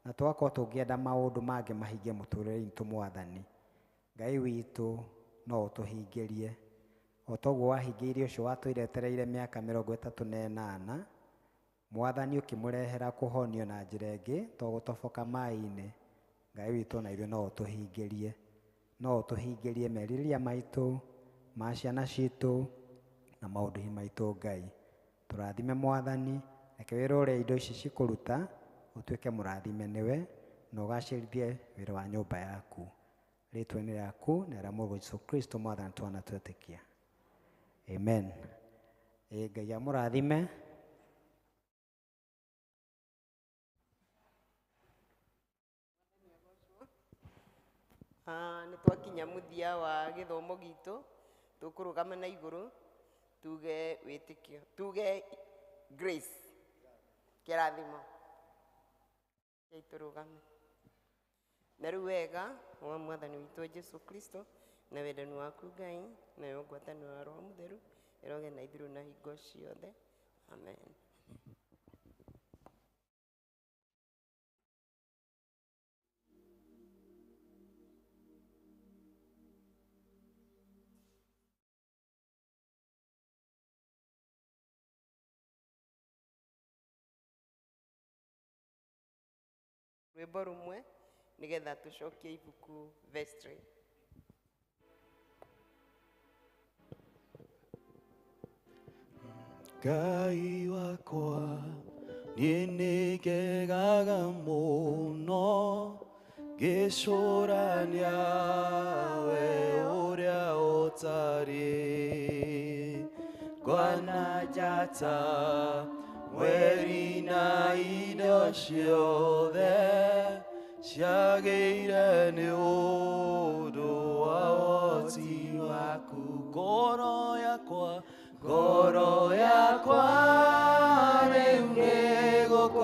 na tũgakorwo tũngĩenda maũndũ mangĩ mahingie mũtũrĩre-inĩ witũ Mwathani. Ngai witũ no ũtũhingĩrie, o toguo wahingĩirie ũcio watũiretereire mĩaka 38, Mwathani ũkĩmũrehera kũhonio na njĩra ĩngĩ to gũtoboka maĩ-inĩ. Ngai witũ na ithuĩ no ũtũhingĩrie, no ũtũhingĩrie merirĩria maitũ, ma ciana citũ na maũndũ maitũ Ngai. Tũrathime Mwathani, reke wĩra ũrĩa indo ici cikũruta ũtuĩke mũrathime nĩwe, na ũgacĩrithie wĩra wa nyũmba yaku. Rĩtwa-inĩ rĩaku na rĩa Mũrũ Jesũ Kristo Mwathani twana twetĩkia. Amen. Ngai amũrathime.
Nĩ twakinya mũthia wa gĩthomo gitũ, tũkũrũgama na igũrũ, tuge wĩtĩkio, tuge grace, kĩrathimo. Tũrũgame. Na rĩu wega wa Mwathani witũ Jesũ Kristo, na wendani waku Ngai, na ngwatanĩro ya Roho Mũtheru ĩroge na ithuĩ na hingo ciothe. Amen. Rwĩmbo rumwe nĩgetha tũcokie ibuku vestry.
Ngai wakwa niĩ nĩngegaga mũno ngĩcũrania we ũrĩa ũtariĩ, ngwana njata mweri na indo ciothe ciagĩire nĩ ũndũ wa ũhoti waku. Ngoro yakwa rĩu nĩgũkũinĩra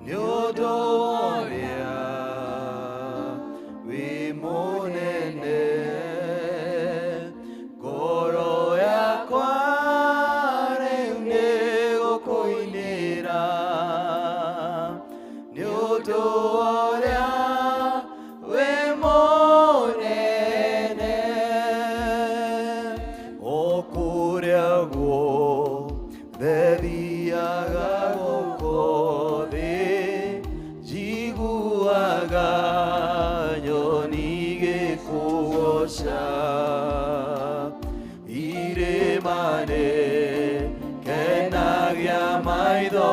nĩ ũndũ ũrĩa wĩ mũnene. Ngoro yakwa rĩu nĩgũkũinĩra nĩ ũndũ ũrĩa wĩ mũnene. O kũrĩa guothe thiaga gũkũ thĩ, njiguaga nyoni gĩkũgoca. Irĩma nĩkenagia maitho